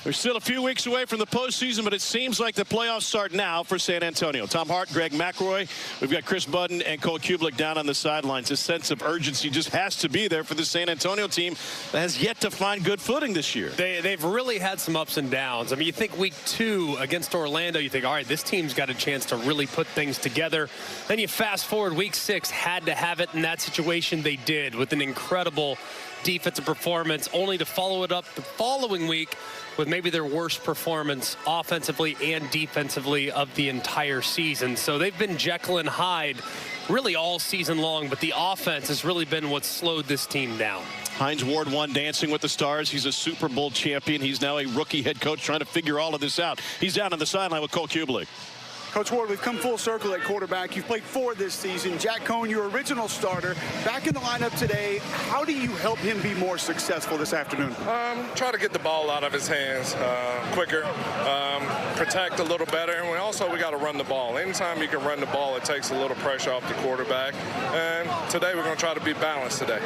We're still a few weeks away from the postseason, but it seems like the playoffs start now for San Antonio. Tom Hart, Greg McElroy. We've got Chris Budden and Cole Kublik down on the sidelines. This sense of urgency just has to be there for the San Antonio team that has yet to find good footing this year. They've really had some ups and downs. I mean, you think week 2 against Orlando, you think, all right, this team's got a chance to really put things together. Then you fast forward week 6, had to have it in that situation. They did with an incredible defensive performance, only to follow it up the following week with maybe their worst performance offensively and defensively of the entire season. So they've been Jekyll and Hyde really all season long, but the offense has really been what slowed this team down. Hines Ward won Dancing with the Stars. He's a Super Bowl champion. He's now a rookie head coach trying to figure all of this out. He's down on the sideline with Cole Kublik. Coach Ward, we've come full circle at quarterback. You've played 4 this season. Jack Cohn, your original starter, back in the lineup today. How do you help him be more successful this afternoon? Try to get the ball out of his hands quicker, protect a little better, and we got to run the ball. Anytime you can run the ball, it takes a little pressure off the quarterback. And today we're going to try to be balanced today.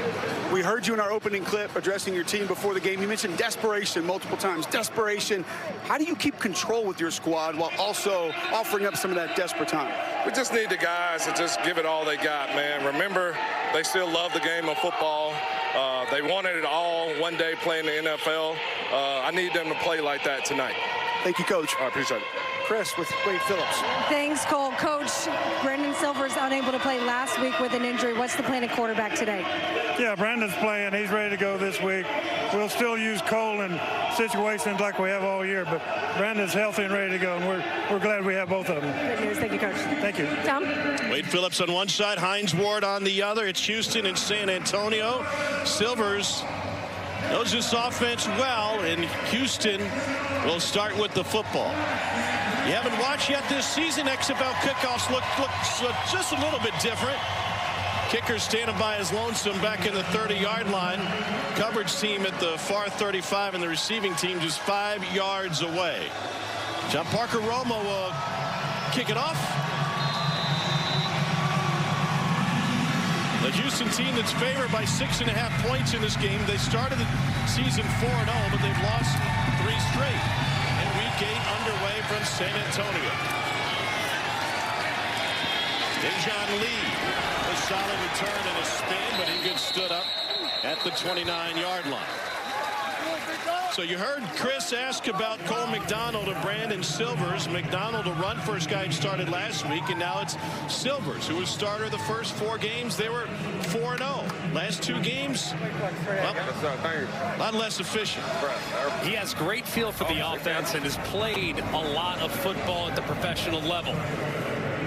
We heard you in our opening clip addressing your team before the game. You mentioned desperation multiple times. Desperation. How do you keep control with your squad while also offering up some of that desperate time? We just need the guys to just give it all they got, man. Remember, they still love the game of football. They wanted it all one day playing the NFL. I need them to play like that tonight. Thank you, Coach. I appreciate it. Chris with Wade Phillips. Thanks, Cole. Coach, Brandon Silver's unable to play last week with an injury. What's the plan at quarterback today? Yeah, Brandon's playing. He's ready to go this week. We'll still use Cole in situations like we have all year, but Brandon's healthy and ready to go, and we're glad we have both of them. Good news. Thank you, Coach. Thank you. Tom? Wade Phillips on one side, Hines Ward on the other. It's Houston and San Antonio. Silvers knows this offense well, and Houston will start with the football. You haven't watched yet this season. XFL kickoffs look just a little bit different. Kicker standing by his lonesome back in the 30-yard line. Coverage team at the far 35 and the receiving team just 5 yards away. John Parker Romo will kick it off. The Houston team that's favored by 6.5 points in this game. They started the season 4-0, but they've lost 3 straight. And week 8 underway from San Antonio. Dejon Lee, a solid return and a spin, but he gets stood up at the 29-yard line. So you heard Chris ask about Cole McDonald and Brandon Silvers. McDonald, a run first guy, started last week, and now it's Silvers, who was starter the first 4 games. They were 4-0. Last 2 games, well, a lot less efficient. He has great feel for the offense and has played a lot of football at the professional level.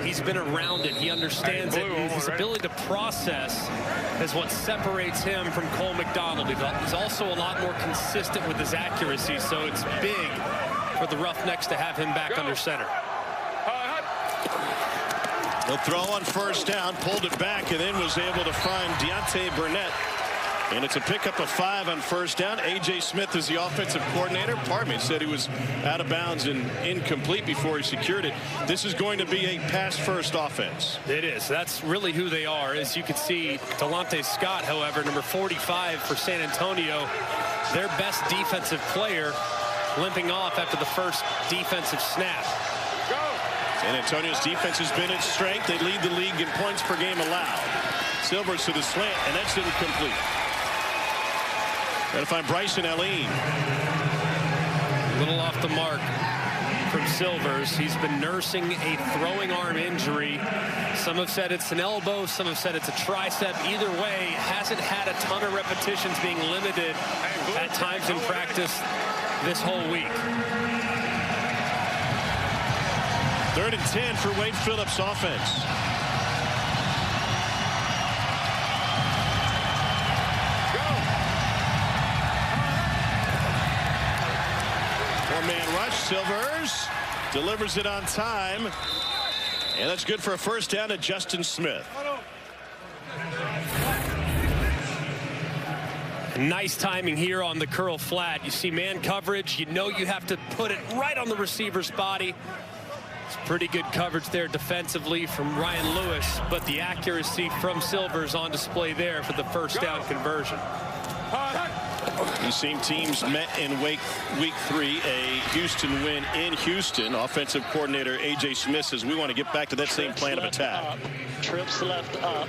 He's been around it. He understands it. And his ability to process is what separates him from Cole McDonald. He's also a lot more consistent with his accuracy, so it's big for the Roughnecks to have him back under center. He'll throw on first down, pulled it back, and then was able to find Deontay Burnett. And it's a pickup of 5 on first down. A.J. Smith is the offensive coordinator. Pardon me, said he was out of bounds and incomplete before he secured it. This is going to be a pass-first offense. It is. That's really who they are. As you can see, Delonte Scott, however, number 45 for San Antonio, their best defensive player, limping off after the first defensive snap. San Antonio's defense has been its strength. They lead the league in points per game allowed. Silvers to the slant, and that's incomplete. Got to find Bryson Allen. A little off the mark from Silvers. He's been nursing a throwing arm injury. Some have said it's an elbow. Some have said it's a tricep. Either way, hasn't had a ton of repetitions, being limited at times in practice this whole week. 3rd and 10 for Wade Phillips offense. Man rush. Silvers delivers it on time, and that's good for a first down to Justin Smith. Nice timing here on the curl flat. You see man coverage. You know you have to put it right on the receiver's body. It's pretty good coverage there defensively from Ryan Lewis, but the accuracy from Silvers on display there for the first down conversion. These same teams met in week 3, a Houston win in Houston. Offensive coordinator A.J. Smith says we want to get back to that same plan of attack. Up, trips left up,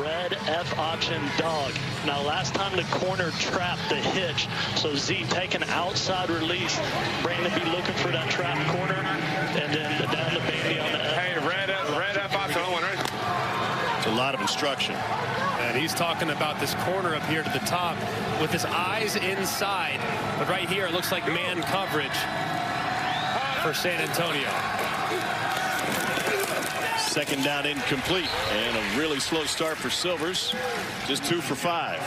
red F option dog. Now last time the corner trapped the hitch, so Z take an outside release. Brandon be looking for that trap corner, and then down to Bailey on the F. Hey, red F option on, right? It's a lot of instruction. And he's talking about this corner up here to the top with his eyes inside. But right here, it looks like man coverage for San Antonio. Second down incomplete. And a really slow start for Silvers. Just 2 for 5.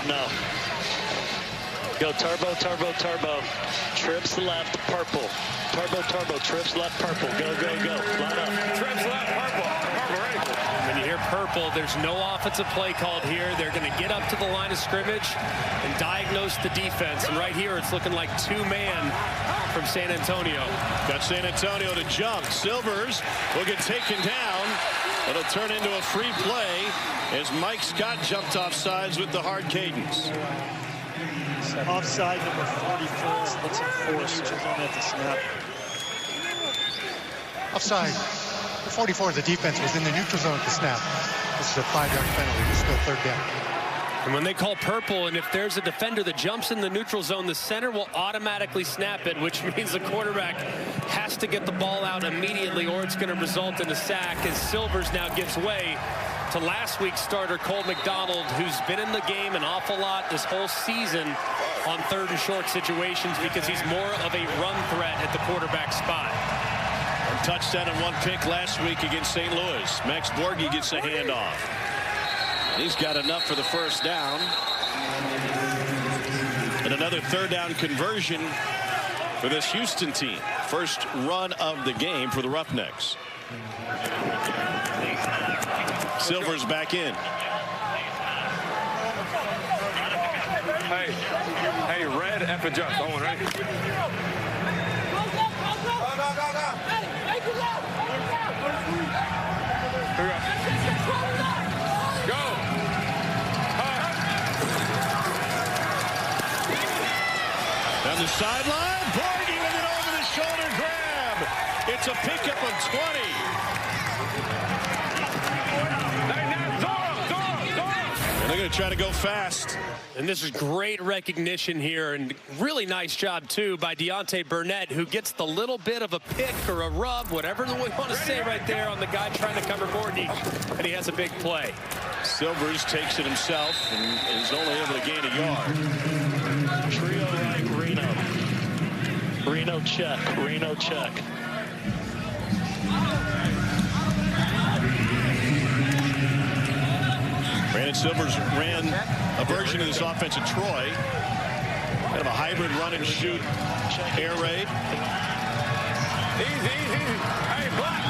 No. Go turbo, turbo, turbo. Trips left, purple. Turbo, turbo, trips left, purple. Go, go, go. Line up. Trips left, purple. Purple, right. When you hear purple, there's no offensive play called here. They're going to get up to the line of scrimmage and diagnose the defense. And right here, it's looking like 2-man from San Antonio. Got San Antonio to jump. Silvers will get taken down. It'll turn into a free play as Mike Scott jumped off sides with the hard cadence. Offside number 44. Let's enforce it on at the snap. Offside. The 44 of the defense was in the neutral zone at the snap. This is a 5-yard penalty. It's still third down. And when they call purple, and if there's a defender that jumps in the neutral zone, the center will automatically snap it, which means the quarterback has to get the ball out immediately, or it's going to result in a sack as Silvers now gives way to last week's starter, Cole McDonald, who's been in the game an awful lot this whole season on 3rd and short situations because he's more of a run threat at the quarterback spot. 1 touchdown and 1 pick last week against St. Louis. Max Borghi gets a handoff. He's got enough for the first down. And another 3rd down conversion for this Houston team. First run of the game for the Roughnecks. Silvers back in. Hey, red F adjust. On, right? Go. Down the sideline, Borghi with an over-the-shoulder grab. It's a pickup of 20. And they're going to try to go fast. And this is great recognition here, and really nice job, too, by Deontay Burnett, who gets the little bit of a pick or a rub, whatever we want to say right there on the guy trying to cover Borghi, and he has a big play. Silvers takes it himself and is only able to gain a yard. Trio right, Reno. Reno check, Reno check. Brandon Silvers ran a version of this offense at Troy. Kind of a hybrid run and shoot air raid. Easy. Hey, black.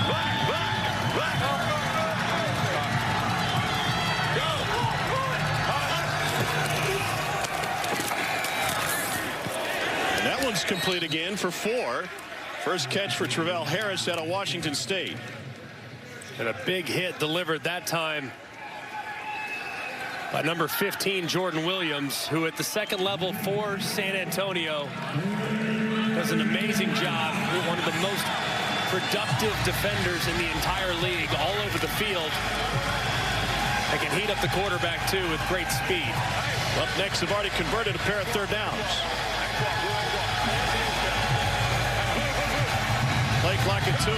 And that one's complete again for 4. First catch for Travell Harris out of Washington State. And a big hit delivered that time by number 15, Jordan Williams, who at the second level for San Antonio does an amazing job. One of the most productive defenders in the entire league, all over the field. They can heat up the quarterback, too, with great speed. Up next, have already converted a pair of 3rd downs. Play clock at 2.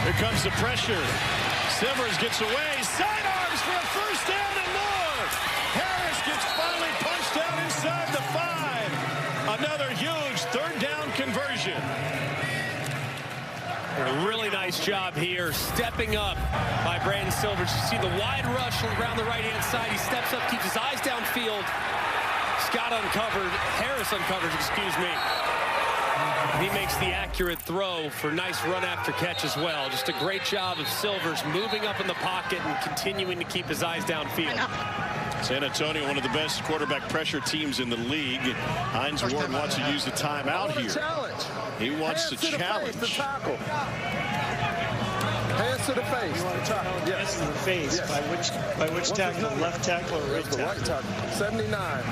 Here comes the pressure. Silvers gets away. Sidearms for a first down and more. Harris gets finally punched out inside the 5. Another huge 3rd down conversion. A really nice job here, stepping up by Brandon Silvers. You see the wide rush around the right-hand side. He steps up, keeps his eyes downfield. Scott uncovered, Harris uncovers, excuse me. He makes the accurate throw for nice run after catch as well. Just a great job of Silvers moving up in the pocket and continuing to keep his eyes downfield. San Antonio, one of the best quarterback pressure teams in the league. Hines Ward wants to use the timeout here. He wants to challenge. Hands to the face. You want to talk hands to the face. Yes. By which tackle? Left tackle or right tackle? Right tackle. 79.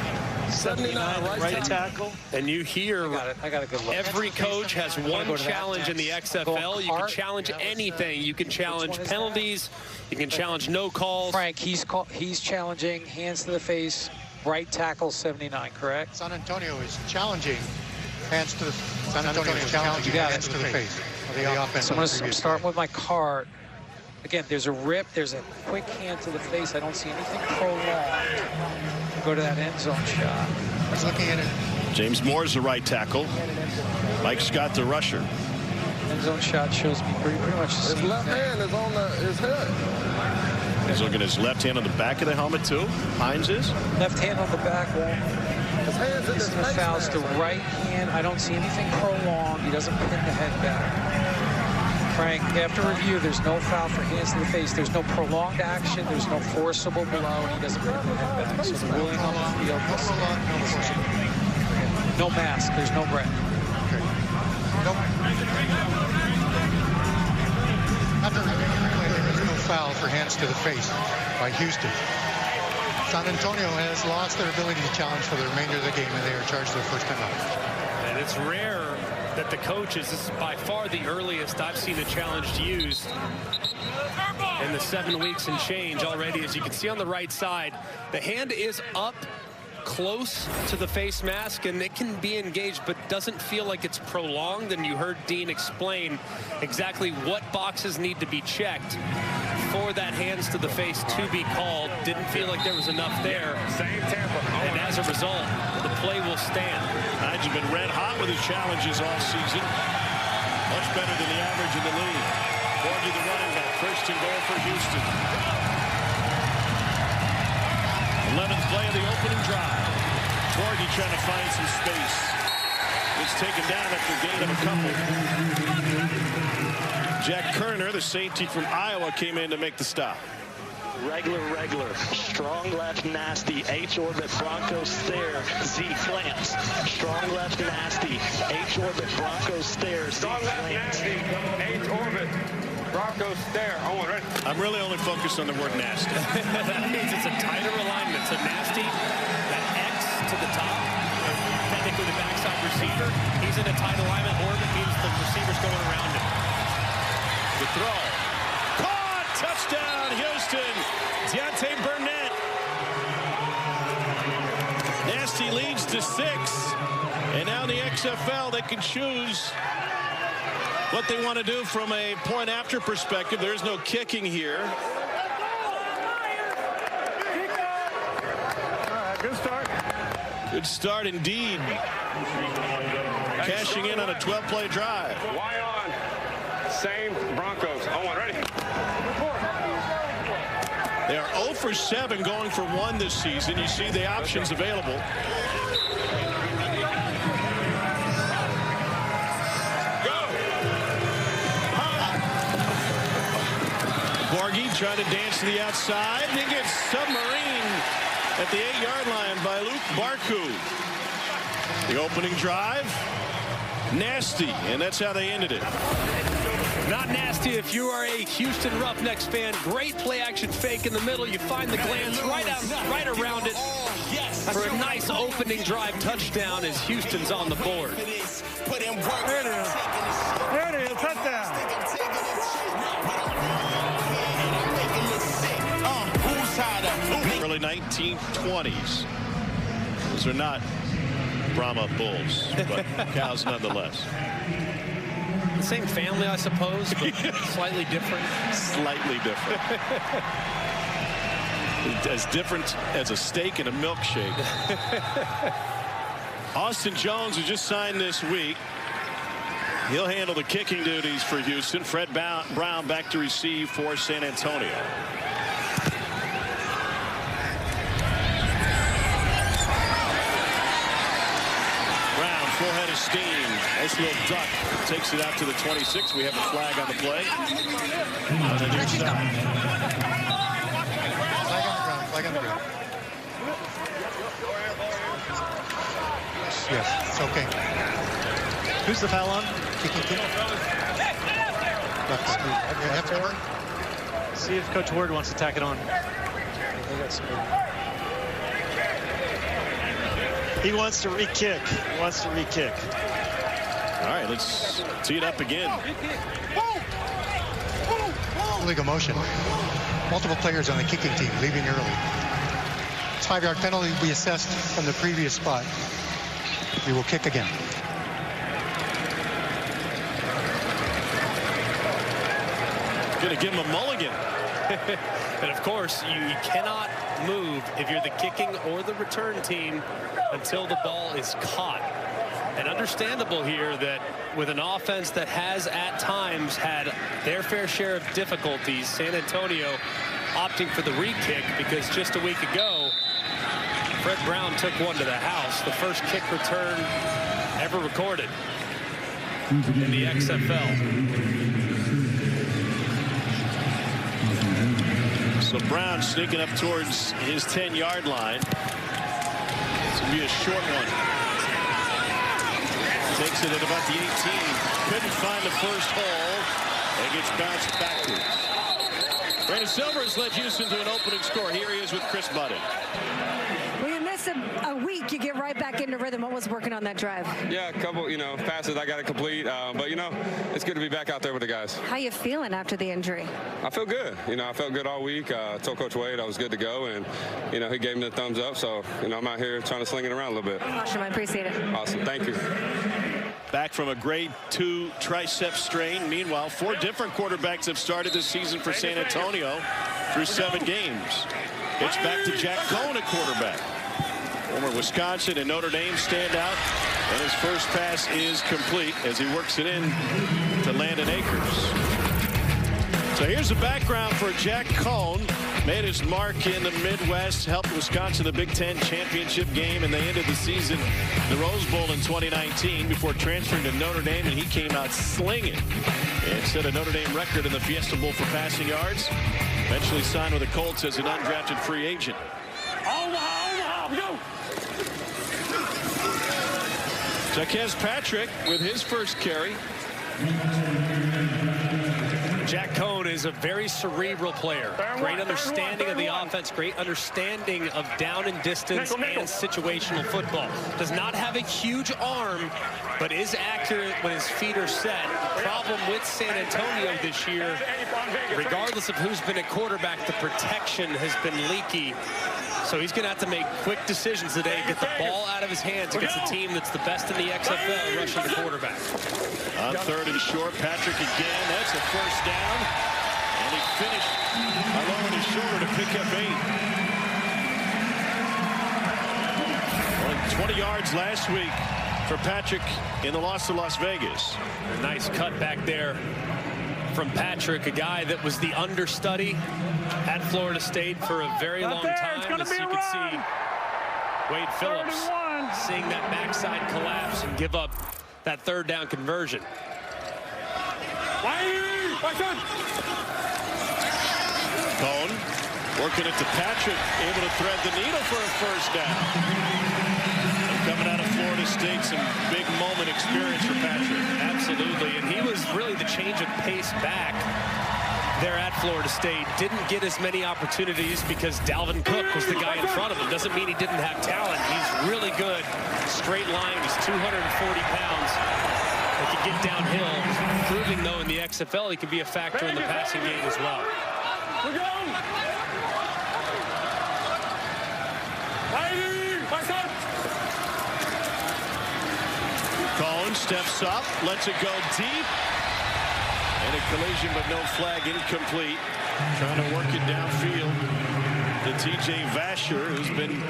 79 right tackle. And you hear I got a good look. Every coach has one challenge in the XFL. You can challenge anything. You can challenge penalties. You can challenge no calls. Frank, he's challenging hands to the face, right tackle 79, correct? San Antonio is challenging hands to the San Antonio is challenging hands to the face. The offense. So I'm starting with my card. Again, there's a rip. There's a quick hand to the face. I don't see anything prolonged. Go to that end zone shot. I was looking at it. James Moore's the right tackle. Mike Scott the rusher. End zone shot shows me pretty much the same His left thing. hand is on his head. He's looking at his left hand on the back of the helmet too. Hines is. Left hand on the back wall. His hands in his The face. foul's the right hand. I don't see anything prolonged. He doesn't pin the head back. Frank, after review, there's no foul for hands to the face. There's no prolonged action. There's no forcible blow. He doesn't pin the head back. So the ruling on the field. No mask. There's no breath. Okay. Nope. After reviewing, there is no foul for hands to the face by Houston. San Antonio has lost their ability to challenge for the remainder of the game, and they are charged their first time out. And it's rare that the coaches, this is by far the earliest I've seen a challenge used in the 7 weeks and change already. As you can see on the right side, the hand is up close to the face mask, and it can be engaged, but doesn't feel like it's prolonged. And you heard Dean explain exactly what boxes need to be checked for that hands to the face to be called. Didn't feel like there was enough there. Same tempo. And as a result, the play will stand. Hines has been red hot with his challenges all season. Much better than the average in the league. Borgie the running back. First and goal for Houston. 11th play of the opening drive. Borgie trying to find some space. It's taken down after a gain of a couple. Jack Kerner, the safety from Iowa, came in to make the stop. Regular, strong left, nasty, H-orbit, Bronco stare, Z plants. Strong left, nasty, H-orbit, Bronco stare, Z Strong left, plants. nasty, H-orbit, Bronco stare. Oh, ready. I'm really only focused on the word nasty. That means it's a tighter alignment. So nasty, that X to the top, technically the backside receiver, he's in a tight alignment. Orbit means the receiver's going around him. The throw. Caught! Touchdown, Houston. Deontay Burnett. Nasty leads to 6. And now in the XFL, they can choose what they want to do from a point-after perspective. There is no kicking here. Good start. Good start indeed. Cashing in on a 12-play drive. Y on. Same Broncos. Oh, ready. They are 0 for 7 going for 1 this season. You see the options available. Borgie trying to dance to the outside. He gets submarine at the 8-yard line by Luke Barku. The opening drive, nasty, and that's how they ended it. Not nasty if you are a Houston Roughnecks fan. Great play action fake in the middle. You find the glance right around it for a nice opening drive touchdown as Houston's on the board. There it is. There it is. Touchdown. Early 1920s. Those are not Brahma bulls, but cows nonetheless. The same family, I suppose, but slightly different. Slightly different. As different as a steak and a milkshake. Austin Jones, who just signed this week, he'll handle the kicking duties for Houston. Fred Brown back to receive for San Antonio. Full head of steam. Nice little duck. Takes it out to the 26. We have a flag on the play. On the near side. Flag on the ground. Yes, it's okay. Who's the foul on? Kicking kick. See if Coach Ward wants to tack it on. He wants to re-kick. He wants to re-kick. All right, let's tee it up again. Legal motion. Multiple players on the kicking team leaving early. 5-yard penalty will be assessed from the previous spot. We will kick again. Gonna give him a mulligan. And of course, you cannot move if you're the kicking or the return team until the ball is caught. And understandable here that with an offense that has at times had their fair share of difficulties, San Antonio opting for the re-kick because just a week ago, Fred Brown took one to the house, the first kick return ever recorded in the XFL. So Brown sneaking up towards his 10-yard line. It's going to be a short one. Takes it at about the 18. Couldn't find the first hole and gets bounced backwards. Brandon Silvers led Houston to an opening score. Here he is with Chris Budden. When you miss a week, you get right back into rhythm. What was working on that drive? Yeah, a couple, passes I got to complete. But, it's good to be back out there with the guys. How you feeling after the injury? I feel good. I felt good all week. I told Coach Wade I was good to go, and, he gave me the thumbs up. So, I'm out here trying to sling it around a little bit. Awesome, I appreciate it. Awesome. Thank you. Back from a grade 2 tricep strain. Meanwhile, 4 different quarterbacks have started this season for San Antonio through 7 games. It's back to Jack Cohn at quarterback. Former Wisconsin and Notre Dame standout. And his first pass is complete as he works it in to Landon Akers. So here's the background for Jack Cohn. Made his mark in the Midwest, helped Wisconsin the Big Ten championship game, and they ended the season the Rose Bowl in 2019 before transferring to Notre Dame, and he came out slinging and set a Notre Dame record in the Fiesta Bowl for passing yards. Eventually signed with the Colts as an undrafted free agent. Jaquez Patrick with his first carry. Jack Cohn is a very cerebral player. Great understanding of the offense, great understanding of down and distance and situational football. Does not have a huge arm, but is accurate when his feet are set. Problem with San Antonio this year, regardless of who's been at quarterback, the protection has been leaky. So he's going to have to make quick decisions today, get the ball out of his hands against a team that's the best in the XFL rushing the quarterback. On 3rd and short, Patrick again. That's a first down. And he finished by lowering his shoulder to pick up 8. Only 20 yards last week for Patrick in the loss to Las Vegas. A nice cut back there from Patrick, a guy that was the understudy at Florida State for a very long time. As you can see, Wade Phillips seeing that backside collapse and give up that 3rd down conversion. Cohn working it to Patrick, able to thread the needle for a first down. And coming out of Florida State, some big moment experience for Patrick. Absolutely, and he was really the change of pace back there at Florida State. Didn't get as many opportunities because Dalvin Cook was the guy in front of him. Doesn't mean he didn't have talent. He's really good. Straight line, he's 240 pounds. He can get downhill. Proving, though, in the XFL, he can be a factor in the passing game as well. Cohn steps up, lets it go deep. And a collision, but no flag, incomplete. Trying to work it downfield to T.J. Vasher, who's been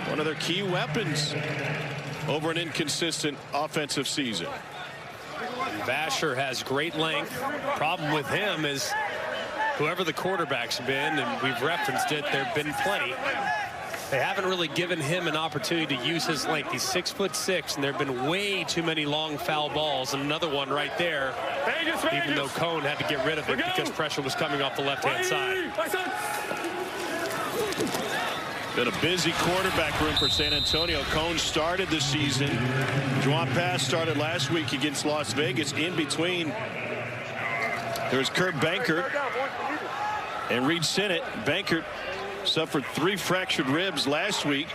one of their key weapons over an inconsistent offensive season. Vasher has great length. Problem with him is whoever the quarterback's been, and we've referenced it, there have been plenty. They haven't really given him an opportunity to use his length. He's 6'6", and there have been way too many long foul balls. And another one right there, even though Cohn had to get rid of it because pressure was coming off the left-hand side. Been a busy quarterback room for San Antonio. Cohn started the season. Juwan Pass started last week against Las Vegas. In between, There's Kurt Bankert and Reed Sinnott. Bankert suffered 3 fractured ribs last week.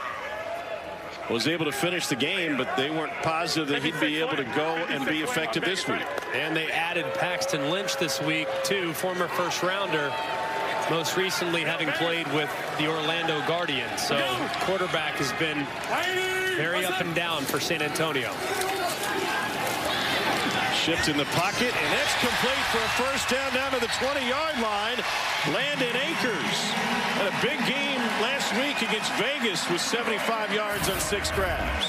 Was able to finish the game, but they weren't positive that he'd be able to go and be effective this week. And they added Paxton Lynch this week, too, former first-rounder, most recently having played with the Orlando Guardians. So quarterback has been very up and down for San Antonio. Shift in the pocket, and that's complete for a first down to the 20-yard line. Landon Akers had a big game last week against Vegas with 75 yards on 6 grabs.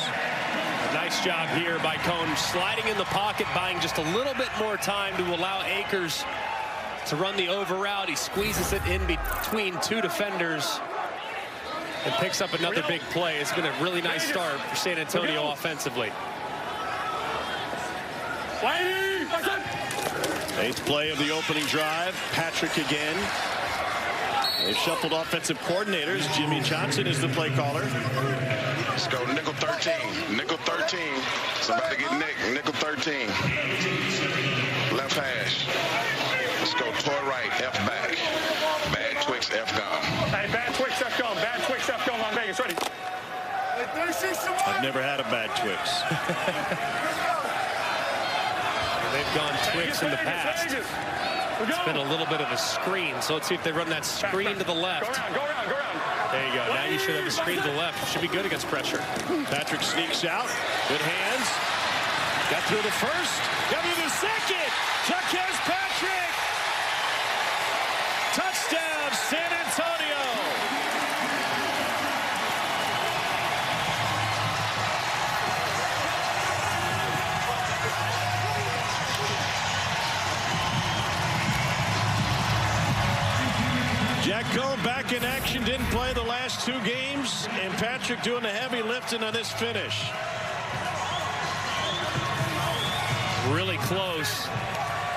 Nice job here by Cone, sliding in the pocket, buying just a little bit more time to allow Akers to run the over route. He squeezes it in between 2 defenders and picks up another big play. It's been a really nice start for San Antonio offensively. 8th play of the opening drive. Patrick again. They've shuffled offensive coordinators. Jimmy Johnson is the play caller. Let's go nickel 13. Nickel 13. Somebody get Nick. Nickel 13. Left hash. Let's go toy right. F back. Bad Twix F gone. Hey, bad Twix F gone. Bad Twix F gone on Vegas. Ready? I've never had a bad Twix. They've gone Twix in the past. It's been a little bit of a screen, so let's see if they run that screen to the left. Go around. There you go. Now you should have a screen to the left. Should be good against pressure. Patrick sneaks out. Good hands. Got through the first. Got through the second. Chuckes Patrick. Touchdown, San Antonio. Jack Cone back in action, didn't play the last 2 games, and Patrick doing the heavy lifting on this finish. Really close.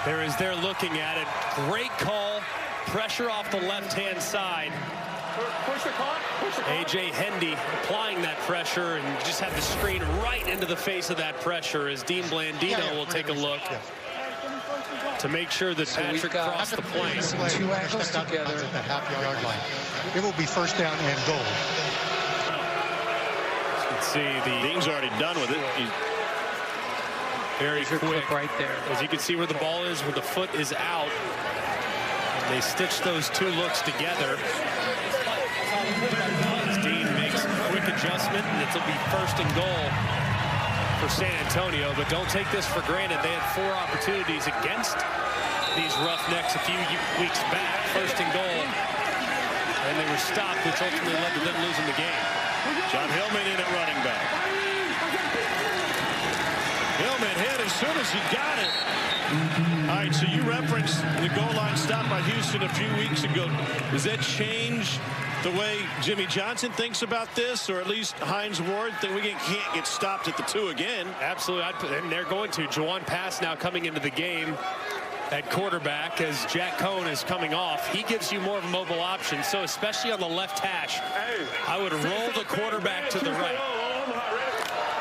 They're looking at it. Great call. Pressure off the left-hand side. A.J. Hendy applying that pressure, and just had the screen right into the face of that pressure as Dean Blandino will take a look to make sure that Patrick crossed the plane. 2 angles together at the half-yard line. It will be first down and goal. You can see Dean's already done with it. He's very quick right there. As you can see where the ball is, where the foot is out. They stitch those 2 looks together. As Dean makes a quick adjustment, and it'll be first and goal for San Antonio. But don't take this for granted. They had 4 opportunities against these Roughnecks a few weeks back. First and goal. And they were stopped, which ultimately led to them losing the game. John Hillman in at running back. Hillman hit as soon as he got it. All right, so you referenced the goal line stop by Houston a few weeks ago. Does that change the way Jimmy Johnson thinks about this, or at least Hines Ward, that we can't get stopped at the 2 again? Absolutely, and they're going to. Juwan Pass now coming into the game at quarterback as Jack Cone is coming off. He gives you more of a mobile option, so especially on the left hash, I would roll the quarterback to the right.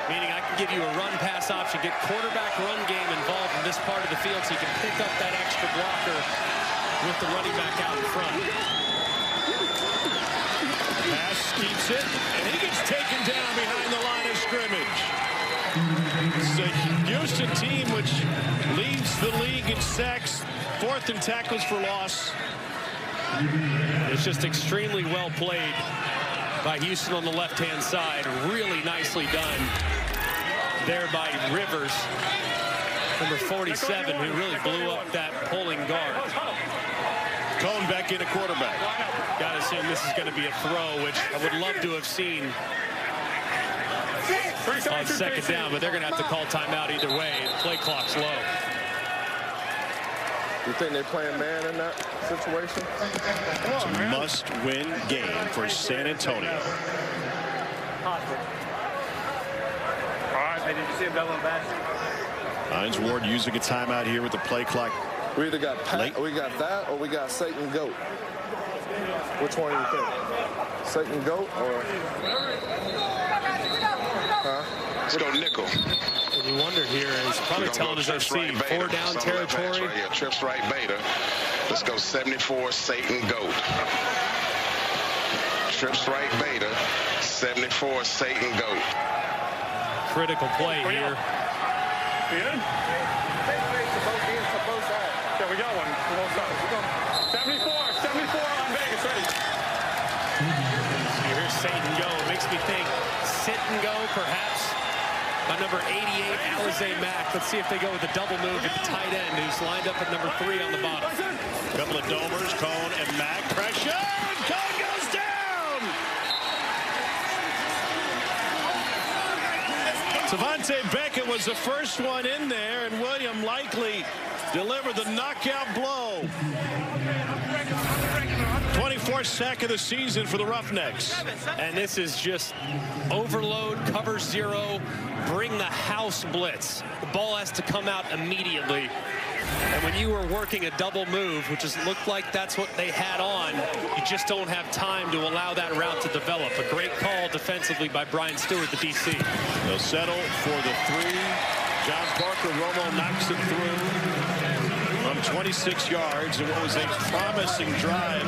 Meaning I can give you a run-pass option, get quarterback-run game involved in this part of the field so you can pick up that extra blocker with the running back out in front. Pass keeps it, and he gets taken down behind the line of scrimmage. This is a Houston team which leads the league in sacks, 4th in tackles for loss. It's just extremely well played by Houston on the left-hand side. Really nicely done there by Rivers, number 47, who really blew up that pulling guard. Cone back in a quarterback. Got to assume this is going to be a throw, which I would love to have seen on second down, but they're going to have to call timeout either way. The play clock's low. You think they're playing man in that situation? It's a must-win game for San Antonio. Hey, did you see him doubling back? Hines Ward using a timeout here with the play clock. We either got we got that, or we got Satan Goat. Which one do you think? Satan Goat or? Let's go nickel. You wondered here, is probably telling us see right 4 down territory. Right, yeah, trips right beta. Let's go 74 Satan Goat. Trips right beta, 74 Satan Goat. Critical play here. Good? Yeah, we got one. 74 on Vegas, ready. You hear Satan go. It makes me think sit and go, perhaps. By number 88, Alize Mack. Let's see if they go with a double move at the tight end, who's lined up at number 3 on the bottom. A couple of domers, Cone and Mack. Pressure, and Cone goes down! Savante Beckett was the first one in there, and William likely delivered the knockout blow. 24th sack of the season for the Roughnecks. And this is just overload, cover 0, bring the house blitz. The ball has to come out immediately. And when you were working a double move, which looked like that's what they had on, you just don't have time to allow that route to develop. A great call defensively by Brian Stewart, the DC. They'll settle for the 3. John Parker Romo knocks it through from 26 yards. And what was a promising drive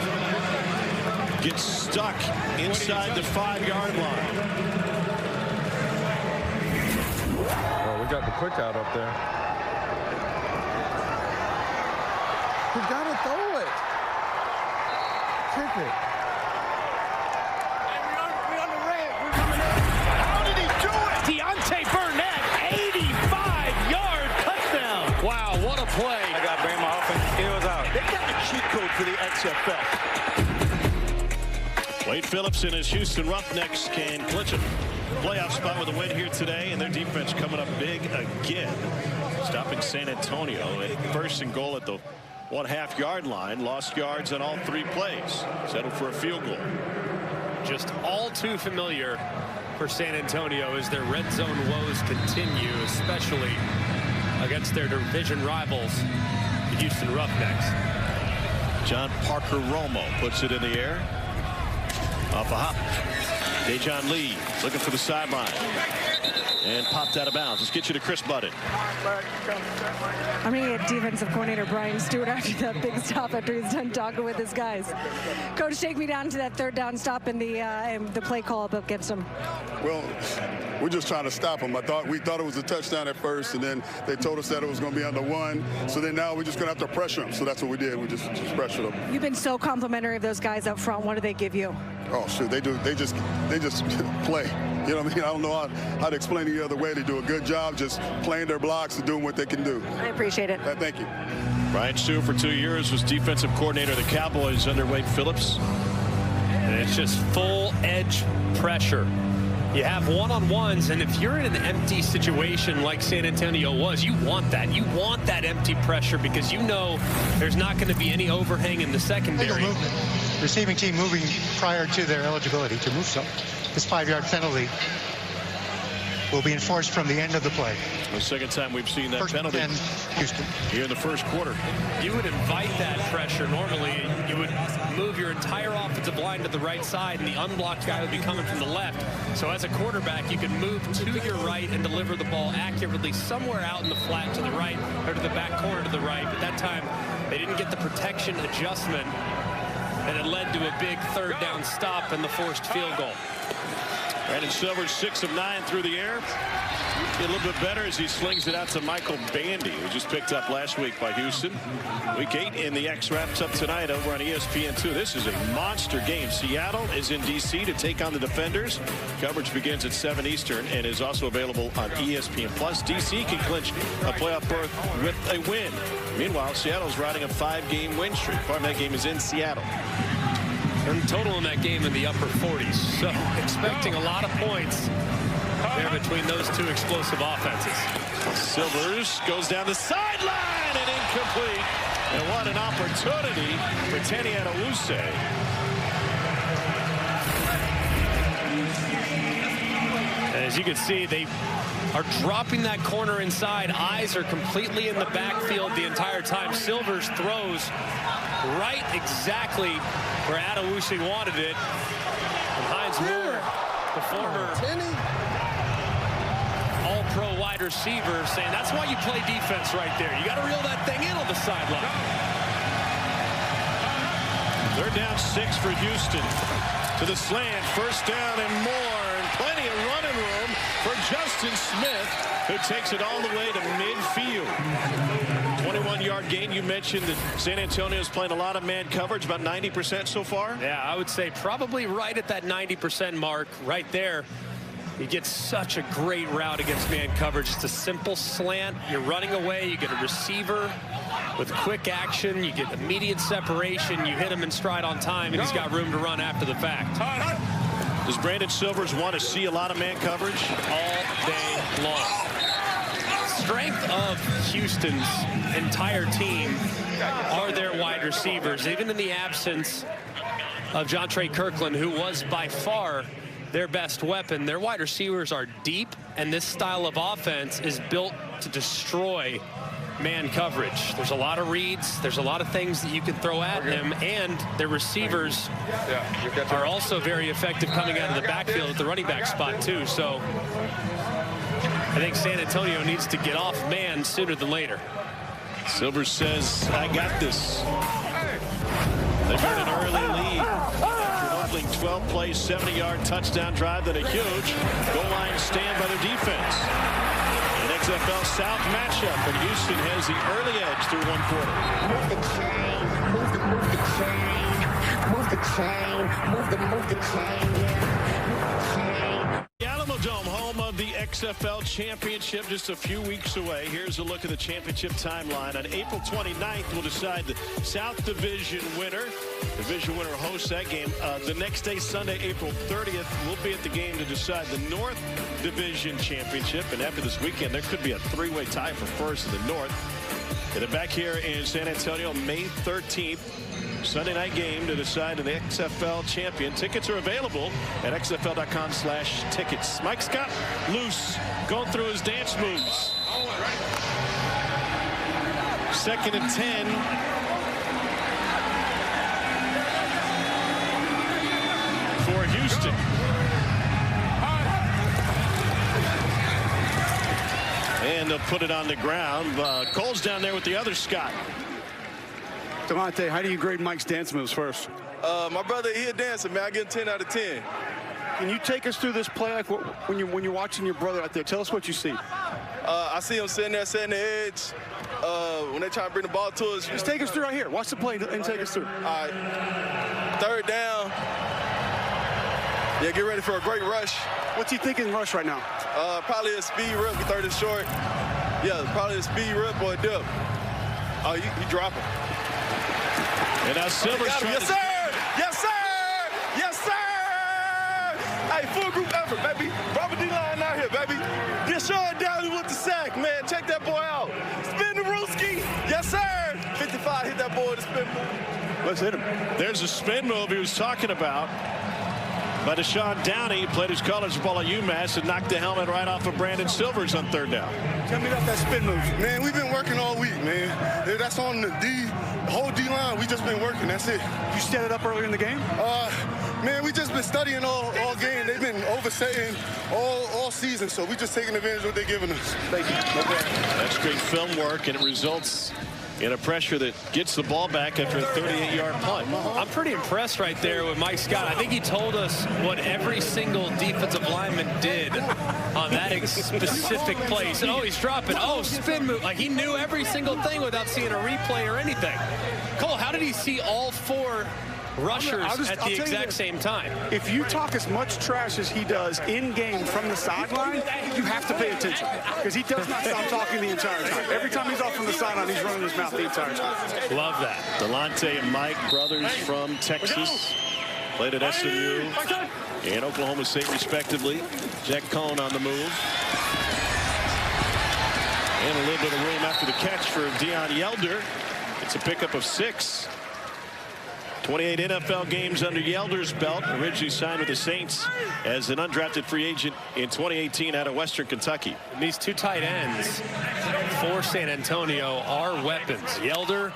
gets stuck inside the 5-yard line. Well, we got the quick out up there. We gotta throw it. Kick it. We're on the red. We're coming in. How did he do it? Deontay Burnett, 85-yard touchdown. Wow, what a play. I got Brahmas off and it was out. They got the cheat code for the XFL. Wade Phillips and his Houston Roughnecks can clinch a playoff spot with a win here today, and their defense coming up big again, stopping San Antonio at 1st and goal at the 1.5-yard line. Lost yards on all 3 plays. Settled for a field goal. Just all too familiar for San Antonio as their red zone woes continue, especially against their division rivals, the Houston Roughnecks. John Parker Romo puts it in the air. Off a hop. Dejon Lee looking for the sideline. And popped out of bounds. Let's get you to Chris Budden. I'm going to get defensive coordinator Brian Stewart after that big stop after he's done talking with his guys. Coach, take me down to that 3rd down stop and the play call up against him. Well, we're just trying to stop them. We thought it was a touchdown at first, and then they told us that it was going to be under 1. So then now we're just going to have to pressure them. So that's what we did. We just pressured them. You've been so complimentary of those guys up front. What do they give you? Oh, shoot, they just play. You know what I mean? I don't know how to explain it the other way. They do a good job just playing their blocks and doing what they can do. I appreciate it. Thank you. Brian Stewart for 2 years was defensive coordinator of the Cowboys under Wade Phillips. And it's just full edge pressure. You have one-on-ones, and if you're in an empty situation like San Antonio was, you want that. You want that empty pressure because you know there's not going to be any overhang in the secondary. Movement. Receiving team moving prior to their eligibility to move some. This 5-yard penalty will be enforced from the end of the play. The second time we've seen that penalty Houston. Here in the 1st quarter. You would invite that pressure. Normally, you would move your entire offensive line to the right side, and the unblocked guy would be coming from the left. So as a quarterback, you can move to your right and deliver the ball accurately somewhere out in the flat to the right or to the back corner to the right. But that time, they didn't get the protection adjustment, and it led to a big 3rd down stop and the forced field goal. Brandon Silver's 6 of 9 through the air. Get a little bit better as he slings it out to Michael Bandy, who just picked up last week by Houston. Week 8 in the X wraps up tonight over on ESPN2. This is a monster game. Seattle is in D.C. to take on the Defenders. Coverage begins at 7 Eastern and is also available on ESPN+. D.C. can clinch a playoff berth with a win. Meanwhile, Seattle's riding a 5-game win streak. Part of that game is in Seattle. And total in that game in the upper 40s. So expecting a lot of points there between those 2 explosive offenses. Silvers goes down the sideline and incomplete. And what an opportunity for Tenny Adewuse. As you can see, they are dropping that corner inside. Eyes are completely in the backfield the entire time. Silvers throws right exactly where Adewuse wanted it. And Hines Moore, the former pro wide receiver saying that's why you play defense right there. You got to reel that thing in on the sideline. 3rd down 6 for Houston. To the slant, 1st down and more, and plenty of running room for Justin Smith, who takes it all the way to midfield. 21-yard gain. You mentioned that San Antonio is playing a lot of man coverage, about 90% so far. Yeah, I would say probably right at that 90% mark right there. You get such a great route against man coverage. It's a simple slant. You're running away. You get a receiver with quick action. You get immediate separation. You hit him in stride on time, and he's got room to run after the fact. Does Brandon Silvers want to see a lot of man coverage? All day long. Strength of Houston's entire team are their wide receivers. Even in the absence of Jontre Kirkland, who was by far their best weapon, their wide receivers are deep, and this style of offense is built to destroy man coverage. There's a lot of reads. There's a lot of things that you can throw at him, and their receivers are also very effective coming out of the backfield at the running back spot too. So I think San Antonio needs to get off man sooner than later. Silvers says, I got this. They've earned an early lead after an opening 12-play, 70-yard touchdown drive, then a huge goal line stand by their defense. An XFL South matchup, and Houston has the early edge through 1 quarter. Move the chain, move the chain, move the chain, move the chain, The Alamo Dome, home of the XFL Championship, just a few weeks away. Here's a look at the championship timeline. On April 29th, we'll decide the South Division winner. Division winner hosts that game. The next day, Sunday, April 30th, we'll be at the game to decide the North Division Championship. And after this weekend, there could be a 3-way tie for first in the North. And then back here in San Antonio, May 13th. Sunday night game to decide an XFL champion. Tickets are available at xfl.com/tickets. Mike Scott loose, going through his dance moves. 2nd and 10. For Houston. And they'll put it on the ground. Cole's down there with the other Scott. Delonte, how do you grade Mike's dance moves first? My brother, he a dancer, man. I give him 10 out of 10. Can you take us through this play, like when you're watching your brother out there? Tell us what you see. I see him sitting there setting the edge. When they try to bring the ball to us. Just take us through right here. Watch the play and take us through. All right. 3rd down. Yeah, get ready for a great rush. What's he thinking rush right now? Probably a speed rip. We 3rd and short. Yeah, probably a speed rip or a dip. Oh, you drop him. And now Silver's trying yes, sir! Yes, sir! Yes, sir! Hey, full group effort, baby. Robert D-line out here, baby. Get Sean Downey with the sack, man. Check that boy out. Spin the Rooski. Yes, sir! 55, hit that boy with the spin move. Let's hit him. There's a spin move he was talking about by Deshaun Downey. He played his college ball at UMass and knocked the helmet right off of Brandon Silvers on 3rd down. Tell me about that spin move. Man, we've been working all week, man. That's on the whole D-line. We just been working. That's it. You set it up earlier in the game? Man, we just been studying all game. They've been oversetting all season, so we just taking advantage of what they're giving us. Thank you. No problem. That's great film work, and it results in a pressure that gets the ball back after a 38-yard punt. I'm pretty impressed right there with Mike Scott. I think he told us what every single defensive lineman did on that specific play. He said, oh, he's dropping. Oh, spin move. Like, he knew every single thing without seeing a replay or anything. Cole, how did he see all 4 rushers at the exact same time? If you talk as much trash as he does in-game from the sideline, you have to pay attention, because he does not stop talking the entire time. Every time he's off from the sideline, he's running his mouth the entire time. Love that. Delonte and Mike, brothers from Texas, played at SMU and Oklahoma State, respectively. Jack Cohn on the move. And a little bit of room after the catch for Deion Yelder. It's a pickup of 6. 28 NFL games under Yelder's belt. Originally signed with the Saints as an undrafted free agent in 2018 out of Western Kentucky. And these 2 tight ends for San Antonio are weapons. Yelder,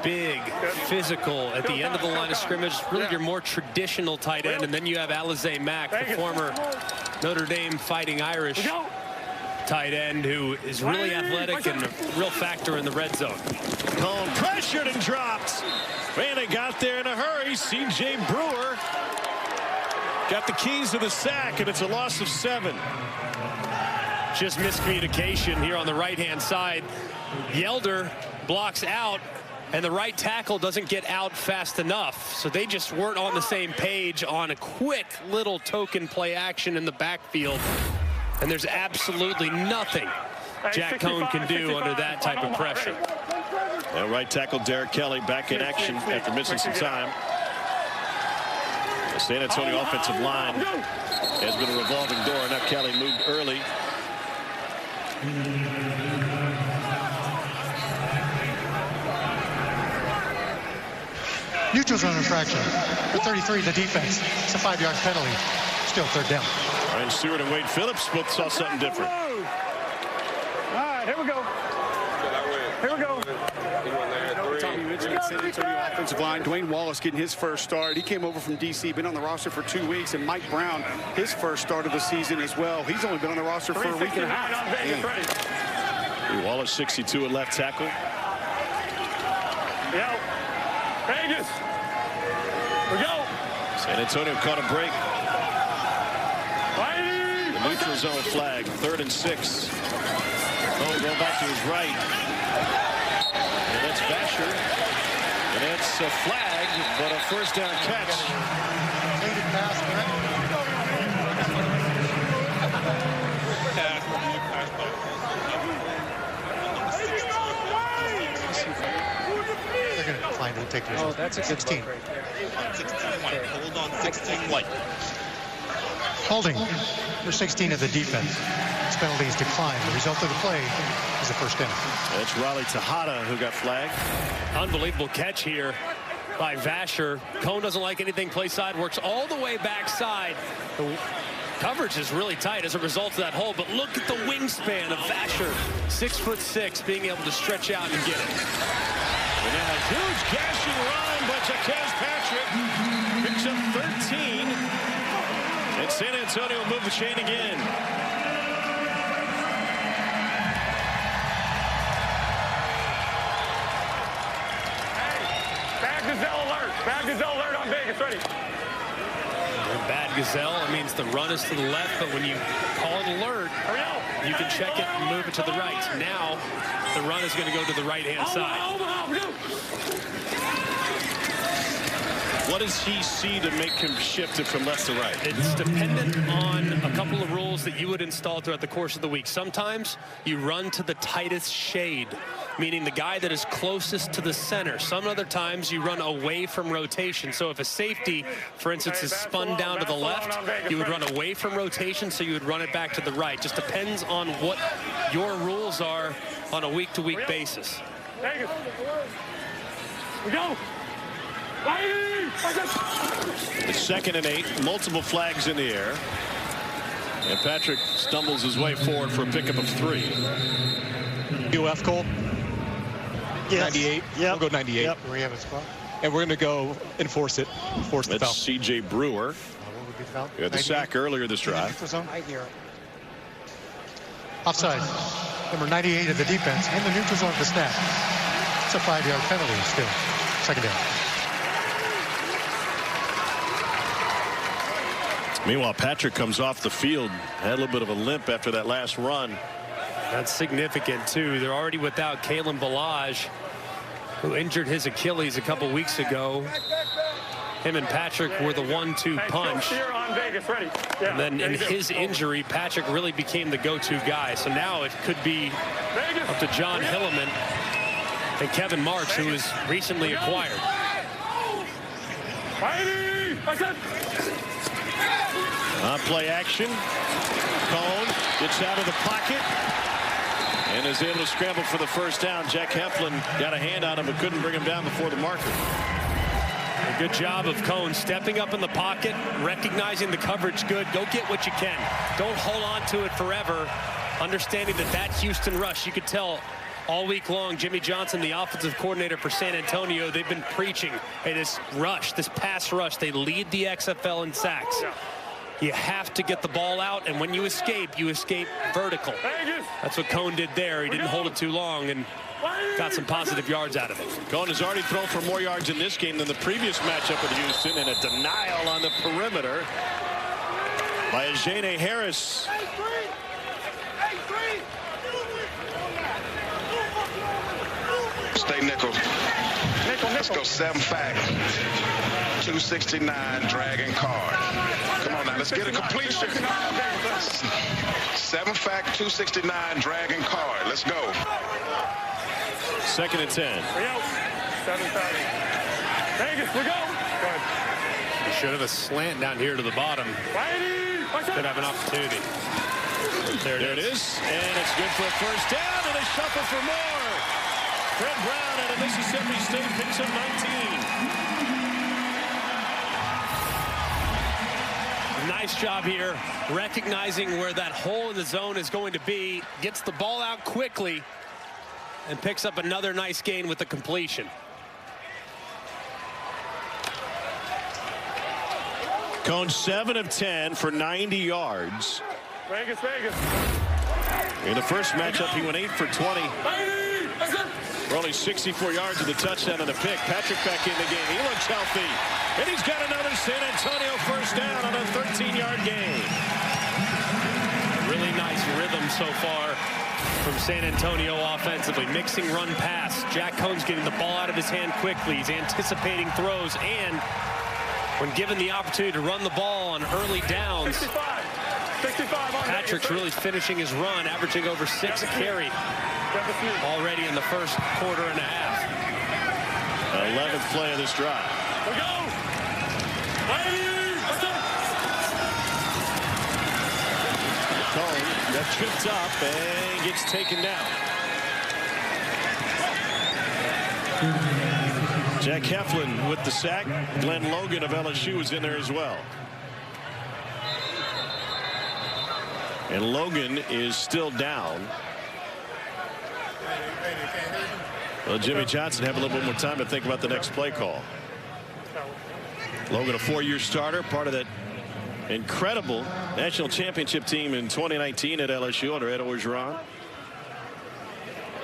big, physical at the end of the line of scrimmage. Really your more traditional tight end. And then you have Alize Mack, the former Notre Dame Fighting Irish tight end who is really athletic and a real factor in the red zone. Cone pressured and dropped. Man, they got there in a hurry. C.J. Brewer got the keys to the sack, and it's a loss of 7. Just miscommunication here on the right-hand side. Yelder blocks out, and the right tackle doesn't get out fast enough. So they just weren't on the same page on a quick little token play action in the backfield. And there's absolutely nothing Jack Cone can do under that type of pressure. Now right tackle Derek Kelly back in action after missing some time. The San Antonio offensive line has been a revolving door. Now Kelly moved early. Neutral zone infraction. The 33, the defense. It's a 5-yard penalty. Still third down. Ryan Stewart and Wade Phillips both saw something different. All right, here we go. Here we go. Tommy mentioned the San Antonio offensive line. Dwayne Wallace getting his first start. He came over from D.C., been on the roster for 2 weeks. And Mike Brown, his first start of the season as well. He's only been on the roster for a week and a half. Wallace 62 at left tackle. Yo, Vegas. We go. San Antonio caught a break. The neutral zone flag, 3rd and 6. Cone going back to his right. And that's Vasher. And it's a flag, but a first down catch. They're going to decline to take this. Oh, that's a 16. Hold on, 16 white. Holding for 16 of the defense. This penalty is declined. The result of the play is a first down. It's Raleigh Tejada who got flagged. Unbelievable catch here by Vasher. Cone doesn't like anything play side, works all the way backside. The coverage is really tight as a result of that hole, but look at the wingspan of Vasher. 6'6", being able to stretch out and get it. And now a huge gashing run, but Jaquez Patrick picks up 13. And San Antonio move the chain again. Bad Gazelle alert. Bad Gazelle alert on Vegas. Ready. Bad Gazelle, it means the run is to the left, but when you call it alert, you can check it and move it to the right. Now, the run is going to go to the right-hand side. What does he see to make him shift it from left to right? It's dependent on a couple of rules that you would install throughout the course of the week. Sometimes you run to the tightest shade, meaning the guy that is closest to the center. Some other times you run away from rotation. So if a safety, for instance, is spun down to the left, you would run away from rotation, so you would run it back to the right. Just depends on what your rules are on a week-to-week basis. We go. It's 2nd and 8, multiple flags in the air. And Patrick stumbles his way forward for a pickup of 3. UF Cole. Yes. 98. Yep. We'll go 98. Yep. We have a spot. And we're going to go enforce it. Force the foul. That's C.J. Brewer. What would be the foul? He had the sack earlier this drive. I hear it. Offside. Number 98 of the defense in the neutral zone of the snap. It's a 5-yard penalty still. 2nd down. Meanwhile, Patrick comes off the field. Had a little bit of a limp after that last run. That's significant, too. They're already without Kalen Balaj, who injured his Achilles a couple weeks ago. Him and Patrick were the 1-2 punch. And then in his injury, Patrick really became the go-to guy. So now it could be up to John Hilleman and Kevin Marks, who was recently acquired. On play action. Cone gets out of the pocket and is able to scramble for the first down. Jack Heflin got a hand on him but couldn't bring him down before the marker. A good job of Cone stepping up in the pocket, recognizing the coverage good. Go get what you can. Don't hold on to it forever. Understanding that Houston rush, you could tell all week long, Jimmy Johnson, the offensive coordinator for San Antonio, they've been preaching, hey, this rush, this pass rush, they lead the XFL in sacks. You have to get the ball out, and when you escape vertical. That's what Cone did there. He didn't hold it too long and got some positive yards out of it. Cone has already thrown for more yards in this game than the previous matchup with Houston, and a denial on the perimeter by Ajene Harris. Stay nickel. Let's go 7-fact. 269 dragon card. Come on now, let's get a completion. 7-fact, 269 dragon card. Let's go. 2nd and 10. 7-fact. Vegas, we go. You should have a slant down here to the bottom. Could have an opportunity. There it is. And it's good for a first down, and a shuffle for more. Fred Brown out of Mississippi State picks up 19. Nice job here, recognizing where that hole in the zone is going to be, gets the ball out quickly, and picks up another nice gain with the completion. Cone 7 of 10 for 90 yards. Vegas. In the first matchup, he went 8 for 20. For only 64 yards with a touchdown and a pick. Patrick back in the game. He looks healthy. And he's got another San Antonio first down on a 13-yard gain. Really nice rhythm so far from San Antonio offensively. Mixing run pass. Jack Cone's getting the ball out of his hand quickly. He's anticipating throws, and when given the opportunity to run the ball on early downs, 65 Patrick's really finishing his run, averaging over 6 a carry already in the first quarter and a half. 11th play of this drive. We go. Cone got tripped up and gets taken down. Jack Heflin with the sack. Glenn Logan of LSU was in there as well. And Logan is still down. Well, Jimmy Johnson have a little bit more time to think about the next play call. Logan, a 4-year starter, part of that incredible national championship team in 2019 at LSU under Ed Orgeron.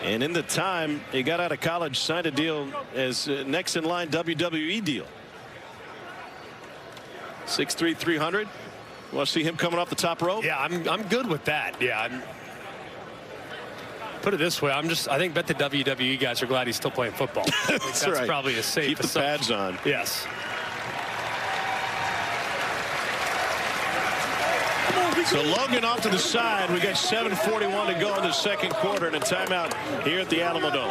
And in the time he got out of college, signed a deal as next in line WWE deal. 6'3", 300. Want to see him coming off the top rope? Yeah, I'm good with that. Yeah, put it this way, I think bet the WWE guys are glad he's still playing football. That's right. Probably a safe. Keep the pads on. Yes. So Logan off to the side. We got 7:41 to go in the second quarter and a timeout here at the Alamo Dome.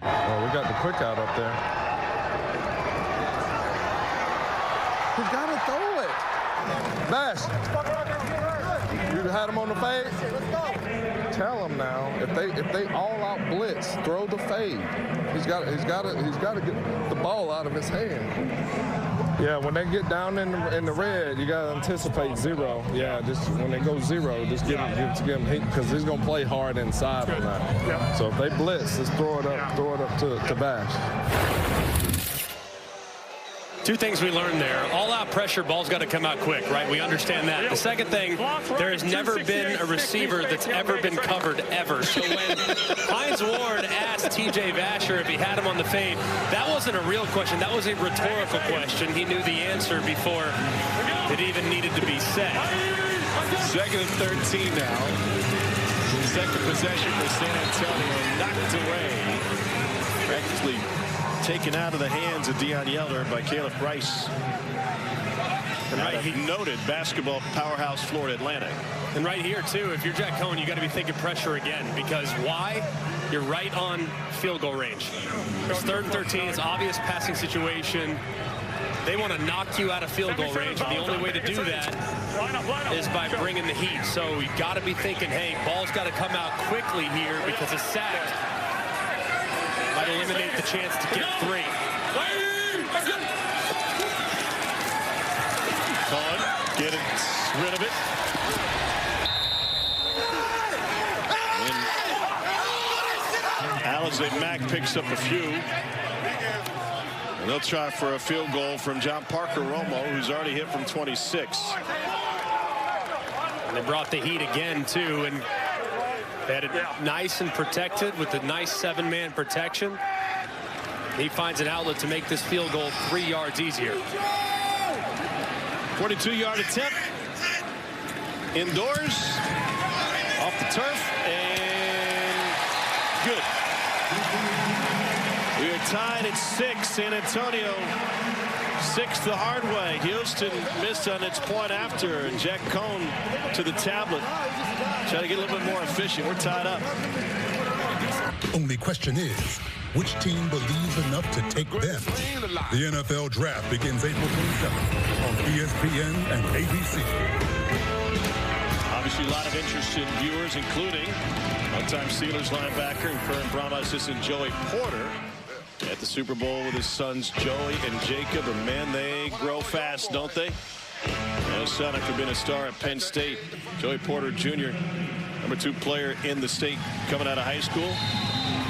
Oh, we got the quick out up there. He got to throw it. Bash. You had him on the fade. Tell him now, if they all out blitz, throw the fade. He's got to get the ball out of his hand. Yeah, when they get down in the red, you got to anticipate zero. Yeah, just when they go zero, just give him heat because he's gonna play hard inside on that. Yeah. So if they blitz, just throw it up to Bash. Two things we learned there. All-out pressure, ball's got to come out quick, right? We understand that. The second thing, there has never been a receiver that's ever been covered, ever. So when Hines Ward asked T.J. Vasher if he had him on the fade, that wasn't a real question. That was a rhetorical question. He knew the answer before it even needed to be said. 2nd and 13 now. Second possession for San Antonio. Knocked away. Practically taken out of the hands of Deion Yeller by Caleb Price. And right, he noted basketball powerhouse Florida Atlantic. And right here, too, if you're Jack Cone, you got to be thinking pressure again. Because why? You're right on field goal range. It's 3rd and 13. It's obvious passing situation. They want to knock you out of field goal range. And the only way to do that is by bringing the heat. So you got to be thinking, hey, ball's got to come out quickly here because a sack might eliminate the chance to get 3. Colin, get rid of it. And Alize Mack picks up a few. And they'll try for a field goal from John Parker Romo, who's already hit from 26. And they brought the heat again, too, and they had it nice and protected with the nice 7-man protection. He finds an outlet to make this field goal 3 yards easier. 42-yard attempt. Indoors. Off the turf. And good. We are tied at 6. San Antonio 6 the hard way. Houston missed on its point after. And Jack Cohn to the tablet. Try to get a little bit more efficient. We're tied up. The only question is, which team believes enough to take them? The NFL Draft begins April 27th on ESPN and ABC. Obviously, a lot of interested viewers, including one-time Steelers linebacker and current Brahmas assistant Joey Porter at the Super Bowl with his sons Joey and Jacob. And man, they grow fast, don't they? And his son, after being a star at Penn State, Joey Porter Jr., #2 player in the state coming out of high school.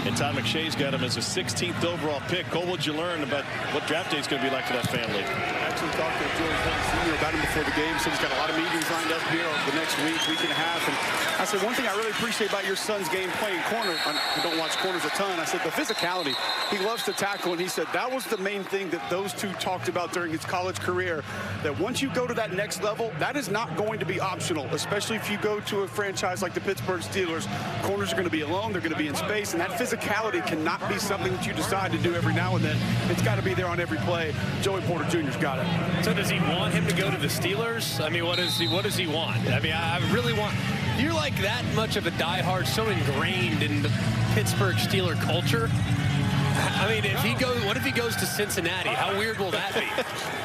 And Todd McShay's got him as a 16th overall pick. Cole, what'd you learn about what draft day is going to be like for that family? I actually talked to Joey Porter Sr. about him before the game. Said he's got a lot of meetings lined up here over the next week and a half. And I said, one thing I really appreciate about your son's game playing corner, I don't watch corners a ton. I said, the physicality. He loves to tackle. And he said that was the main thing that those two talked about during his college career, that once you go to that next level, that is not going to be optional, especially if you go to a franchise like the Pittsburgh Steelers. Corners are going to be alone. They're going to be in space. And that physicality cannot be something that you decide to do every now and then. It's got to be there on every play. Joey Porter Jr.'s got it. So does he want him to go to the Steelers? I mean, what does he want? I mean, I really want. You're like that much of a diehard, so ingrained in the Pittsburgh Steeler culture. I mean, what if he goes to Cincinnati? How weird will that be?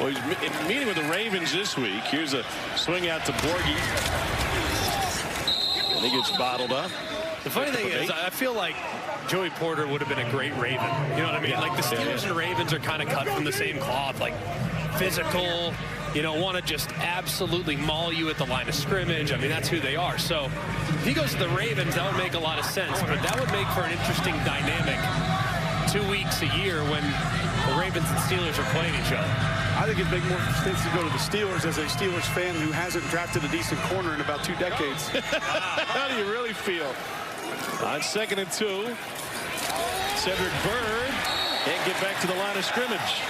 Well, he's meeting with the Ravens this week. Here's a swing out to Borghi. And he gets bottled up. The funny thing is, I feel like Joey Porter would have been a great Raven. You know what I mean? Like the Steelers and Ravens are kind of cut from the same cloth, like physical, want to just absolutely maul you at the line of scrimmage. I mean, that's who they are. So if he goes to the Ravens, that would make a lot of sense. But that would make for an interesting dynamic 2 weeks a year when the Ravens and Steelers are playing each other. I think it'd make more sense to go to the Steelers as a Steelers fan who hasn't drafted a decent corner in about 2 decades. How do you really feel? On 2nd and 2, Cedric Byrd can't get back to the line of scrimmage.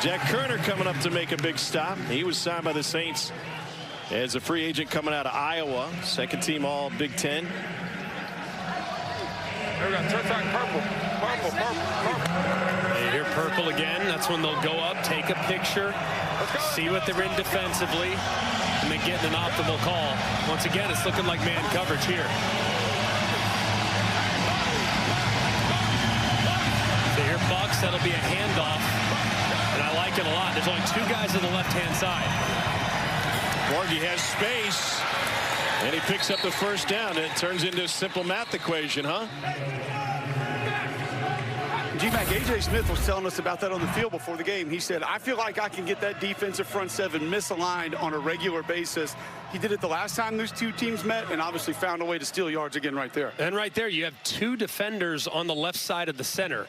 Jack Kerner coming up to make a big stop. He was signed by the Saints as a free agent coming out of Iowa. 2nd team all Big Ten. There we go. Turn back purple. They hear purple again. That's when they'll go up, take a picture, see what they're in defensively, and then get an optimal call. Once again, it's looking like man coverage here. They hear Bucks. That'll be a handoff, and I like it a lot. There's only 2 guys on the left-hand side. Borghi has space, and he picks up the first down. It turns into a simple math equation, huh? G-Mac, A.J. Smith was telling us about that on the field before the game. He said, I feel like I can get that defensive front 7 misaligned on a regular basis. He did it the last time those 2 teams met and obviously found a way to steal yards again right there. And right there, you have 2 defenders on the left side of the center.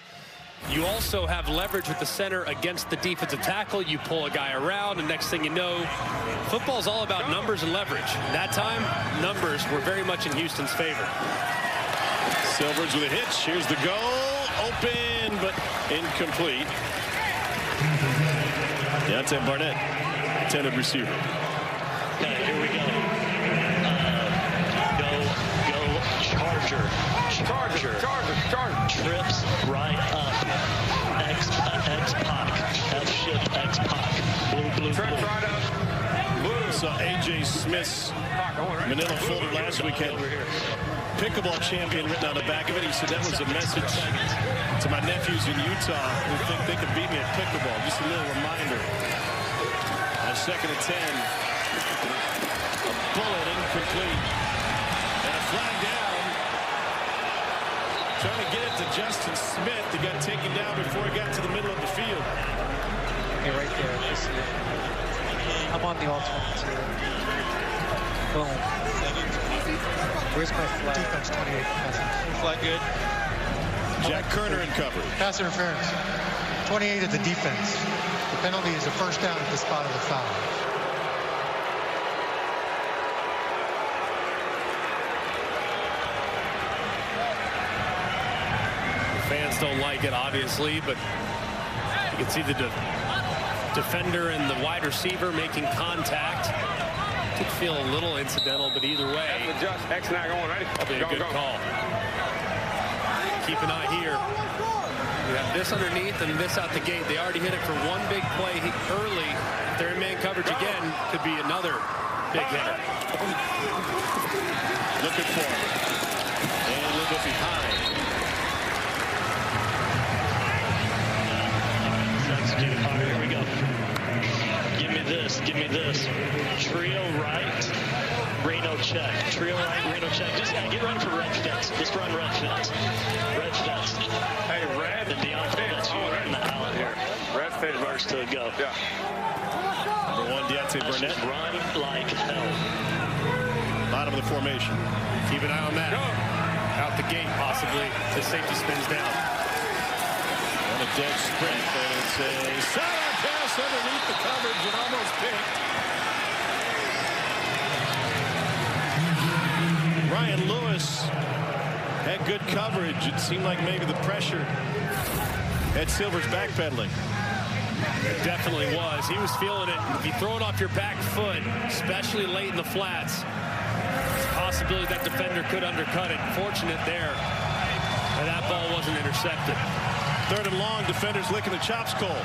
You also have leverage with the center against the defensive tackle. You pull a guy around, and next thing you know, football's all about numbers and leverage. That time, numbers were very much in Houston's favor. Silvers with a hitch. Here's the goal. Open, but incomplete. Deontay Barnett, intended receiver. Okay, here we go. Go Charger. Trips right up. X-Pac. F-shift X-Pac. Blue. Trips right up. Blue. Saw A.J. Smith's manila folder last weekend. Pickleball champion written on the back of it. He said that was a message to my nephews in Utah who think they could beat me at pickleball. Just a little reminder. On 2nd and 10, a bullet incomplete. And a flag down. Trying to get it to Justin Smith. He got taken down before he got to the middle of the field. Okay, right there. I'm on the ultimate. Boom. Where's my flag? Defense 28. Flag good. Jack Kerner in coverage. Pass interference. 28 of the defense. The penalty is a first down at the spot of the foul. Fans don't like it, obviously, but you can see the defender and the wide receiver making contact. Could feel a little incidental, but either way, that'll be a good call. Keep an eye here. You have this underneath and this out the gate. They already hit it for one big play early. If they're in man coverage again, could be another big hitter. Looking for him. And a little bit behind. All right, here we go. Give me this. Give me this. Trio right. Reno check. Trio right. Reno check. Just get ready for red fence. Just run red fence. Red fence. Hey, red. And Deontay, that's you in the out here. Red fence. Reverse to go. Yeah. Number 1, Deontay Burnett. Run like hell. Bottom of the formation. Keep an eye on that. Go. Out the gate, possibly. The safety spins down. On a dead sprint, and it's a sidearm pass underneath the coverage and almost picked. Ryan Lewis had good coverage. It seemed like maybe the pressure had Silver's backpedaling. It definitely was. He was feeling it. If you throw it off your back foot, especially late in the flats, it's a possibility that defender could undercut it. Fortunate there. And that ball wasn't intercepted. 3rd and long, defenders licking the chops cold.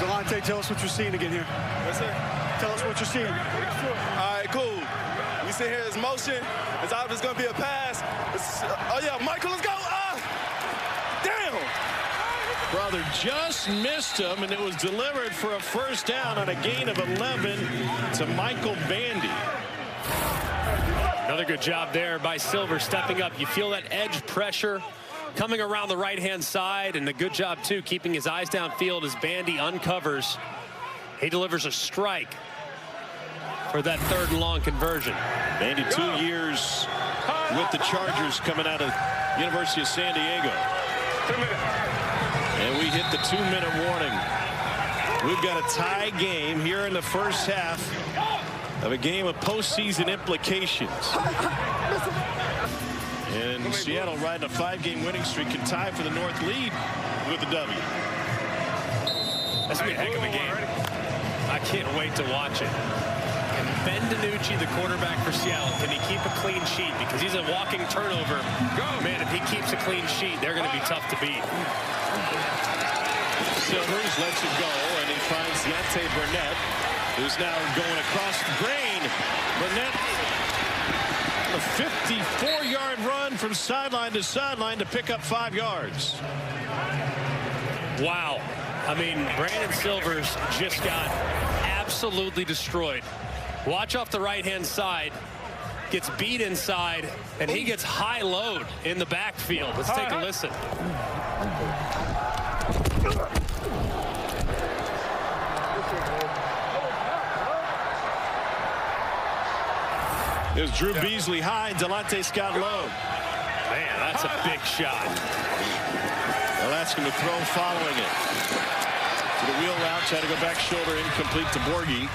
Delonte, tell us what you're seeing again here. Yes, sir. Tell us what you're seeing. All right, cool. We see here is motion. It's obviously going to be a pass. Oh, yeah, Michael, let's go. Damn. Brother just missed him, and it was delivered for a first down on a gain of 11 to Michael Bandy. Another good job there by Silver stepping up. You feel that edge pressure coming around the right-hand side, and a good job, too, keeping his eyes downfield as Bandy uncovers. He delivers a strike for that 3rd and long conversion. Bandy, 2 years with the Chargers coming out of University of San Diego. And we hit the 2-minute warning. We've got a tie game here in the first half of a game of postseason implications. And Seattle, riding a 5-game winning streak, can tie for the North lead with the W. That's going to be a heck of a game. I can't wait to watch it. And Ben DiNucci, the quarterback for Seattle, can he keep a clean sheet? Because he's a walking turnover. Man, if he keeps a clean sheet, they're going to be tough to beat. Silvers lets it go, and he finds Deontay Burnett, who's now going across the grain. Burnett, a 54-yard run from sideline to sideline to pick up 5 yards. Wow. I mean, Brandon Silvers just got absolutely destroyed. Watch off the right-hand side. Gets beat inside, and he gets high load in the backfield. Let's take a listen. It was Drew Beasley high, Delonte Scott low. Man, that's a big shot. They'll ask him to throw following it. To the wheel route, try to go back shoulder, incomplete to Borghi.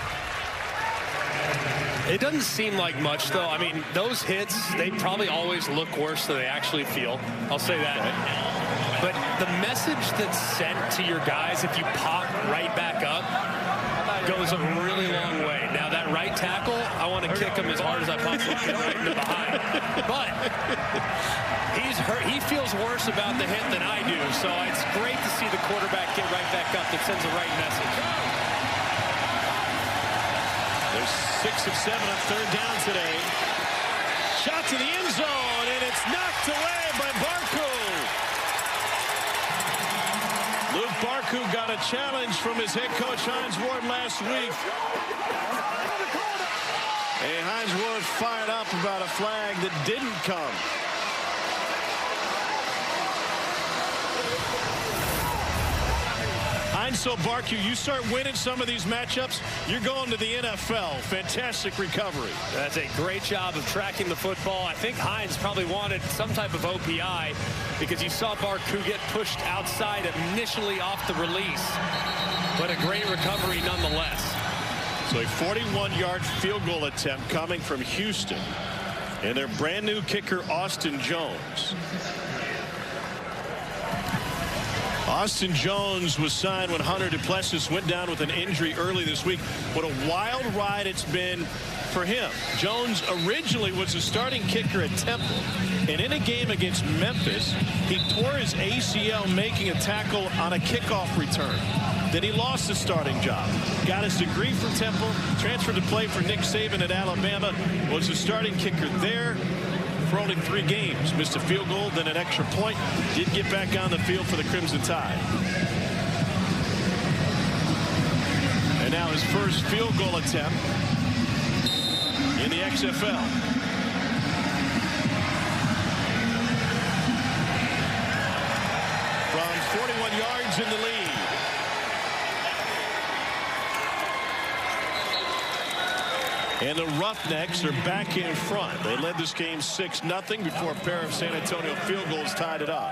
It doesn't seem like much, though. I mean, those hits, they probably always look worse than they actually feel. I'll say that. But the message that's sent to your guys, if you pop right baback up, goes a really long way. Now, that right tackle, I want to kick him as hard as I possibly can right in the behind. But he's hurt. He feels worse about the hit than I do. So it's great to see the quarterback get right back up. That sends the right message. There's 6 of 7 on 3rd down today. Shot to the end zone, and it's knocked away by Barku. Luke Barku got a challenge from his head coach Hines Ward last week. And Hines Ward fired up about a flag that didn't come. Hines, so Barku, you start winning some of these matchups, you're going to the NFL. Fantastic recovery. That's a great job of tracking the football. I think Hines probably wanted some type of OPI because you saw Barku get pushed outside initially off the release. But a great recovery nonetheless. So a 41-yard field goal attempt coming from Houston. And their brand new kicker, Austin Jones. Austin Jones was signed when Hunter Duplessis went down with an injury early this week. What a wild ride it's been for him. Jones originally was a starting kicker at Temple. And in a game against Memphis, he tore his ACL making a tackle on a kickoff return. Then he lost his starting job. Got his degree from Temple, transferred to play for Nick Saban at Alabama, was a starting kicker there for only 3 games. Missed a field goal, then an extra point. Did get back on the field for the Crimson Tide. And now his first field goal attempt in the XFL. From 41 yards in the lead. And the Roughnecks are back in front. They led this game 6-0 before a pair of San Antonio field goals tied it up.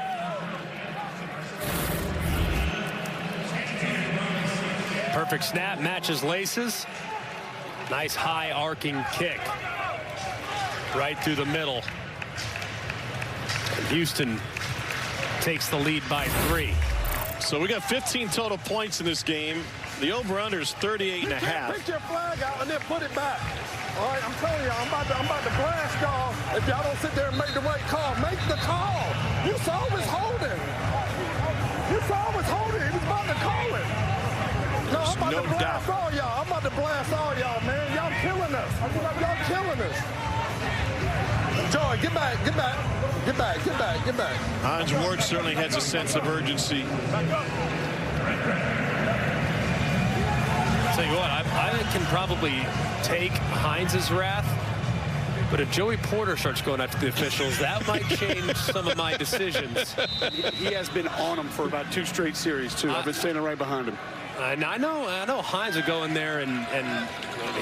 Perfect snap, matches laces. Nice high arcing kick. Right through the middle. And Houston takes the lead by 3. So we got 15 total points in this game. The over-under is 38.5. You can't pick your flag out and then put it back. All right, I'm telling you, I'm about to blast y'all if y'all don't sit there and make the right call. Make the call. You saw him was holding. You saw him was holding. He was about to call it. No, I'm about to blast all y'all. I'm about to blast all y'all, man. Y'all killing us. Y'all killing us. Joy, get back, get back. Get back, get back, get back. Hines Ward certainly has a sense of urgency. Tell you what, I can probably take Hines's wrath, but if Joey Porter starts going after the officials, that might change some of my decisions. He has been on him for about 2 straight series, too. I've been standing right behind him. I know Hines would go in there, and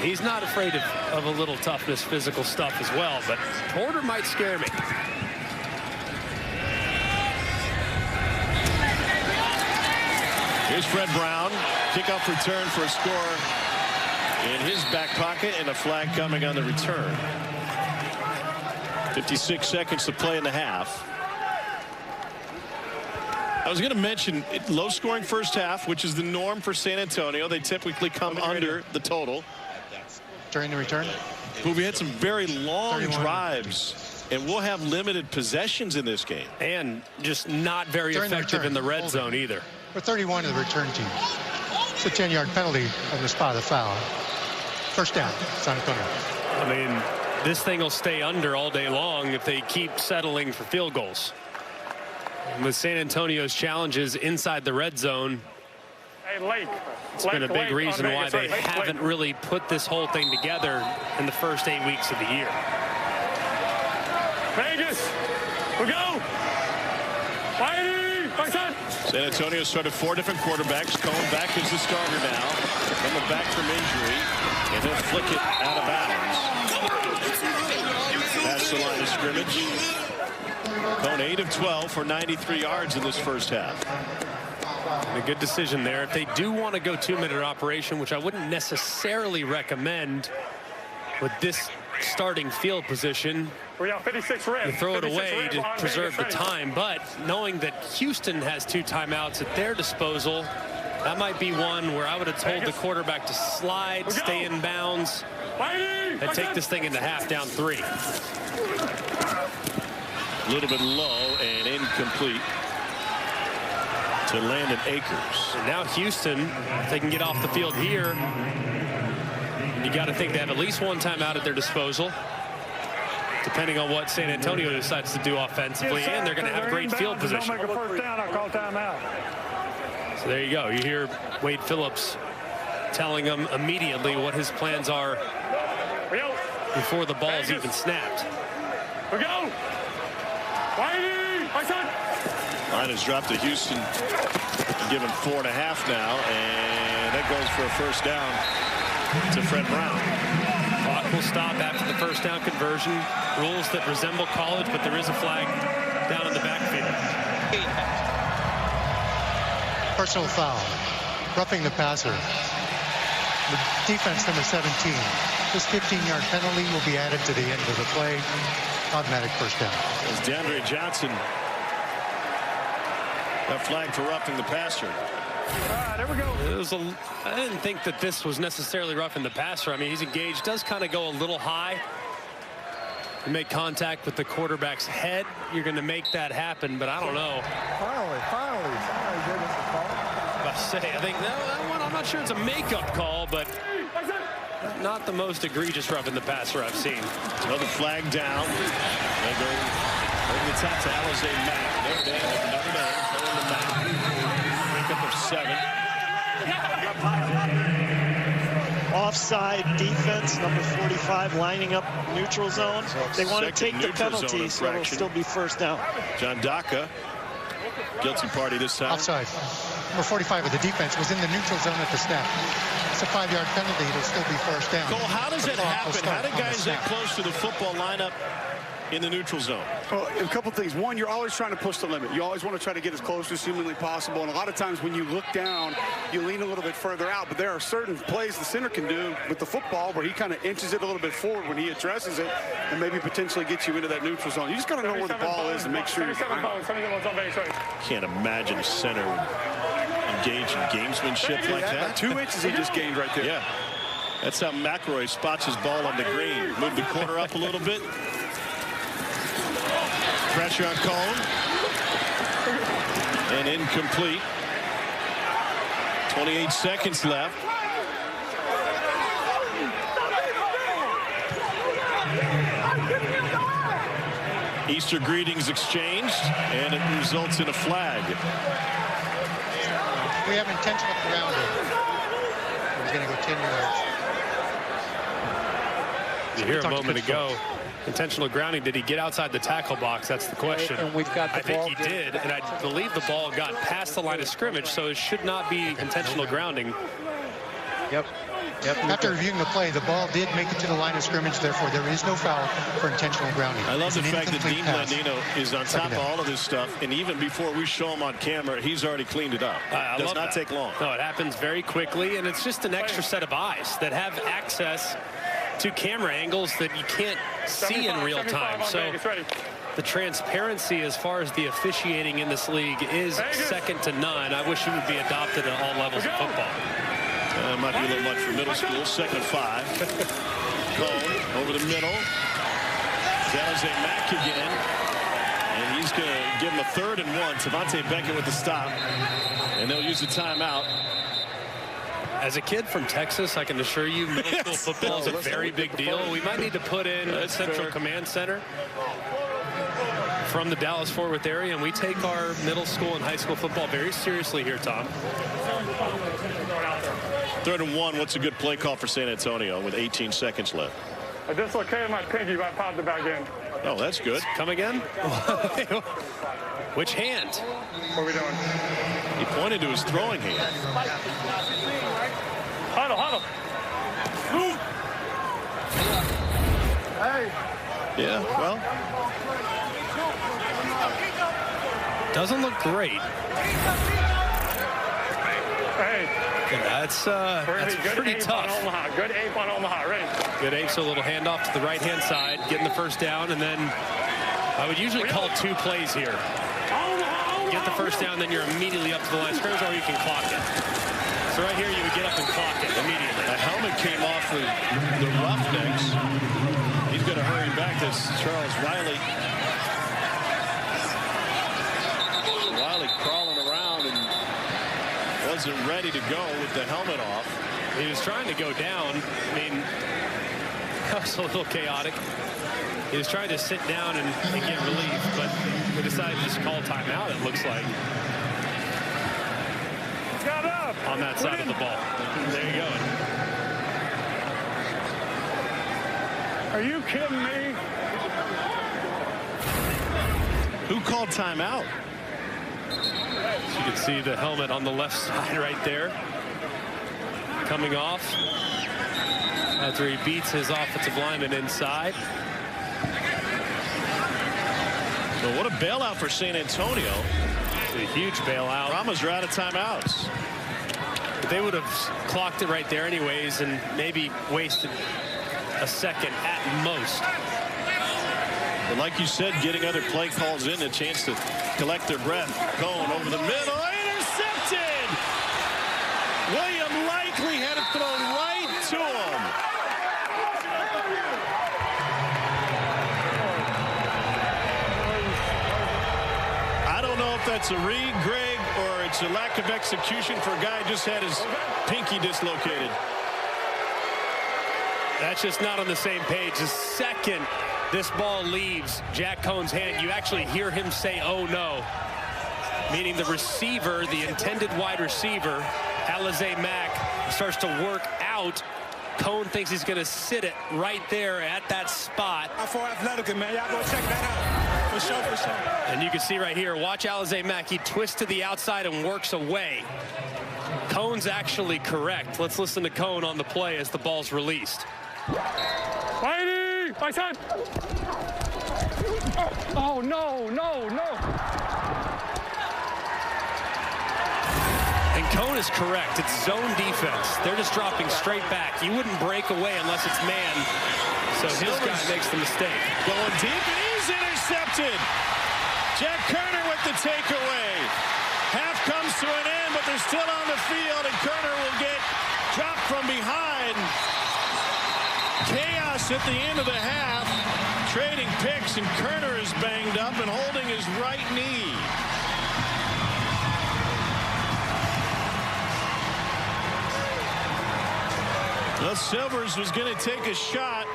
he's not afraid of a little toughness, physical stuff as well, but Porter might scare me. Here's Fred Brown. Kickoff return for a score in his back pocket, and a flag coming on the return. 56 seconds to play in the half. I was going to mention low-scoring first half, which is the norm for San Antonio. They typically come under the total. During the return? But we had some very long drives, and we'll have limited possessions in this game. And just not very effective in the red zone either. We're 31 of the return team. It's a 10-yard penalty on the spot of the foul. First down, San Antonio. I mean, this thing will stay under all day long if they keep settling for field goals. And with San Antonio's challenges inside the red zone, it's been a big reason why they haven't really put this whole thing together in the first 8 weeks of the year. Vegas, we go. San Antonio started 4 different quarterbacks. Cohen back as the starter now. Coming back from injury, and he'll flick it out of bounds. Past the line of scrimmage. Cohen 8 of 12 for 93 yards in this first half. And a good decision there. If they do want to go 2-minute operation, which I wouldn't necessarily recommend with this starting field position, you throw it away to preserve the time. But knowing that Houston has 2 timeouts at their disposal, that might be one where I would have told the quarterback to slide, stay in bounds, and take this thing into half down 3. A little bit low and incomplete to Landon Akers. And now Houston, if they can get off the field here, you got to think they have at least 1 timeout at their disposal, depending on what San Antonio decides to do offensively, and they're going to have great field position. Make a first down, I'll call timeout. So there you go. You hear Wade Phillips telling them immediately what his plans are before the ball is even snapped. We go. Line has dropped to Houston. Given 4.5 now, and that goes for a first down to Fred Brown. Clock will stop after the first down conversion. Rules that resemble college, but there is a flag down in the backfield. Personal foul. Roughing the passer. The defense, number 17. This 15-yard penalty will be added to the end of the play. Automatic first down. As DeAndre Johnson. A flag for roughing the passer. There we go. I didn't think that this was necessarily roughing the passer. I mean, he's engaged. Does kind of go a little high. You make contact with the quarterback's head, you're going to make that happen, but I don't know. Finally, somebody gave us a call. I think that one, I'm not sure it's a makeup call, but not the most egregious roughing the passer I've seen. Another flag down. They go over the top to Alizé Mack. They're down with another man. Pickup of 7. Offside defense, number 45 lining up neutral zone. They want to take the penalty, so it'll still be first down. John Daka, guilty party this time. Offside. Number 45 of the defense was in the neutral zone at the snap. It's a 5-yard penalty. It'll still be first down. Cole, how does it happen? How do guys get close to the football lineup in the neutral zone? Well, a couple things. One, you're always trying to push the limit. You always want to try to get as close as humanly possible. And a lot of times when you look down, you lean a little bit further out. But there are certain plays the center can do with the football where he kind of inches it a little bit forward when he addresses it and maybe potentially gets you into that neutral zone. You just got to know where the ball is and make sure you're Can't imagine a center engage in gamesmanship like that. 2 inches he just gained right there. Yeah. That's how McElroy spots his ball on the green. Move the corner up a little bit. Pressure on Cone. And incomplete. 28 seconds left. Easter greetings exchanged, and it results in a flag. We have intentional grounding. He's going to go 10 yards. You hear a moment ago, intentional grounding. Did he get outside the tackle box? That's the question. And we've got the ball. ball. I think he did, and I believe the ball got past the line of scrimmage, so it should not be intentional grounding. Yep. After reviewing the play, the ball did make it to the line of scrimmage. Therefore, there is no foul for intentional grounding. I love the fact that Dean pass. Blandino is on top of all of this stuff, and even before we show him on camera, he's already cleaned it up. It does not take long. No, it happens very quickly, and it's just an extra set of eyes that have access to camera angles that you can't see in real time. So the transparency as far as the officiating in this league is second to none. I wish it would be adopted at all levels of football. Might be a little much for middle school. 2nd and 5. Cone over the middle. Alizé Mack again. And he's going to give him a 3rd and 1. Tavante Beckett with the stop. And they'll use the timeout. As a kid from Texas, I can assure you middle school football is a very big deal. We might need to put in a central command center from the Dallas-Fort Worth area, and we take our middle school and high school football very seriously here, Tom. 3rd and 1. What's a good play call for San Antonio with 18 seconds left? I dislocated my pinky, but I popped it back in. Oh, that's good. Come again? Which hand? What are we doing? He pointed to his throwing hand. Huddle. Hey. Yeah, well. Doesn't look great. Hey. That's pretty tough. Good ape on Omaha. Ready? Good ape, so a little handoff to the right-hand side, getting the first down, and then I would usually call 2 plays here. Get the first down, then you're immediately up to the line of scrimmage, or you can clock it. So right here, you would get up and clock it immediately. A helmet came off of the Roughnecks. He's going to hurry back. This Charles Riley. Riley crawling around and wasn't ready to go with the helmet off. He was trying to go down. I mean, that was a little chaotic. He was trying to sit down and get relief, but we decided to just call timeout, it looks like. On that side of the ball. There you go. Are you kidding me? Who called timeout? You can see the helmet on the left side right there. Coming off after he beats his offensive lineman inside. Well, what a bailout for San Antonio. It's a huge bailout. Brahmas are out of timeouts. But they would have clocked it right there anyways and maybe wasted a second at most. But like you said, getting other play calls in, a chance to collect their breath. Going over the middle, intercepted! William Likely had it thrown right to him. I don't know if that's a read, Greg, or it's a lack of execution for a guy who just had his pinky dislocated. That's just not on the same page. The second this ball leaves Jack Cohn's hand, you actually hear him say, "Oh no," meaning the receiver, the intended wide receiver, Alize Mack, starts to work out. Cohn thinks he's going to sit it right there at that spot. For athletic, man, y'all go check that out. For sure, for sure. And you can see right here, watch Alize Mack. He twists to the outside and works away. Cohn's actually correct. Let's listen to Cohn on the play as the ball's released. Whitey! My son! Oh, no, no, no. And Cohn is correct. It's zone defense. They're just dropping straight back. You wouldn't break away unless it's man. So his guy makes the mistake. Going deep, and he's intercepted. Jack Koerner with the takeaway. Half comes to an end, but they're still on the field, and Koerner will get dropped from behind. Chaos at the end of the half. Trading picks, and Koerner is banged up and holding his right knee. Well, Silvers was going to take a shot.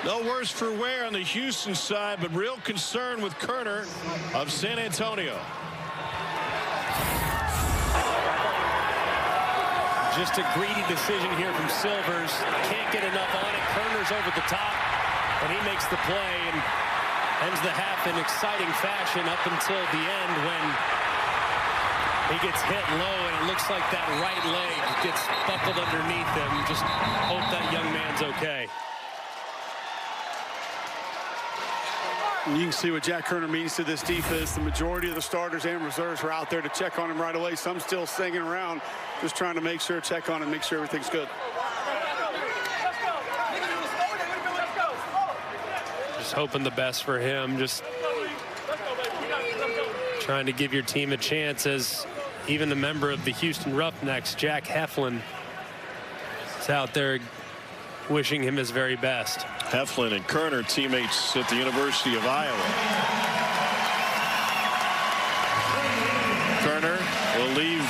No worse for wear on the Houston side, but real concern with Koerner of San Antonio. Just a greedy decision here from Silvers. Can't get enough on it. Koerner's over the top, and he makes the play and ends the half in exciting fashion up until the end when he gets hit low, and it looks like that right leg gets buckled underneath him. Just hope that young man's okay. You can see what Jack Koerner means to this defense. The majority of the starters and reserves were out there to check on him right away. Some still singing around, just trying to make sure, check on him, make sure everything's good. Just hoping the best for him. Just trying to give your team a chance, as even a member of the Houston Roughnecks, Jack Heflin, is out there wishing him his very best. Heflin and Koerner, teammates at the University of Iowa. Koerner will leave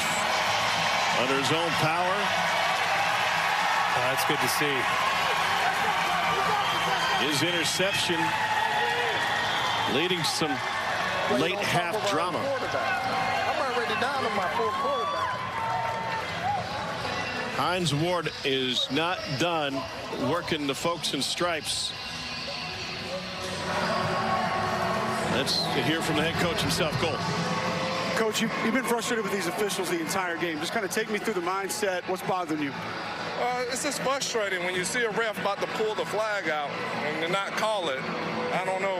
under his own power. That's good to see. His interception leading to some late half drama. I'm already down on my fourth quarterback. Hines Ward is not done working the folks in stripes. Let's hear from the head coach himself. Cole. Coach, you've been frustrated with these officials the entire game. Just kind of take me through the mindset. What's bothering you? It's just frustrating when you see a ref about to pull the flag out and to not call it. I don't know.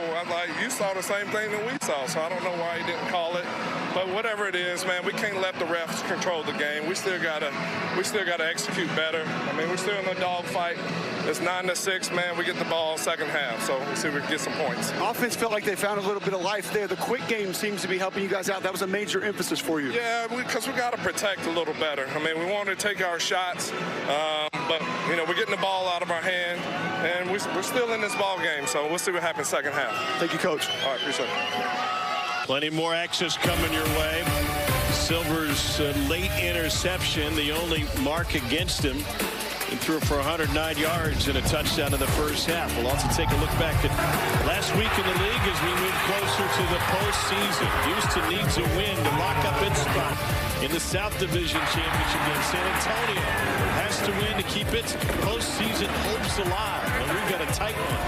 You saw the same thing that we saw, so I don't know why he didn't call it. But whatever it is, man, we can't let the refs control the game. We still gotta execute better. I mean, we're still in a dogfight. It's 9-6, man. We get the ball second half, so we'll see if we can get some points. Offense felt like they found a little bit of life there. The quick game seems to be helping you guys out. That was a major emphasis for you. Yeah, because we got to protect a little better. I mean, we want to take our shots, but, you know, we're getting the ball out of our hand, and we're still in this ball game, so we'll see what happens second half. Thank you, Coach. All right, appreciate it. Plenty more access coming your way. Silver's late interception, the only mark against him. He threw for 109 yards and a touchdown in the first half. We'll also take a look back at last week in the league as we move closer to the postseason. Houston needs a win to lock up its spot in the South Division Championship game. San Antonio has has to win to keep its postseason hopes alive. And we've got a tight one.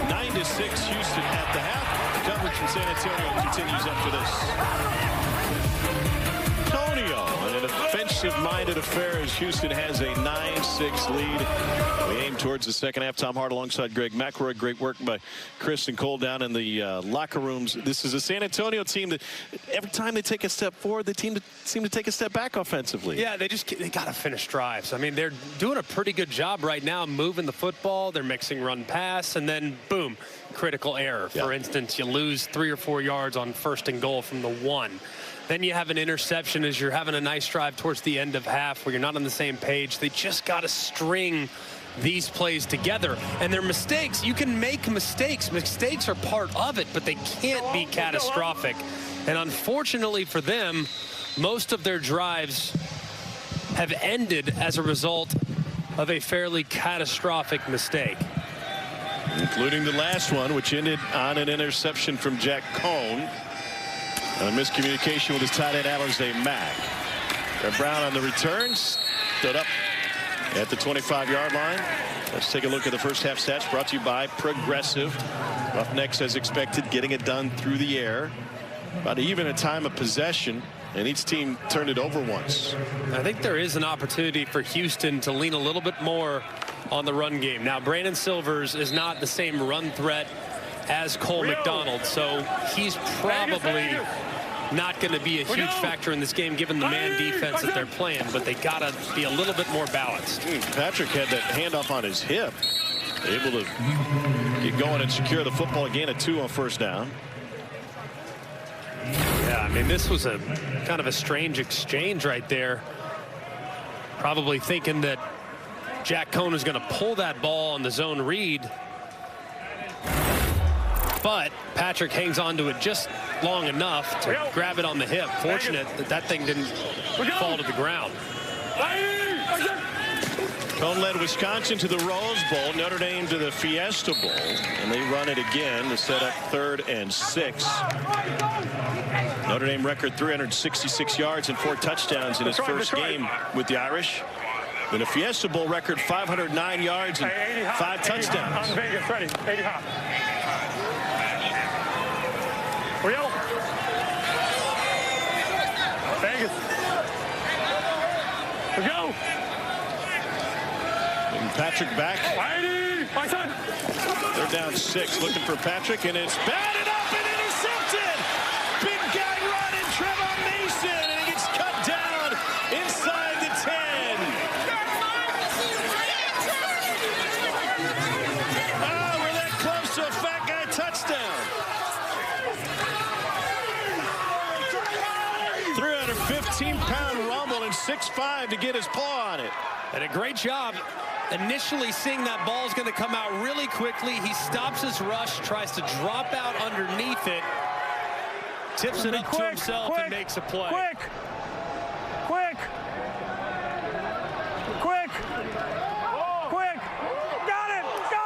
9-6 Houston at the half. Coverage from San Antonio continues after this. Antonio, an offensive-minded affair as Houston has a 9-6 lead. We aim towards the second half. Tom Hart alongside Greg McElroy. Great work by Chris and Cole down in the locker rooms. This is a San Antonio team that every time they take a step forward, the team seem to take a step back offensively. Yeah, they got to finish drives. I mean, they're doing a pretty good job right now moving the football. They're mixing run pass, and then boom, critical error. For instance, you lose 3 or 4 yards on 1st and goal from the 1. Then you have an interception as you're having a nice drive towards the end of half where you're not on the same page. They just got to string these plays together. And their mistakes, you can make mistakes. Mistakes are part of it, but they can't be catastrophic. And unfortunately for them, most of their drives have ended as a result of a fairly catastrophic mistake. Including the last one, which ended on an interception from Jack Cohn. A miscommunication with his tight end, Alizé Mack. Brown on the return. Stood up at the 25-yard line. Let's take a look at the first half stats brought to you by Progressive. Roughnecks, as expected, getting it done through the air. About even a time of possession, and each team turned it over once. I think there is an opportunity for Houston to lean a little bit more on the run game. Now, Brandon Silvers is not the same run threat as Cole McDonald, so he's probably not going to be a huge factor in this game given the man defense that they're playing, but they got to be a little bit more balanced. Patrick had that handoff on his hip, able to get going and secure the football. A gain of 2 on first down. Yeah, I mean, this was a kind of a strange exchange right there. Probably thinking that Jack Cohn is going to pull that ball on the zone read. But Patrick hangs on to it just long enough to grab it on the hip. Fortunate that that thing didn't fall to the ground. Cohn led Wisconsin to the Rose Bowl, Notre Dame to the Fiesta Bowl, and they run it again to set up 3rd and 6. Notre Dame record 366 yards and 4 touchdowns in his first game with the Irish. In the Fiesta Bowl record 509 yards and 5 touchdowns. Vegas, ready, 80 hop. We go. Vegas. We go. And Patrick back. My son. They're down 6, looking for Patrick, and it's batted up and intercepted. Big guy running, Trevon Mason, and he gets cut down inside the 10. Oh, we're that close to a fat guy touchdown. 315-pound rumble and 6'5" to get his paw on it. And a great job initially seeing that ball's going to come out really quickly. He stops his rush, tries to drop out underneath it, tips it up to himself and makes a play. Quick. Got it. Go.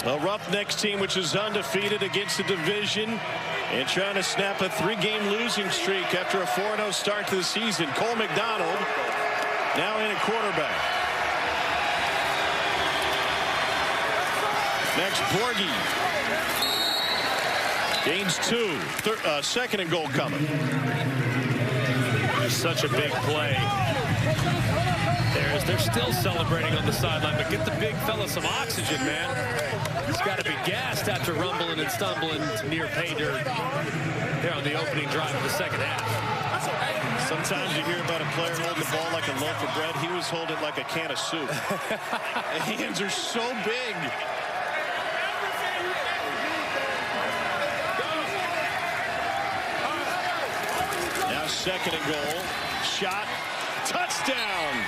A Roughnecks team which is undefeated against the division and trying to snap a 3-game losing streak after a 4-0 start to the season. Cole McDonald now in at quarterback. Next, Borghi gains 2. 2nd and goal coming. There's such a big play. They're still celebrating on the sideline, but get the big fella some oxygen, man. He's got to be gassed after rumbling and stumbling to near pay dirt there on the opening drive of the second half. Sometimes you hear about a player holding the ball like a loaf of bread. He was holding it like a can of soup. The hands are so big. Now 2nd and goal. Shot. Touchdown.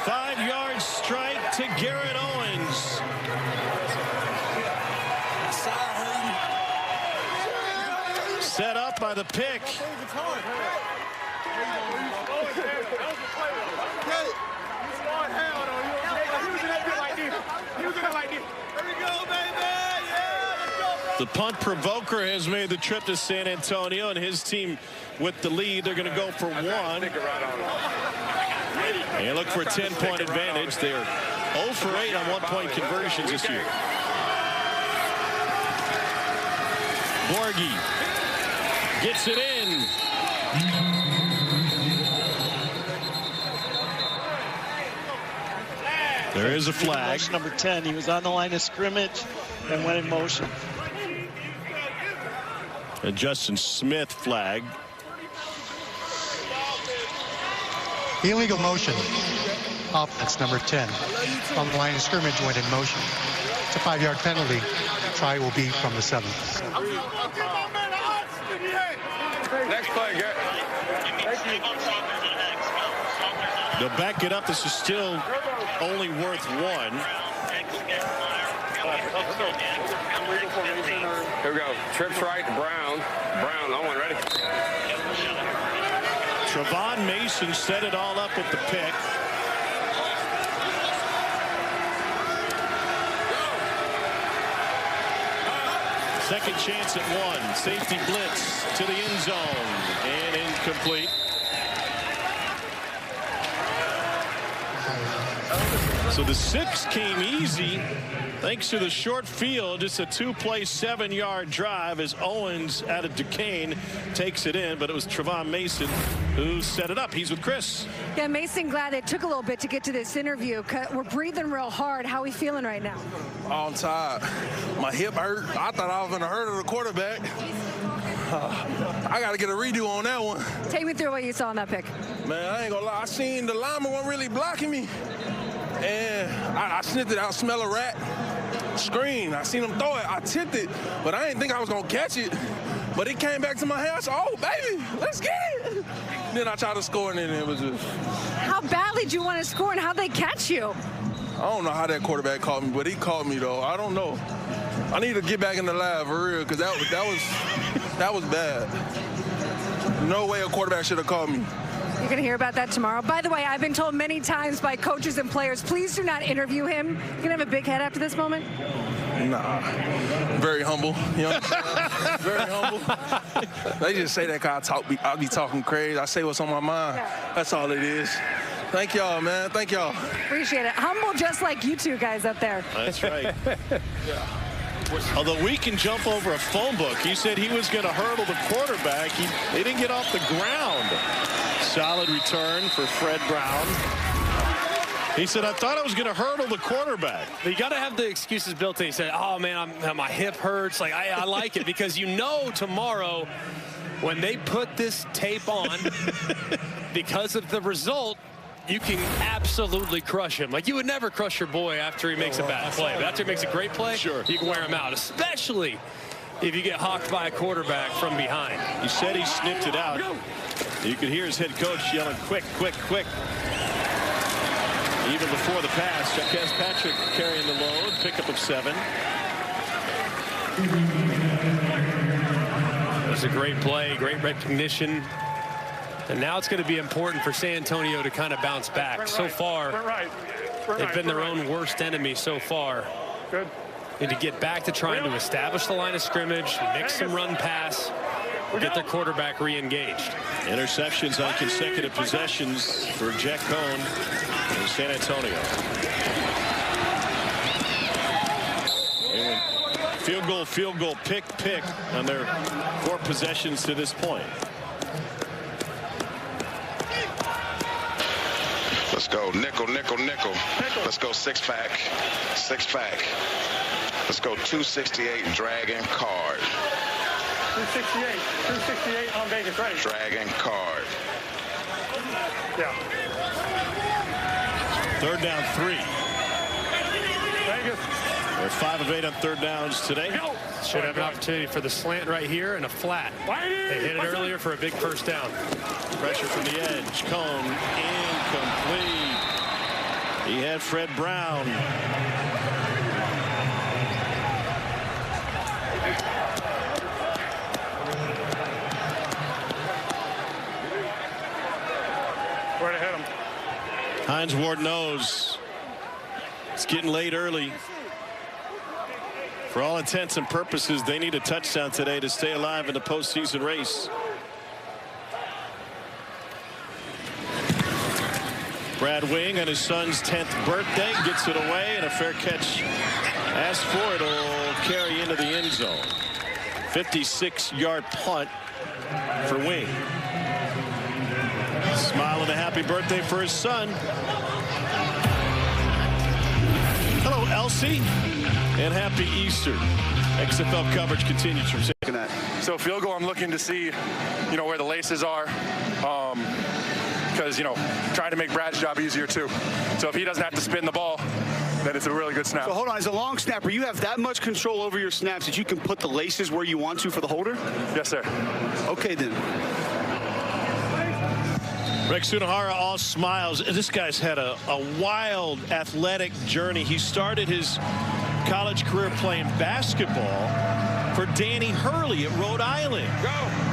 5-yard strike to Garrett Owens. Set up by the pick. There we go, baby. Yeah, let's go, bro. The punt provoker has made the trip to San Antonio, and his team with the lead. They're going to go for 1. And look for a 10-point advantage. They're 0 for 8 on 1-point conversions this year. Borghi gets it in. There is a flag. Number 10. He was on the line of scrimmage and went in motion. A Justin Smith flag. Illegal motion. Offense number 10. On the line of scrimmage went in motion. It's a 5-yard penalty. Try will be from the 7. Next play, get. They'll back it up. This is still only worth 1. Here we go. Trips right to Brown. Brown on one. Ready? Trevon Mason set it all up with the pick. Second chance at 1. Safety blitz to the end zone and incomplete. So the 6 came easy thanks to the short field. Just a 2-play 7-yard drive as Owens out of Duquesne takes it in, but it was Trevon Mason who set it up. He's with Chris. Yeah, Mason, glad it took a little bit to get to this interview. We're breathing real hard. How are we feeling right now? I'm tired. My hip hurt. I thought I was going to hurt the quarterback. I got to get a redo on that one. Take me through what you saw in that pick. Man, I ain't going to lie. I seen the lineman wasn't really blocking me. And I sniffed it out, smell a rat. Screen. I seen him throw it. I tipped it, but I didn't think I was going to catch it. But it came back to my hand. I said, oh, baby, let's get it. Then I tried to score, and then it was just... How badly do you want to score, and how'd they catch you? I don't know how that quarterback caught me, but he caught me, though. I don't know. I need to get back in the lab, for real, because that was bad. No way a quarterback should have caught me. You're going to hear about that tomorrow. By the way, I've been told many times by coaches and players, please do not interview him. You're going to have a big head after this moment? Nah. Very humble. You know what I'm saying? Very humble. They just say that because I be talking crazy. I say what's on my mind. Yeah. That's all it is. Thank y'all, man. Thank y'all. Appreciate it. Humble just like you two guys up there. That's right. Although we can jump over a phone book. He said he was going to hurdle the quarterback. They didn't get off the ground. Solid return for Fred Brown. He said, I thought I was going to hurdle the quarterback. You got to have the excuses built in. He said, oh, man, my hip hurts. Like, I like it because you know tomorrow when they put this tape on, because of the result, you can absolutely crush him. Like, you would never crush your boy after he makes a bad play. But after he makes a great play, sure, you can wear him out, especially if you get hawked by a quarterback from behind. He said he sniffed it out. You could hear his head coach yelling, quick, quick, quick. Even before the pass, Jaquez Patrick carrying the load, pickup of 7. It was a great play, great recognition. And now it's going to be important for San Antonio to kind of bounce back. So far, they've been their own worst enemy so far. Good. Need to get back to trying to establish the line of scrimmage, mix some run pass, get their quarterback re-engaged. Interceptions on consecutive possessions for Jack Cohn in San Antonio. They went field goal, pick on their 4 possessions to this point. Let's go nickel, nickel, nickel. Let's go 6-pack. 6-pack. Let's go 268 Dragon card. 268 on Vegas, ready. Dragon card. Yeah. 3rd down 3. Vegas. They're 5 of 8 on 3rd downs today. Should have an opportunity for the slant right here and a flat. They hit it earlier for a big 1st down. Pressure from the edge. Cone incomplete. He had Fred Brown. Where to hit him? Hines Ward knows it's getting late early For all intents and purposes, they need a touchdown today to stay alive in the postseason race. Brad Wing on his son's 10th birthday gets it away, and a fair catch asked for it will carry into the end zone. 56-yard punt for Wing. Smiling a happy birthday for his son. Hello, Elsie, and happy Easter. XFL coverage continues from second. So field goal, I'm looking to see, where the laces are. Because, trying to make Brad's job easier too. So if he doesn't have to spin the ball, then it's a really good snap. So hold on, as a long snapper, you have that much control over your snaps that you can put the laces where you want to for the holder? Yes, sir. Okay, then. Rex Sunahara all smiles. This guy's had a wild athletic journey. He started his college career playing basketball for Danny Hurley at Rhode Island.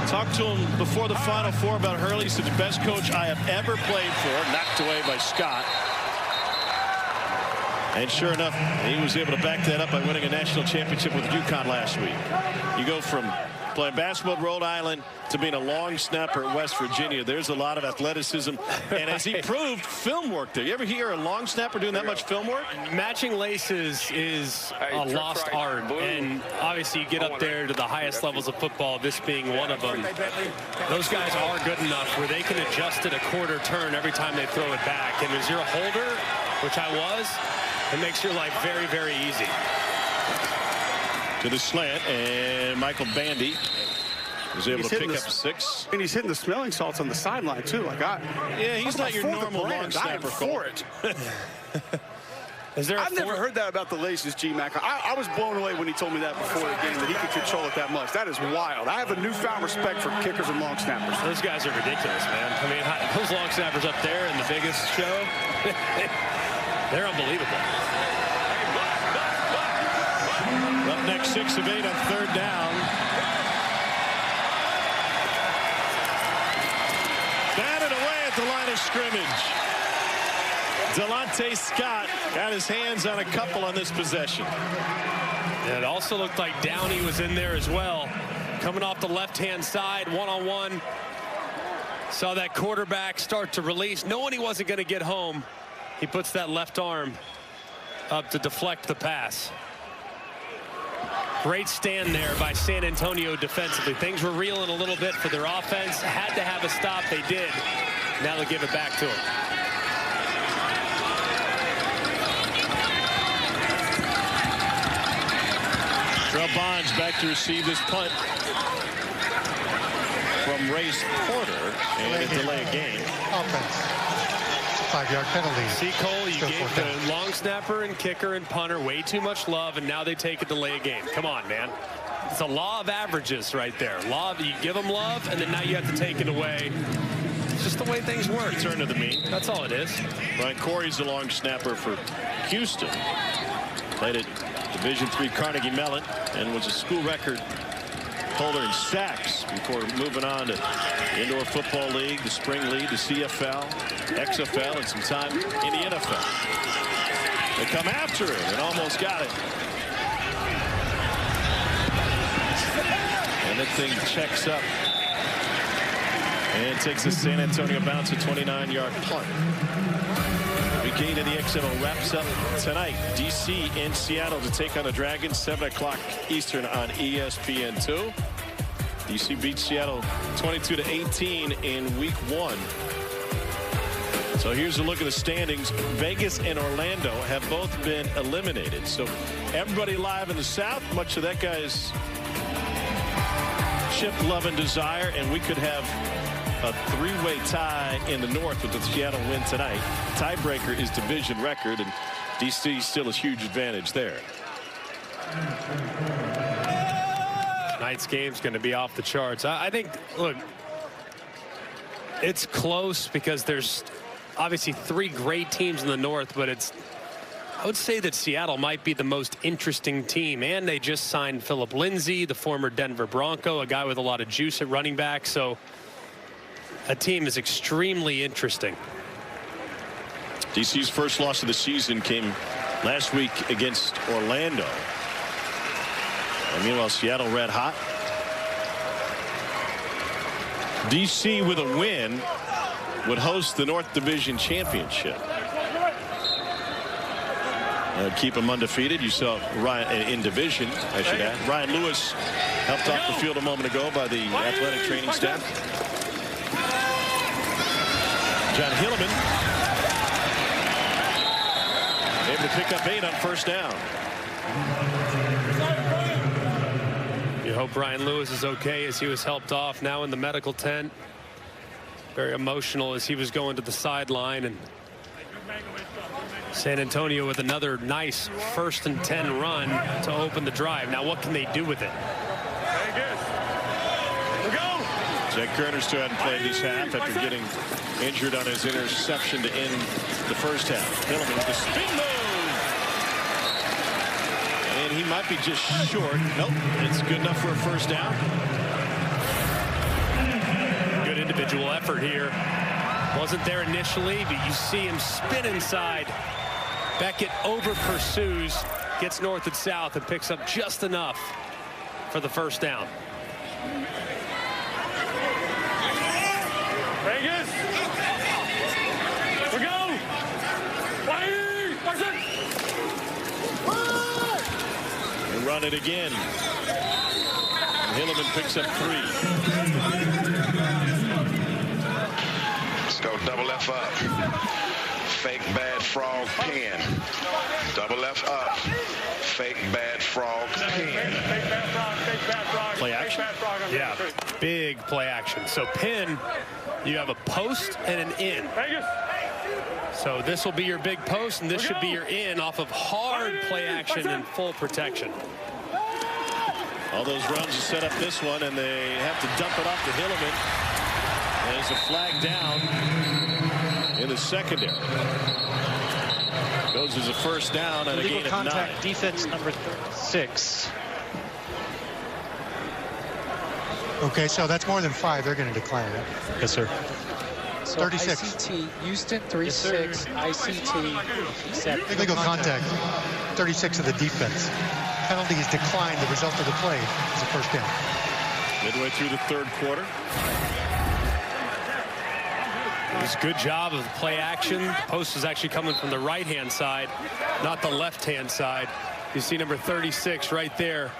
Talked to him before the Final Four about Hurley. He said, the best coach I have ever played for. Knocked away by Scott. And sure enough, he was able to back that up by winning a national championship with UConn last week. You go from playing basketball at Rhode Island to being a long snapper at West Virginia. There's a lot of athleticism. And as he proved, film work there. You ever hear a long snapper doing that much film work? Matching laces is a lost art. And obviously you get up there to the highest levels of football, this being one of them. Those guys are good enough where they can adjust it a quarter turn every time they throw it back. And as you're a holder, which I was, it makes your life very, very easy. To the slant, and Michael Bandy was able to pick up 6. And he's hitting the smelling salts on the sideline too. Yeah, he's not your normal long snapper. For it. I've never heard that about the laces, G-Mac. I was blown away when he told me that before the game, that he could control it that much. That is wild. I have a newfound respect for kickers and long snappers. Those guys are ridiculous, man. I mean, those long snappers up there in the biggest show, they're unbelievable. Roughnecks 6 of 8 on third down. Batted away at the line of scrimmage. Delonte Scott got his hands on a couple on this possession. And it also looked like Downey was in there as well. Coming off the left-hand side, one-on-one. Saw that quarterback start to release. Knowing he wasn't going to get home, he puts that left arm up to deflect the pass. Great stand there by San Antonio defensively. Things were reeling a little bit for their offense. Had to have a stop. They did. Now they'll give it back to him. Terrell Bonds back to receive this punt from Race Porter, and a delay game. Offense. 5-yard penalty. See, Cole, you gave the long snapper and kicker and punter way too much love, and now they take a delay game. Come on, man. It's a law of averages right there. You give them love, and then now you have to take it away. It's just the way things work. Return to the mean. That's all it is. Brian Corey's the long snapper for Houston. Played at Division III Carnegie Mellon and was a school record holder in sacks before moving on to the Indoor Football League, the Spring League, the CFL, XFL, and some time in the NFL. They come after it and almost got it. And the thing checks up and takes a San Antonio bounce, a 29-yard punt. Week 8 of the XFL wraps up tonight. DC in Seattle to take on the Dragons, 7 o'clock Eastern on ESPN2. DC beats Seattle 22-18 in week 1. So here's a look at the standings. Vegas and Orlando have both been eliminated. So everybody live in the South, much of that guy's ship, love, and desire, and we could have a 3-way tie in the North with the Seattle win tonight. Tiebreaker is division record, and DC still has huge advantage there. Tonight's game's going to be off the charts. I think, look, it's close because there's obviously 3 great teams in the North, but I would say that Seattle might be the most interesting team, and they just signed Phillip Lindsay, the former Denver Bronco, a guy with a lot of juice at running back. So a team is extremely interesting. DC's first loss of the season came last week against Orlando. And meanwhile, Seattle red hot. DC with a win would host the North Division Championship. Keep them undefeated. You saw Ryan in division, I should add. Ryan Lewis helped off the field a moment ago by the athletic training staff. John Hilleman able to pick up 8 on first down. You hope Brian Lewis is okay as he was helped off now in the medical tent. Very emotional as he was going to the sideline. And San Antonio with another nice 1st and 10 run to open the drive. Now what can they do with it? Jack Kerner still hadn't played this half after getting injured on his interception to end the first half. Hilleman with the spin move. And he might be just short. Nope, it's good enough for a first down. Good individual effort here. Wasn't there initially, but you see him spin inside. Beckett over pursues, gets north and south, and picks up just enough for the first down. Vegas! We go! They run it again. And Hilleman picks up 3. Let's go double F up. Fake bad frog pin. Double F up. Fake bad frog pin. Play action? Yeah, big play action. So pin, you have a post and an in. So this will be your big post, and this should be your in off of hard play action and full protection. All those runs to set up this one, and they have to dump it off to Hilleman. There's a flag down in the secondary. Goes as a first down and a gain of 9. Defense number 36. Okay, so that's more than 5. They're going to declare it. Yes, sir. So 36. ICT, Houston, 36, ICT. Illegal contact, 36 of the defense. Penalty is declined. The result of the play is a first down. Midway through the 3rd quarter. It was a good job of play action. The post is actually coming from the right-hand side, not the left-hand side. You see number 36 right there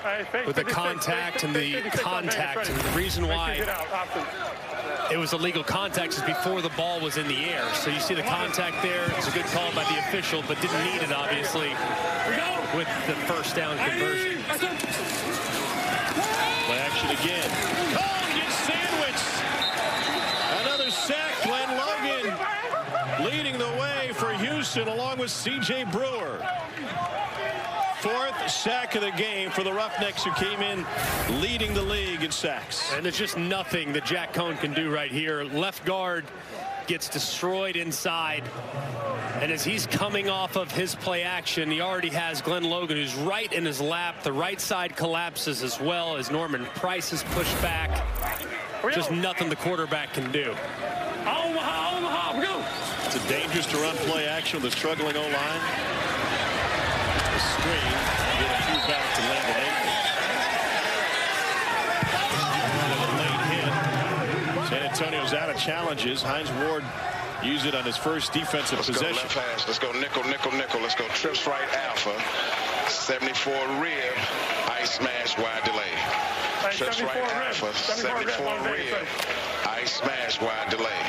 with the contact and the contact. And the reason why it was illegal contact is before the ball was in the air. So you see the contact there. It's a good call by the official, but didn't need it, obviously, with the first down conversion. Play action again. Cone gets sandwiched. Another sack. Glenn Logan leading the way for Houston along with C.J. Brewer. 4th sack of the game for the Roughnecks, who came in leading the league in sacks. And there's just nothing that Jack Cone can do right here. Left guard gets destroyed inside. And as he's coming off of his play action, he already has Glenn Logan, who's right in his lap. The right side collapses as well as Norman Price is pushed back. Just nothing the quarterback can do. Omaha, go! It's a dangerous to run play action with a struggling O-line. The screen, get a few back to Landon Aikman. Late hit. San Antonio's out of challenges. Hines Ward used it on his first defensive possession. Let's go left hash. Let's go nickel, nickel, nickel. Let's go trips right alpha. 74 rib. Ice smash wide delay. Trips right alpha. 74 rib. Ice smash wide delay.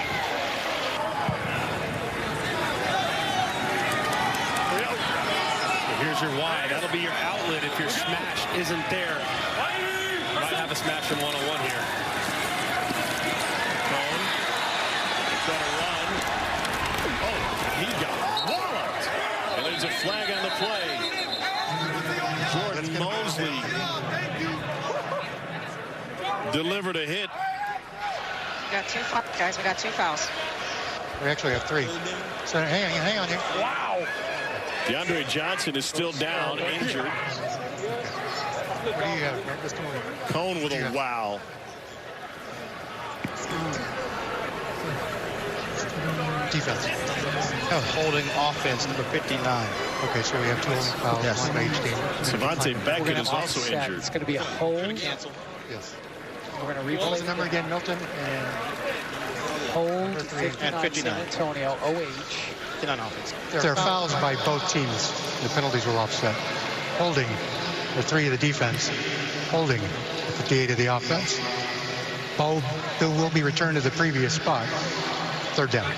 Here's your wide. That'll be your outlet if your smash isn't there. Might have a smash in one-on-one here. Cone. Trying to run. Oh, he got walloped. And there's a flag on the play. Jordan Mosley delivered a hit. We got 2 fouls, guys. We got 2 fouls. We actually have 3. So hang on here. Wow. DeAndre Johnson is still down, injured. What do you have? Let's come on. Cone with a wow. Defense. Holding offense, number 59. Okay, so we have 2 fouls, Yes. one by each team. Savante Beckett is also offset. injured. It's going to be a hold. Cancel. Yes. We're going to What was replay the number again, Milton? And hold 59. 59 San Antonio, OH. on offense. There are fouls by both teams. The penalties will offset. Holding, the 3 of the defense. Holding, the 58 of the offense. Ball will be returned to the previous spot. 3rd down.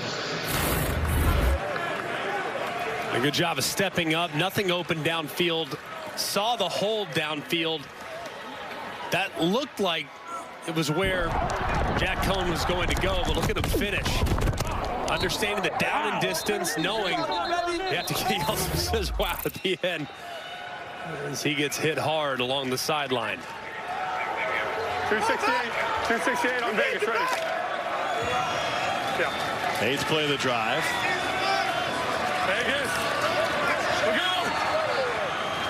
A good job of stepping up. Nothing open downfield. Saw the hold downfield. That looked like it was where Jack Cohn was going to go, but look at him finish. Understanding the down and distance, knowing you have to get, he also says wow at the end as he gets hit hard along the sideline. 268 on Vegas, ready. Yeah. 8th play of the drive. Vegas, we go.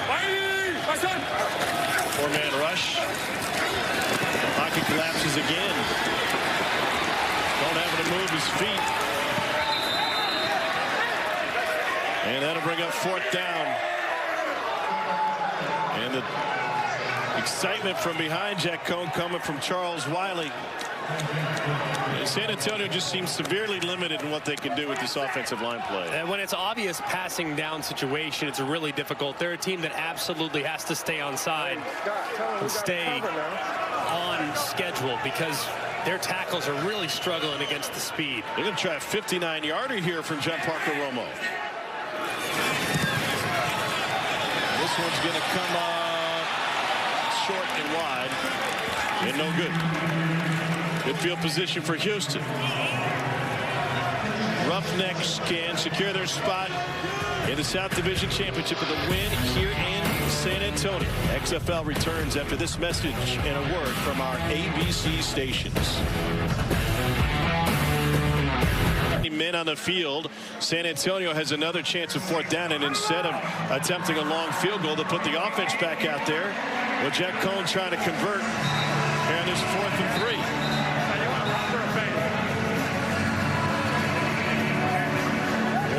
My son. 4-man rush. Pocket collapses again. Don't have to move his feet. And that'll bring up 4th down. And the excitement from behind Jack Cohn coming from Charles Wiley. San Antonio just seems severely limited in what they can do with this offensive line play. And when it's obvious passing down situation, it's really difficult. They're a team that absolutely has to stay on side and stay on schedule because their tackles are really struggling against the speed. They're going to try a 59-yarder here from John Parker Romo. This one's going to come short and wide and no good. Good field position for Houston. Roughnecks can secure their spot in the South Division Championship with a win here in San Antonio. XFL returns after this message and a word from our ABC stations. Men on the field. San Antonio has another chance of 4th down, and instead of attempting a long field goal, they put the offense back out there. Well, Jack Cohn trying to convert here on this 4th and 3.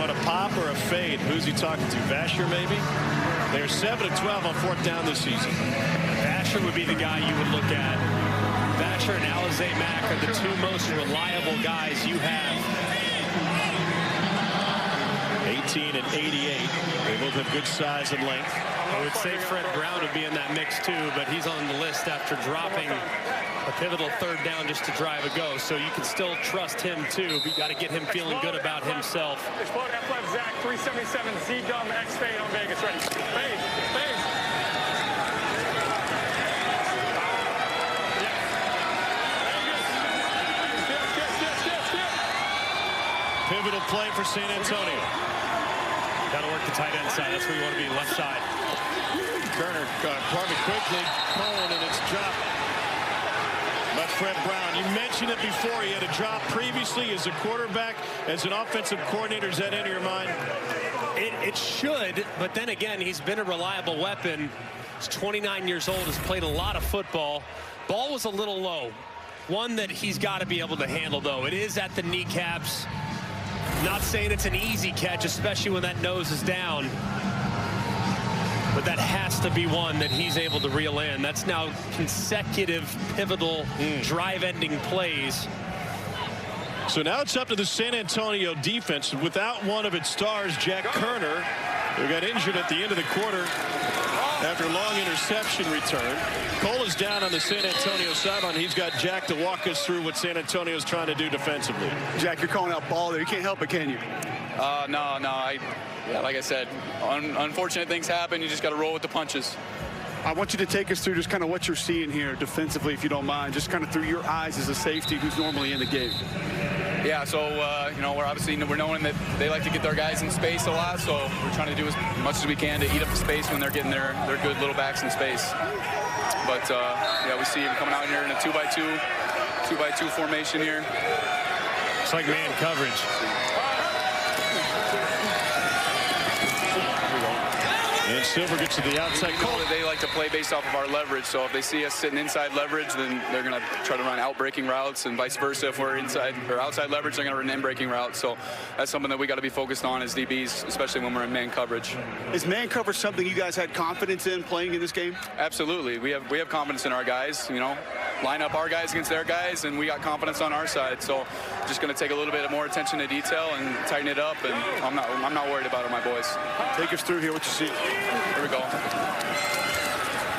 What, a pop or a fade? Who's he talking to? Vasher, maybe? They're 7 of 12 on 4th down this season. Vasher would be the guy you would look at. Vasher and Alizé Mack are the 2 most reliable guys you have. 18 and 88. They both have good size and length. I would say Fred Brown would be in that mix too, but he's on the list after dropping a pivotal 3rd down just to drive a go. So you can still trust him too. We got to get him feeling good about himself. Explode F-Left Zach 377 Z-Dum X-Fade on Vegas, ready. Fade, fade. Pivotal play for San Antonio. Got to work the tight end side. That's where you want to be, left side. Kerner partly quickly. Cohn, and it's dropped by Fred Brown. You mentioned it before. He had a drop previously as a quarterback, as an offensive coordinator. Does that enter your mind? It should, but then again, he's been a reliable weapon. He's 29 years old, has played a lot of football. Ball was a little low. One that he's got to be able to handle, though. It is at the kneecaps. Not saying it's an easy catch, especially when that nose is down. But that has to be one that he's able to reel in. That's now consecutive pivotal drive-ending plays. So now it's up to the San Antonio defense. Without one of its stars, Jack Kerner, who got injured at the end of the quarter after a long interception return. Cole is down on the San Antonio sideline. He's got Jack to walk us through what San Antonio is trying to do defensively. Jack, you're calling out ball there. You can't help it, can you? No. Yeah, like I said, unfortunate things happen. You just got to roll with the punches. I want you to take us through just kind of what you're seeing here defensively, if you don't mind, just kind of through your eyes as a safety who's normally in the game. Yeah, so, we're knowing that they like to get their guys in space a lot, so we're trying to do as much as we can to eat up the space when they're getting their good little backs in space. But, we see him coming out here in a 2x2 formation here. It's like man coverage. And Silver gets to the outside. They like to play based off of our leverage. So if they see us sitting inside leverage, then they're going to try to run out-breaking routes, and vice versa. If we're inside or outside leverage, they're going to run in-breaking routes. So that's something that we got to be focused on as DBs, especially when we're in man coverage. Is man coverage something you guys had confidence in playing in this game? Absolutely. We have confidence in our guys. You know, line up our guys against their guys, and we got confidence on our side. So just going to take a little bit more attention to detail and tighten it up. And I'm not worried about it, my boys. Take us through here. What you see? Here we go.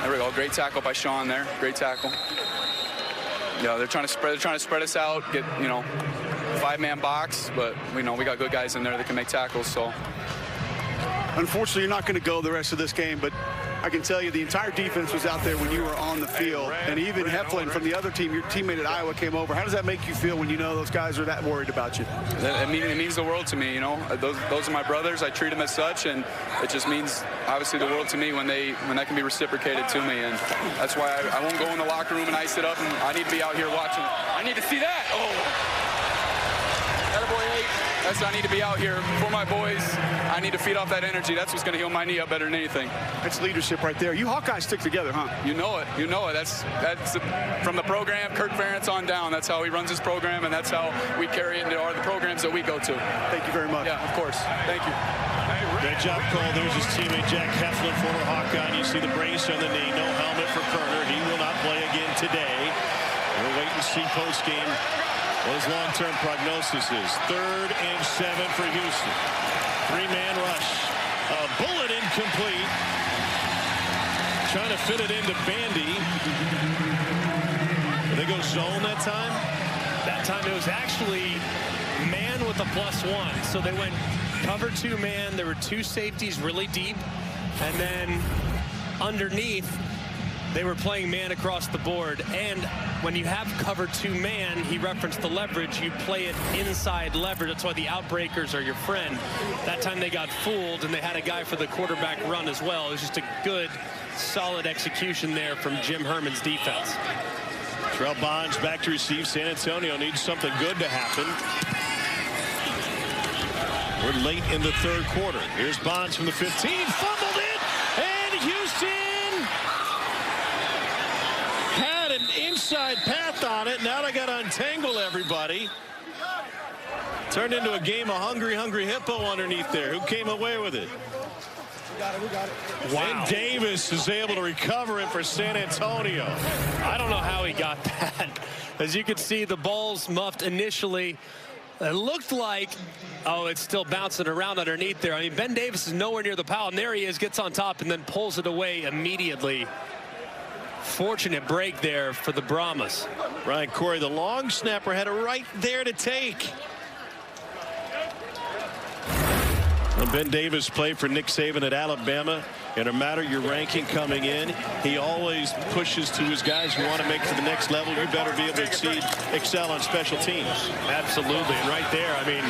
There we go. Great tackle by Sean there. Great tackle. Yeah, they're trying to spread us out. Get, you know, 5-man box, but we know we got good guys in there that can make tackles. So unfortunately, you're not going to go the rest of this game, but I can tell you the entire defense was out there when you were on the field, and even Heflin from the other team, your teammate at Iowa, came over. How does that make you feel when you know those guys are that worried about you? It means the world to me. You know, those are my brothers. I treat them as such, and it just means obviously the world to me when that can be reciprocated to me, and that's why I won't go in the locker room and ice it up. And I need to be out here watching. I need to see that. Oh. I need to be out here for my boys. I need to feed off that energy. That's what's going to heal my knee up better than anything. That's leadership right there. You Hawkeyes stick together, huh? You know it. You know it. That's from the program, Kirk Ferentz on down. That's how he runs his program, and that's how we carry it into the programs that we go to. Thank you very much. Yeah, of course. Thank you. Great job, Cole. There's his teammate Jack Heflin, former Hawkeye. You see the brace on the knee. No helmet for Kerner. He will not play again today. We'll wait and see post-game what his long-term prognosis is. 3rd and 7 for Houston. 3-man rush. A bullet incomplete. Trying to fit it into Bandy. Did they go zone that time? That time it was actually man with a +1. So they went cover 2 man. There were 2 safeties really deep. And then underneath, they were playing man across the board. And when you have cover 2 man, he referenced the leverage, you play it inside leverage. That's why the outbreakers are your friend. That time they got fooled, and they had a guy for the quarterback run as well. It was just a good, solid execution there from Jim Herman's defense. Terrell Bonds back to receive. San Antonio needs something good to happen. We're late in the 3rd quarter. Here's Bonds from the 15. Fumbled it, and Houston had an inside path on it. Now they got to untangle everybody. Turned into a game of hungry hippo underneath there. Who came away with it? We got it. Wow. And Davis is able to recover it for San Antonio. I don't know how he got that. As you can see, the ball's muffed initially. It looked like, oh, it's still bouncing around underneath there. I mean, Ben Davis is nowhere near the pile, and there he is, gets on top, and then pulls it away immediately. Fortunate break there for the Brahmas. Brian Corey, the long snapper, had it right there to take. And Ben Davis played for Nick Saban at Alabama. And no matter your ranking coming in, he always pushes to his guys who want to make it to the next level. You better be able to excel on special teams. Absolutely. And right there, I mean,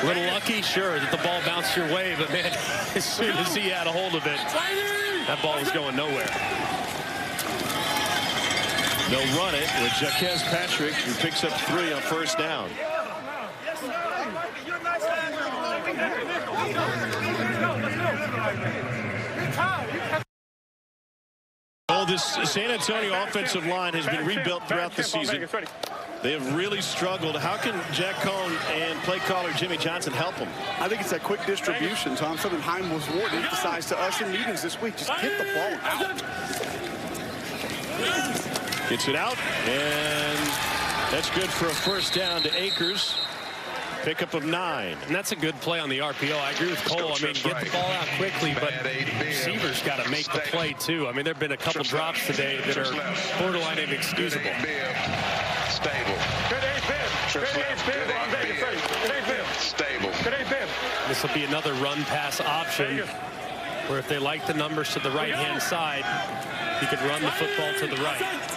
a little lucky, sure, that the ball bounced your way. But, man, as soon as he had a hold of it, that ball was going nowhere. They'll run it with Jaquez Patrick, who picks up 3 on 1st down. Oh, this San Antonio offensive line has been rebuilt throughout the season. They have really struggled. How can Jack Cohn and play caller Jimmy Johnson help them? I think it's that quick distribution, Tom. Something Heinz Ward emphasized to us in meetings this week. Just get the ball out. Gets it out, and that's good for a 1st down to Akers. Pickup of 9. And that's a good play on the RPO. I agree with Cole. I mean, get the ball out quickly, but receivers got to make the play, too. I mean, there have been a couple drops today that are borderline inexcusable. Stable. Stable. This will be another run pass option where if they like the numbers to the right-hand side, he could run the football to the right.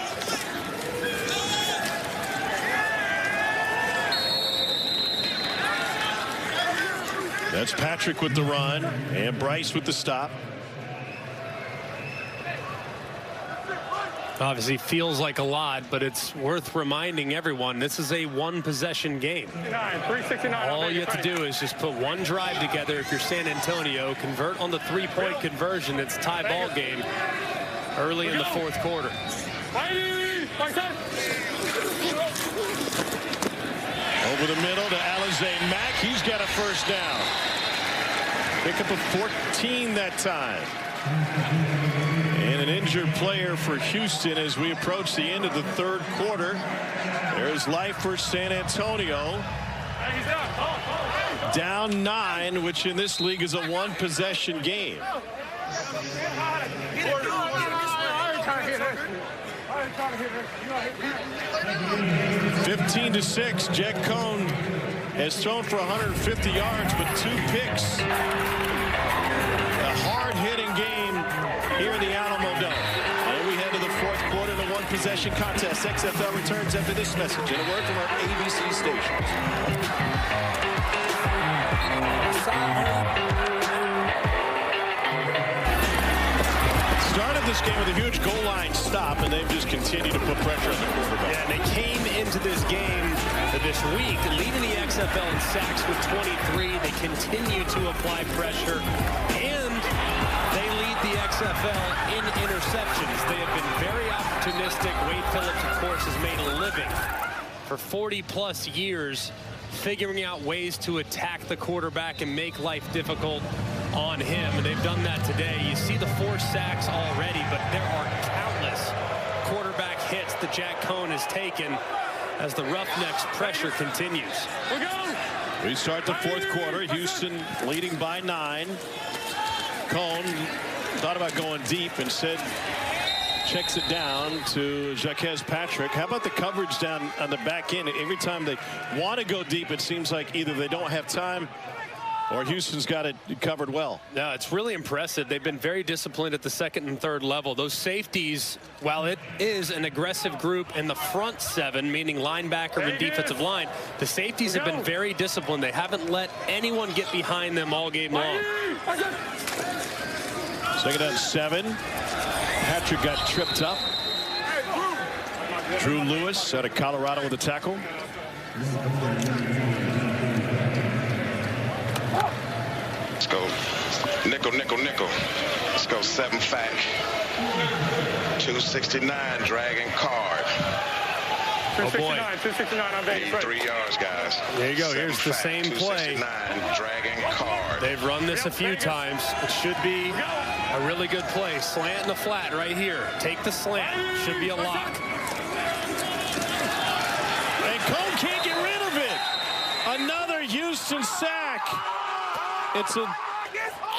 That's Patrick with the run and Bryce with the stop. Obviously feels like a lot, but it's worth reminding everyone this is a one-possession game. 369. All you have to do is just put one drive together if you're San Antonio, convert on the three-point conversion. It's a tie ball game early in the fourth quarter. Over the middle to Alizé Mack. He's got a first down. Pick up a 14 that time. And an injured player for Houston as we approach the end of the third quarter. There's life for San Antonio. Down 9, which in this league is a one-possession game. 15-6. Jack Cohn has thrown for 150 yards, but 2 picks. A hard-hitting game here in the Alamo Dome. And we head to the fourth quarter in a one-possession contest. XFL returns after this message and a word from our ABC stations. Started this game with a huge goal line stop, and they've just continued to put pressure on the quarterback. Yeah, and they came into this game this week leading the XFL in sacks with 23. They continue to apply pressure, and they lead the XFL in interceptions. They have been very opportunistic. Wade Phillips, of course, has made a living for 40-plus years figuring out ways to attack the quarterback and make life difficult on him, and they've done that today. You see the 4 sacks already, but there are countless quarterback hits that Jack Cohn has taken as the Roughnecks pressure continues. We start the fourth quarter. Houston leading by 9. Cohn thought about going deep and said checks it down to Jaquez Patrick. How about the coverage down on the back end? Every time they want to go deep, it seems like either they don't have time or Houston's got it covered well. No, it's really impressive. They've been very disciplined at the second and third level. Those safeties, while it is an aggressive group in the front 7, meaning linebacker and defensive line, the safeties have been very disciplined. They haven't let anyone get behind them all game long. Second down 7. Patrick got tripped up. Drew Lewis out of Colorado with a tackle. Let's go nickel, nickel, nickel. Let's go 7 fat. 269 dragon card. 269, 269 on Vegas. 3 yards, guys. There you go. Here's the same play. Dragon card. They've run this a few times. It should be a really good play. Slant in the flat right here. Take the slant. Should be a lock. And Cohn can't get rid of it. Another Houston sack. It's a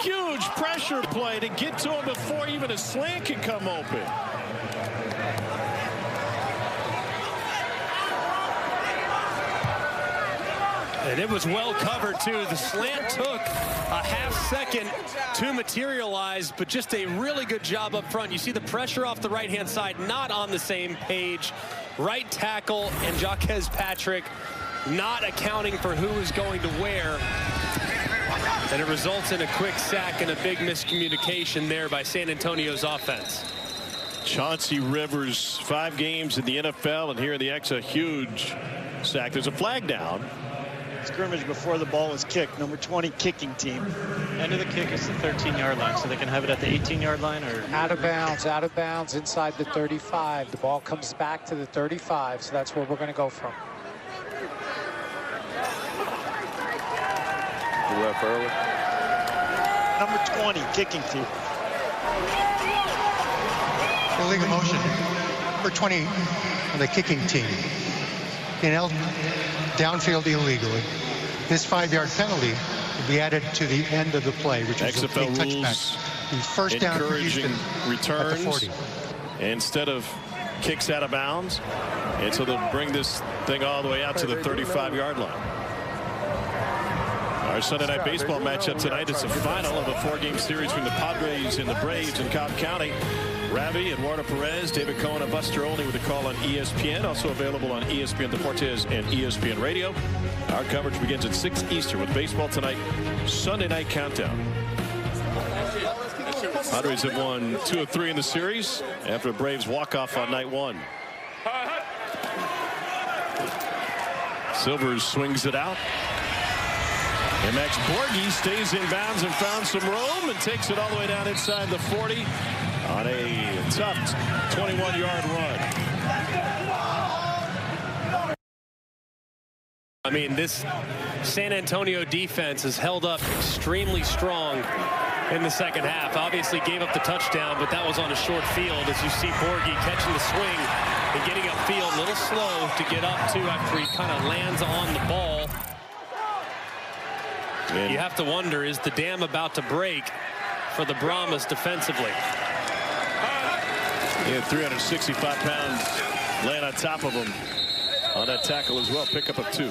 huge pressure play to get to him before even a slant can come open. And it was well covered, too. The slant took a half second to materialize, but just a really good job up front. You see the pressure off the right-hand side, not on the same page. Right tackle and Jaquez Patrick not accounting for who is going to where. And it results in a quick sack and a big miscommunication there by San Antonio's offense. Chauncey Rivers, 5 games in the NFL, and here in the X, a huge sack. There's a flag down. Scrimmage before the ball was kicked. Number 20 kicking team. End of the kick is the 13-yard line, so they can have it at the 18-yard line or out of bounds inside the 35. The ball comes back to the 35, so that's where we're going to go from. You left early. Number 20 kicking team. Illegal motion. Number 20 on the kicking team. Downfield illegally. This 5-yard penalty will be added to the end of the play, which is a big touchback. The first down for Houston returns at the 40. Instead of kicks out of bounds, and so they'll bring this thing all the way out to the 35-yard line. Our Sunday night baseball matchup tonight is the final of a 4-game series between the Padres and the Braves in Cobb County. Ravi, Eduardo Perez, David Cohen, and Buster Olney with a call on ESPN. Also available on ESPN Deportes and ESPN Radio. Our coverage begins at 6 Eastern with baseball tonight. Sunday night countdown. Padres have won 2 of 3 in the series after a Braves walk-off on night 1. Silvers swings it out. And Max Borghi stays in bounds and found some room and takes it all the way down inside the 40 on a tough 21-yard run. I mean, this San Antonio defense has held up extremely strong in the second half. Obviously gave up the touchdown, but that was on a short field as you see Borghi catching the swing and getting upfield a little slow to get up to after he kind of lands on the ball. And you have to wonder, is the dam about to break for the Brahmas defensively? He had 365 pounds laying on top of him on that tackle as well. Pickup of 2.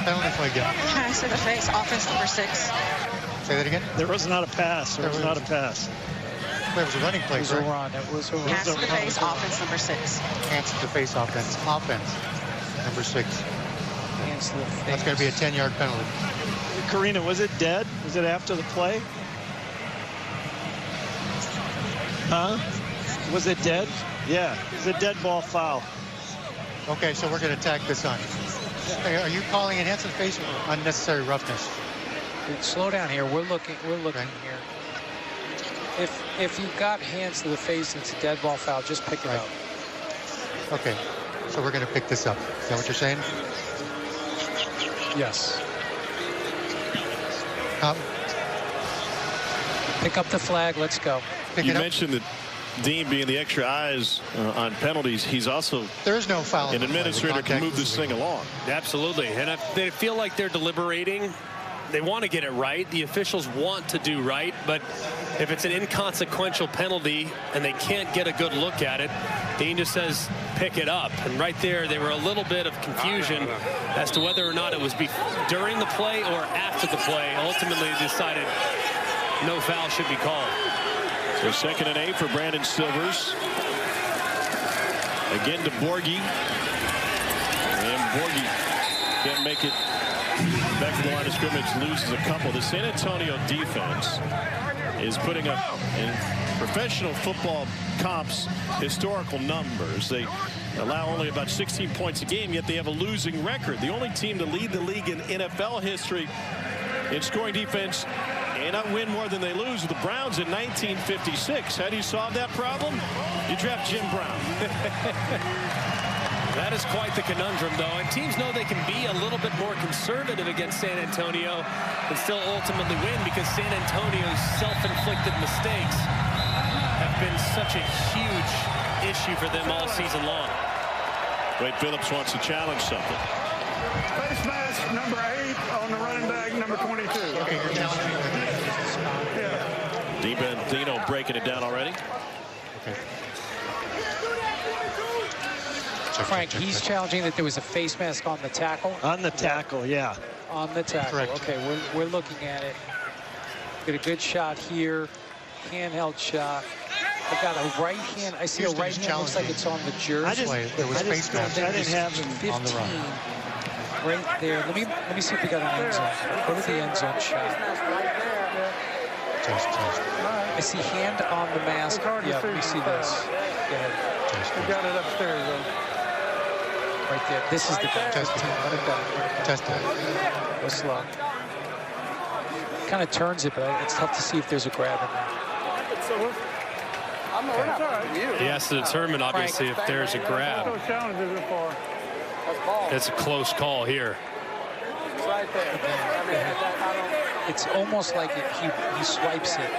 Penalty flag again. Pass to the face, offense number 6. Say that again. There was not a pass. There was not a pass. There was a running play. It was a run. It was a run. Pass to the face, offense number 6. Hands to the face, offense. Offense number 6. Hands to the face. That's going to be a 10-yard penalty. Karina, was it dead? Was it after the play? Huh? Was it dead? Yeah, it's a dead ball foul. Okay, so we're going to tack this on. Are you calling it hands to the face or unnecessary roughness? Slow down here. We're looking here. If you've got hands to the face and it's a dead ball foul, just pick it up. Okay, so we're going to pick this up. Is that what you're saying? Yes. Pick up the flag. Let's go. You mentioned that Dean being the extra eyes on penalties. He's also there is no foul. An administrator can move this thing along. Absolutely, and they feel like they're deliberating. They want to get it right. The officials want to do right, but if it's an inconsequential penalty and they can't get a good look at it, Dean just says, pick it up. And right there, there were a little bit of confusion as to whether or not it was during the play or after the play. Ultimately, they decided no foul should be called. So 2nd and 8 for Brandon Silvers. Again to Borghi. And Borghi can't make it back to the line of scrimmage, loses a couple. The San Antonio defense is putting up in professional football comps historical numbers. They allow only about 16 points a game, yet they have a losing record. The only team to lead the league in NFL history in scoring defense and not win more than they lose with the Browns in 1956. How do you solve that problem? You draft Jim Brown. That is quite the conundrum, though, and teams know they can be a little bit more conservative against San Antonio and still ultimately win because San Antonio's self-inflicted mistakes have been such a huge issue for them all season long. Wade Phillips wants to challenge something. Face mask number 8 on the running back number 22. Okay, you're challenging. Dean Benzino breaking it down already. Okay. Frank, he's challenging that there was a face mask on the tackle. On the tackle, yeah. On the tackle. Correct. Okay, we're looking at it. Get a good shot here. Handheld shot. I got a right hand. I see a right hand. Looks like it's on the jersey. There was face mask. I didn't have him 15 on the run. Right there. Let me see if we got an end zone. Go to the end zone shot. I see hand on the mask. Yeah, let me see this. Go ahead. We got it upstairs, though. Right there. This is the guy. Test it. Test it. Go slow. Kind of turns it, but it's tough to see if there's a grab in there. He has to determine, obviously, if there's a grab. It's a close call here. It's almost like he swipes it.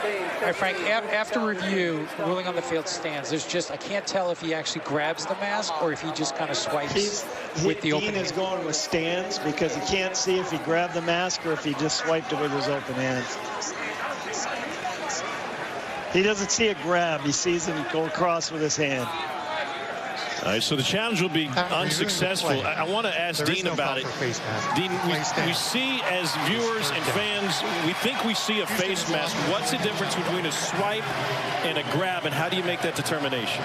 All right, Frank, after review, the ruling on the field stands. There's just, I can't tell if he actually grabs the mask or if he just kind of swipes with the open hand. Dean is going with stands because he can't see if he grabbed the mask or if he just swiped it with his open hands. He doesn't see a grab. He sees him go across with his hand. All right, so the challenge will be unsuccessful. I want to ask Dean about it. Dean, we see as viewers and fans, we think we see a face mask. What's the difference between a swipe and a grab, and how do you make that determination?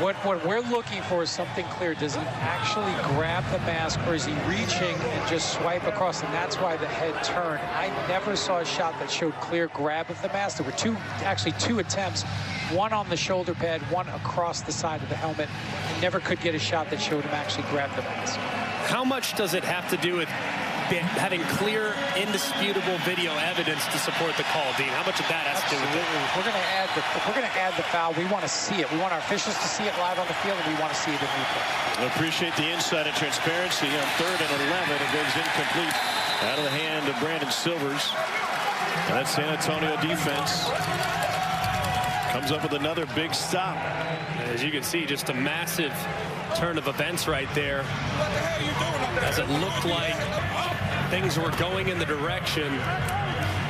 What we're looking for is something clear. Does he actually grab the mask, or is he reaching and just swipe across? And that's why the head turned. I never saw a shot that showed clear grab of the mask. There were actually two attempts, one on the shoulder pad, one across the side of the helmet. And never could get a shot that showed him actually grab the mask. How much does it have to do with having clear, indisputable video evidence to support the call, Dean? How much of that has to do with it? If we're going to add the foul, we want to see it. We want our officials to see it live on the field, and we want to see it in replay. I appreciate the insight and transparency on 3rd and 11. It goes incomplete out of the hand of Brandon Silvers. And that San Antonio defense comes up with another big stop. As you can see, just a massive turn of events right there, as it looked like things were going in the direction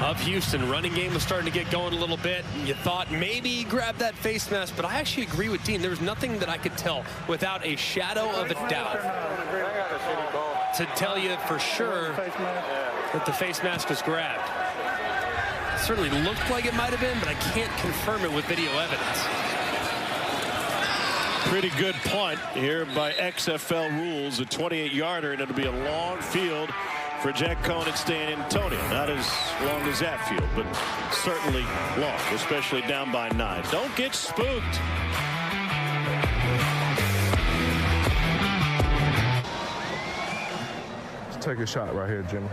of Houston. Running game was starting to get going a little bit. You thought maybe he grabbed that face mask, but I actually agree with Dean. There was nothing that I could tell without a shadow of a doubt to tell you for sure that the face mask was grabbed. It certainly looked like it might have been, but I can't confirm it with video evidence. Pretty good punt here by XFL rules, a 28-yarder, and it'll be a long field for Jack Cohn at San Antonio. Not as long as that field, but certainly long, especially down by 9. Don't get spooked. Let's take a shot right here, Jimmy.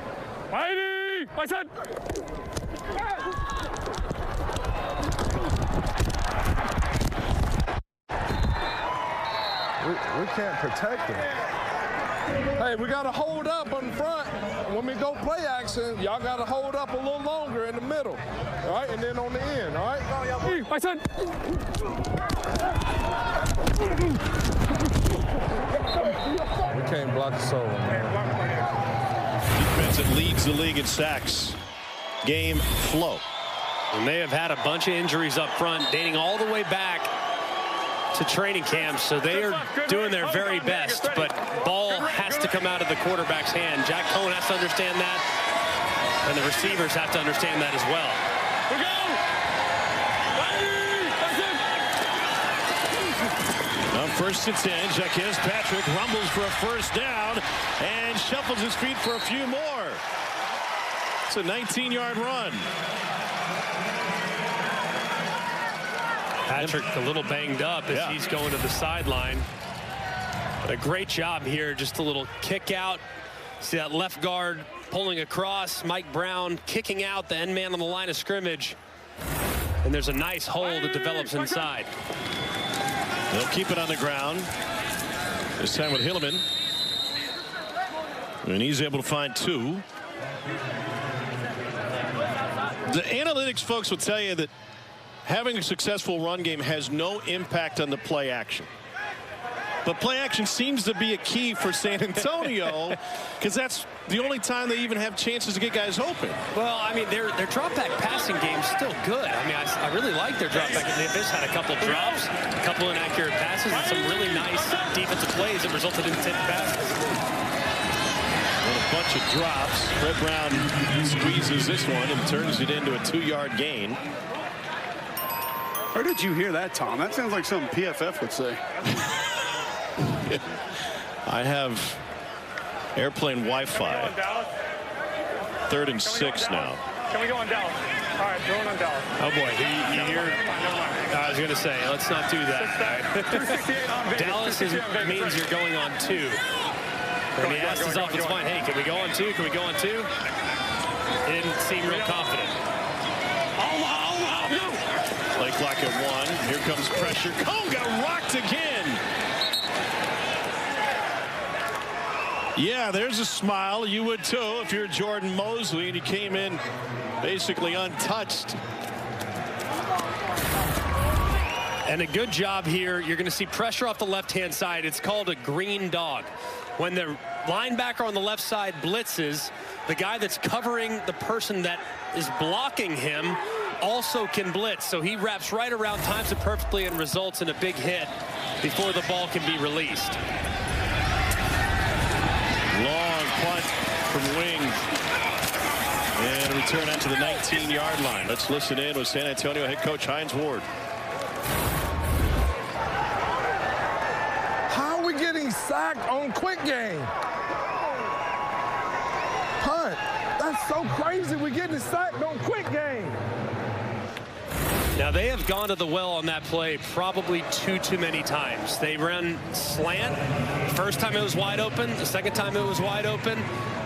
Mighty! My son! We can't protect him. Hey, we got to hold up on the front. When we go play action, y'all got to hold up a little longer in the middle. All right, and then on the end, all right? Hey, my son! We can't block the soul, man. Defense that leads the league in sacks. Game flow. And they have had a bunch of injuries up front, dating all the way back to training camps, so they are doing their very best, but ball has to come out of the quarterback's hand. Jack Cohn has to understand that, and the receivers have to understand that as well. On 1st and 10, Jacques Patrick rumbles for a first down and shuffles his feet for a few more. It's a 19-yard run. Patrick a little banged up as he's going to the sideline. But a great job here, just a little kick out. See that left guard pulling across, Mike Brown kicking out the end man on the line of scrimmage. And there's a nice hole that develops inside. They'll keep it on the ground. This time with Hilleman. And he's able to find 2. The analytics folks will tell you that having a successful run game has no impact on the play action. But play action seems to be a key for San Antonio because that's the only time they even have chances to get guys open. Well, I mean, their drop-back passing game is still good. I mean, I really like their drop-back. They've just had a couple of drops, a couple of inaccurate passes, and some really nice defensive plays that resulted in 10 passes. And a bunch of drops. Fred Brown squeezes this one and turns it into a 2-yard gain. Where did you hear that, Tom? That sounds like something PFF would say. I have airplane Wi-Fi. 3rd and 6 now. Can we go on Dallas? All right, going on Dallas. Oh boy, you hear? I was going to say, let's not do that. Dallas means you're going on 2. And he asked his offensive line, hey, can we go on 2? Can we go on 2? He didn't seem real confident. Play clock at 1. Here comes pressure. Cohn got rocked again. Yeah, there's a smile. You would too if you're Jordan Mosley and he came in basically untouched. And a good job here. You're going to see pressure off the left-hand side. It's called a green dog. When the linebacker on the left side blitzes, the guy that's covering the person that is blocking him also can blitz. So he wraps right around, times it perfectly, and results in a big hit before the ball can be released. Long punt from Wing. And a return out to the 19-yard line. Let's listen in with San Antonio head coach Hines Ward. sacked on quick game. Punt. That's so crazy. We're getting sacked on quick game. Now, they have gone to the well on that play probably too many times. They run slant. First time it was wide open. The second time it was wide open.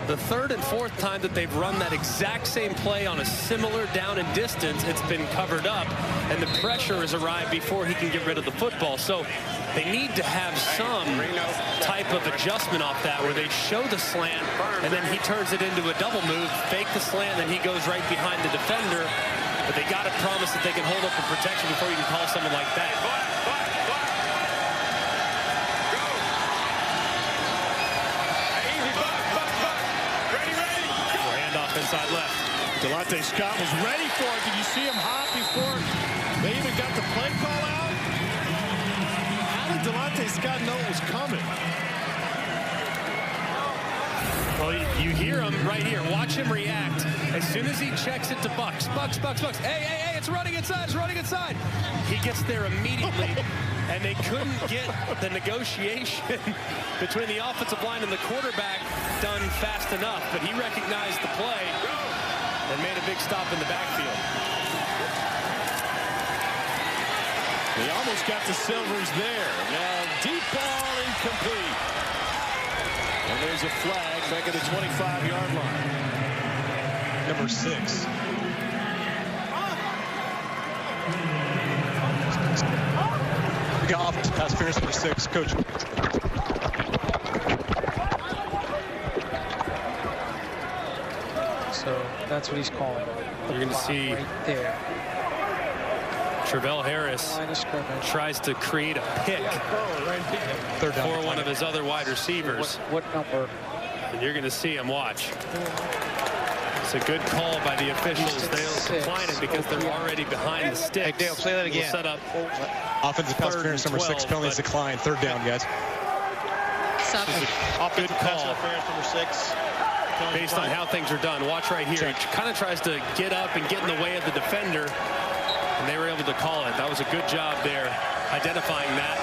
The third and fourth time that they've run that exact same play on a similar down and distance, it's been covered up, and the pressure has arrived before he can get rid of the football. So they need to have some type of adjustment off that where they show the slant, and then he turns it into a double move, fake the slant, and then he goes right behind the defender. But they got to promise that they can hold up the protection before you can call someone like that. Inside left. Delonte Scott was ready for it. Did you see him hop before they even got the play call out? How did Delonte Scott know it was coming? Well, you hear him right here. Watch him react. As soon as he checks it to Bucks. Hey, it's running inside. He gets there immediately, and they couldn't get the negotiation between the offensive line and the quarterback done fast enough, but he recognized the play and made a big stop in the backfield. They almost got the Silvers there. Now, deep ball incomplete. And there's a flag back at the 25-yard line. Number 6. We got off to pass interference number 6, coach. So that's what he's calling. You're going to see right there. Travell Harris tries to create a pick for one of his other wide receivers. What number? And you're going to see him watch. It's a good call by the officials. They'll decline it because they're already behind the sticks. Hey, Dale, play that again. We'll set up offensive pass interference number 6, penalties decline. 3rd down, guys. Good call. Number 6. Based on how things are done. Watch right here. He kind of tries to get up and get in the way of the defender, and they were able to call it. That was a good job there, identifying that.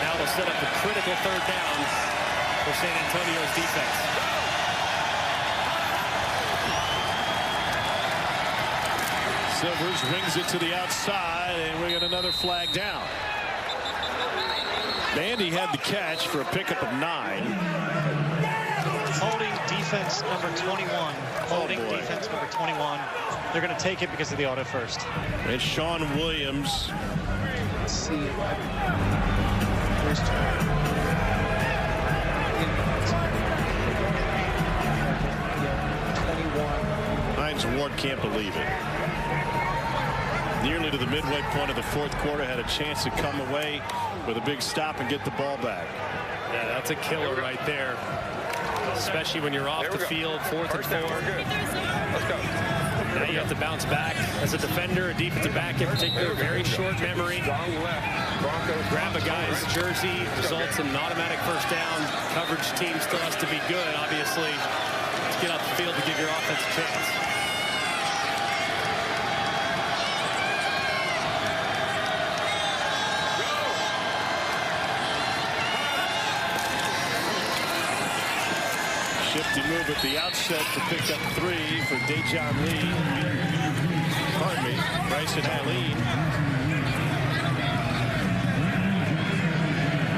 Now they'll set up the critical 3rd down for San Antonio's defense. Silvers wings it to the outside, and we got another flag down. Bandy had the catch for a pickup of 9. Holding defense number 21. Holding defense number 21. They're going to take it because of the auto first. And Sean Williams. Let's see. Hines Ward can't believe it. Nearly to the midway point of the 4th quarter, had a chance to come away with a big stop and get the ball back. Yeah, that's a killer right there. Especially when you're off the field, 4th and 4. Let's go. Now you have to bounce back as a defender, a defensive back in particular, very short memory. Grab a guy's jersey, results in an automatic 1st down. Coverage team still has to be good, obviously, to get off the field to give your offense a chance. Shifty move at the outset to pick up 3 for Dejon Lee. Pardon me, Bryson Haleen.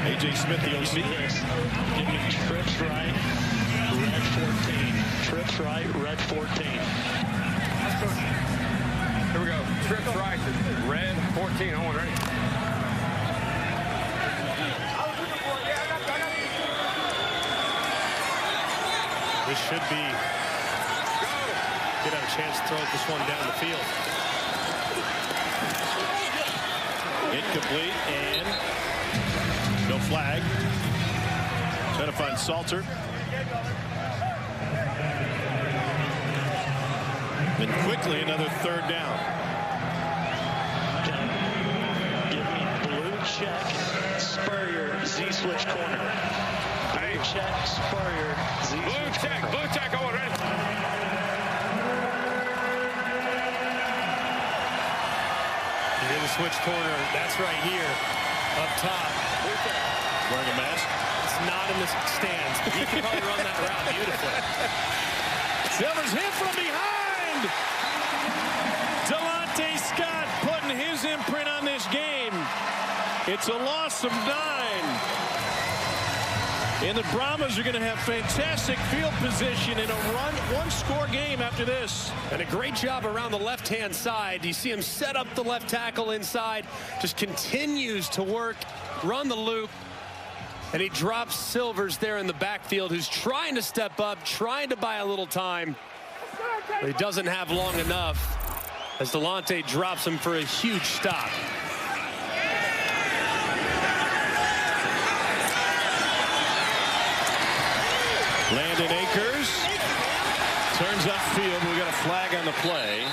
A.J. Smith, the OC. Give me trips right, red 14. Trips right, red 14. Here we go. Trips right, red 14. On ready. This should be get a chance to throw this one down the field. Incomplete and no flag. Trying to find Salter. And quickly another 3rd down. Give me blue check, Spurrier, Z-switch corner. Blue check, Spurrier, Z-switch corner. Blue check, over ready. In the switch corner, that's right here, up top. wearing a mask. It's not in the stands, but he can probably run that route beautifully. Silver's hit from behind. Delonte Scott putting his imprint on this game. It's a loss of 9. And the Brahmas are going to have fantastic field position in a one-score game after this. And a great job around the left-hand side. You see him set up the left tackle inside. Just continues to work, run the loop. And he drops Silvers there in the backfield, who's trying to step up, trying to buy a little time. But he doesn't have long enough as Delonte drops him for a huge stop. Landon Akers turns upfield. We got a flag on the play.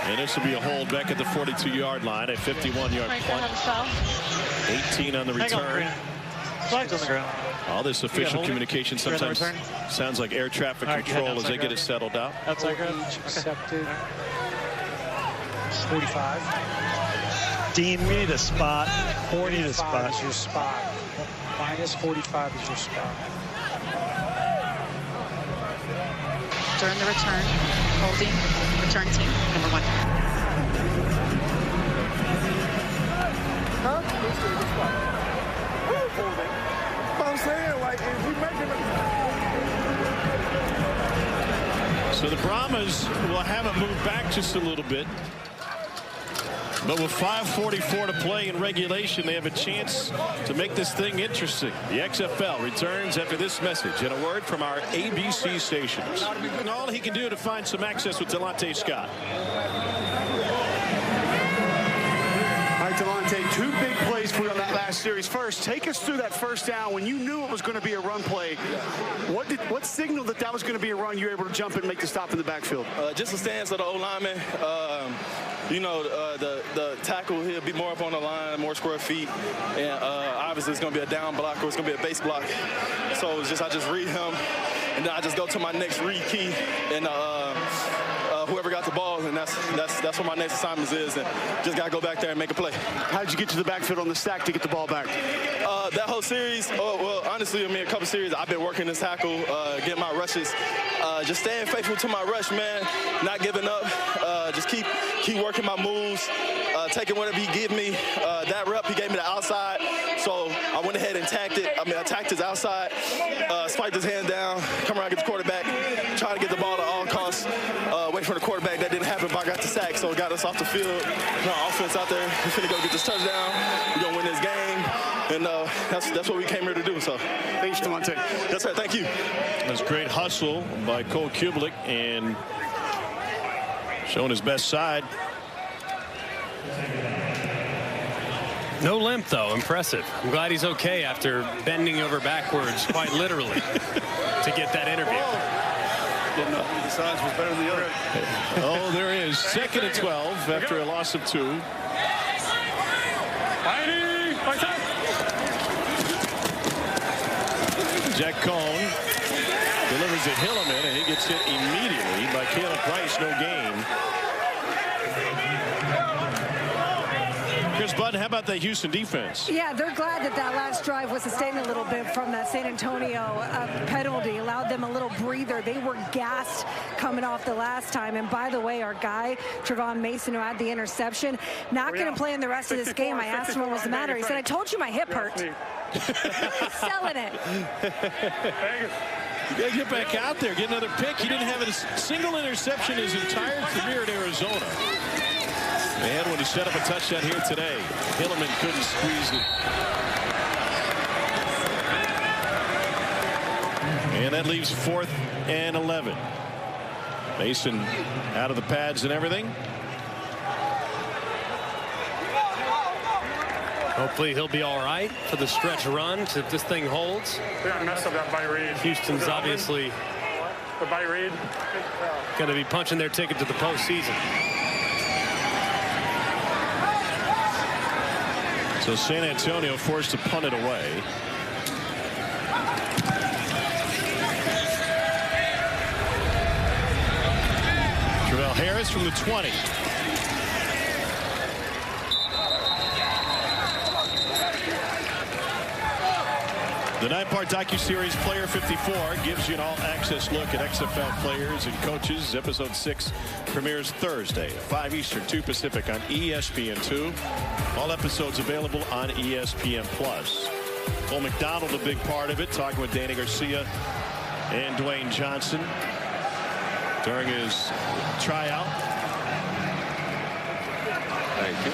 And this will be a hold back at the 42-yard line, a 51-yard punt. 18 on the return. Flags on the ground. All this official communication sometimes sounds like air traffic control as they get it settled out. Outside ground. Accepted. 45. Dean, we need a spot. 40 is your spot. Minus 45 is your spot. During the return, holding, return team, number 1. Huh? But I'm saying, like, if we making So the Brahmas will have it move back just a little bit. But with 5:44 to play in regulation, they have a chance to make this thing interesting. The XFL returns after this message and a word from our ABC stations. And all he can do to find some access with Delonte Scott. All right, Delonte, 2 big plays for you on that last series. First, take us through that first down. When you knew it was going to be a run play, what signaled that was going to be a run you were able to jump and make the stop in the backfield? Just the stance of the O-lineman. You know, the tackle, he'll be more up on the line, more square feet. And obviously it's going to be a down block or it's going to be a base block. So it's just I just read him, and then I just go to my next read key, and whoever got the ball, and that's what my next assignment is, and just got to go back there and make a play. How did you get to the backfield on the stack to get the ball back? That whole series, well, honestly, I mean, a couple series, I've been working this tackle, getting my rushes, just staying faithful to my rush, man, not giving up, just keep working my moves, taking whatever he give me. That rep, he gave me the outside, so I went ahead and attacked his outside, spiked his hand down, come around, get the quarterback, try to get the ball at all costs, wait for the quarterback. That didn't happen, but I got the sack, so it got us off the field. Our offense out there, we're finna go get this touchdown. We're gonna win this game, and that's what we came here to do. So, thanks, Delonte. That's right. Thank you. That's great hustle by Cole Kublik and showing his best side. No limp, though. Impressive. I'm glad he's okay after bending over backwards, quite literally, to get that interview. Didn't know the size was better than the other. Oh, there is. 2nd and 12 after a loss of 2. Jack Cohn delivers to Hilliman, and he gets hit immediately by Caleb Price. No gain. Chris Button, how about the Houston defense? Yeah, they're glad that last drive was sustained a little bit from that San Antonio penalty, allowed them a little breather. They were gassed coming off the last time. And by the way, our guy, Trevon Mason, who had the interception, not going to play in the rest of this game. I asked him what was the matter. He said, I told you my hip hurt. Selling it. You got to get back out there, get another pick. He didn't have a single interception his entire career at Arizona. And when he set up a touchdown here today, Hilliman couldn't squeeze it. And that leaves 4th and 11. Mason out of the pads and everything. Hopefully he'll be all right for the stretch run if this thing holds. Yeah, messed up that bite read. Houston's obviously going to be punching their ticket to the postseason. So San Antonio forced to punt it away. Travell Harris from the 20. The 9-part docuseries Player 54 gives you an all-access look at XFL players and coaches. Episode 6 premieres Thursday at 5 Eastern, 2 Pacific on ESPN2. All episodes available on ESPN+. Cole McDonald, a big part of it, talking with Danny Garcia and Dwayne Johnson during his tryout. Thank you.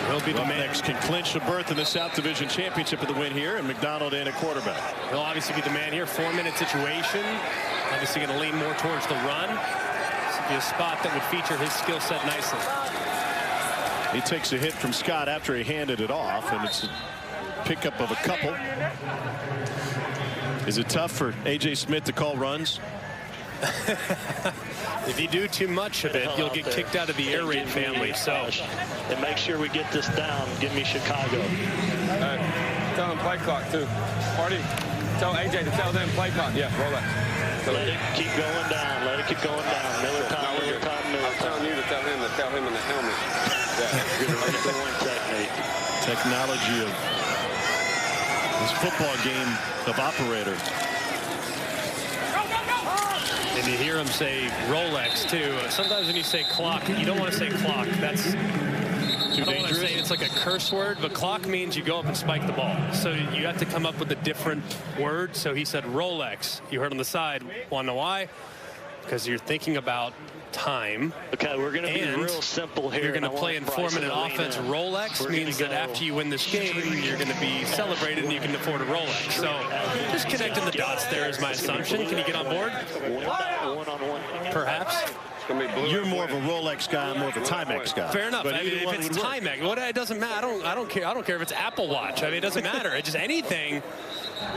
He'll be the Roughnecks can clinch a berth in the South Division Championship with the win here, and McDonald in a quarterback. He'll obviously be the man here. 4-minute situation. Obviously going to lean more towards the run. This would be a spot that would feature his skill set nicely. He takes a hit from Scott after he handed it off, and it's a pickup of a couple. Is it tough for A.J. Smith to call runs? If you do too much of it, you'll get kicked out of the air raid family. So, and make sure we get this down. Give me Chicago. Tell them play clock too. Marty, tell AJ to tell them play clock. Yeah, roll that. Let it keep going down. Let it keep going down. Miller time, Miller time, Miller time. I'm telling you to tell him in the helmet. Technology of this football game of operator. And you hear him say Rolex too. Sometimes when you say clock, you don't want to say clock. That's too dangerous. Say it's like a curse word, but clock means you go up and spike the ball. So you have to come up with a different word. So he said Rolex. You heard on the side. Want to know why? Because you're thinking about time. Okay, we're going to be real simple here. You're going to play in 4-minute offense. Rolex means that after you win this game, you're going to be celebrated and you can afford a Rolex. So just connecting the dots there is my assumption. Can you get on board? One-on-one. Perhaps. You're more of a Rolex guy, I'm more of a Timex guy. Fair enough. But I mean, if it's Timex, it doesn't matter. I don't care. I don't care if it's Apple Watch. I mean, it doesn't matter. It's just anything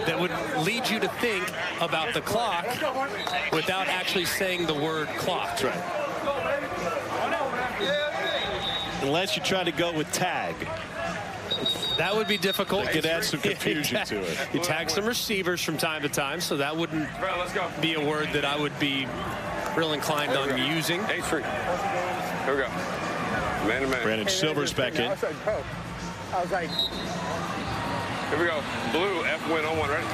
that would lead you to think about the clock without actually saying the word clock. That's right. Unless you try to go with tag. That would be difficult. That could add some confusion to it. You tag some receivers from time to time, so that wouldn't be a word that I would be real inclined on using. H3. Here we go. Man to man. Brandon Silver's back in. I was like, here we go. Blue, F win on one, ready?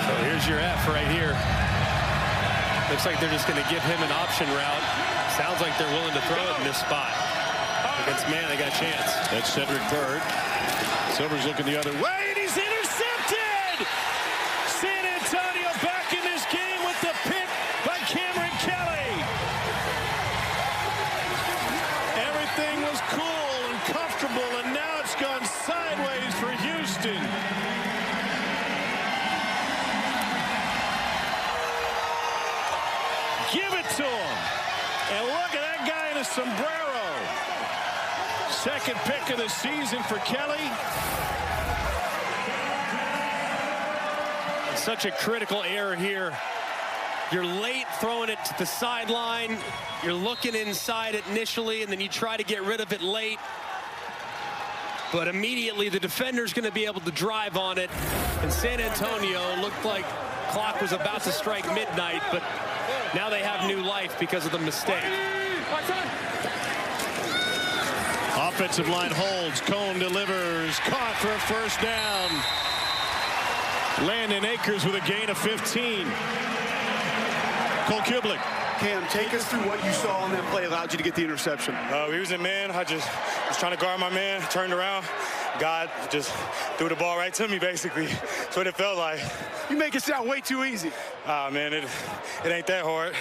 So here's your F right here. Looks like they're just going to give him an option route. Sounds like they're willing to throw it in this spot. Against man, they got a chance. That's Cedric Bird. Silver's looking the other way, and he's intercepted! San Antonio back in this game with the pick by Cameron Kelly. Everything was cool and comfortable, and now it's gone sideways for Houston. Give it to him. And look at that guy in a sombrero. Second pick of the season for Kelly. Such a critical error here. You're late throwing it to the sideline. You're looking inside it initially, and then you try to get rid of it late. But immediately the defender's going to be able to drive on it. And San Antonio looked like clock was about to strike midnight, but now they have new life because of the mistake. Offensive line holds. Cone delivers. Caught for a first down. Landon Akers with a gain of 15. Cole Kublik. Cam, take us through what you saw on that play allowed you to get the interception. We was in man. I just was trying to guard my man. Turned around. God just threw the ball right to me, basically. That's what it felt like. You make it sound way too easy. Man, it ain't that hard.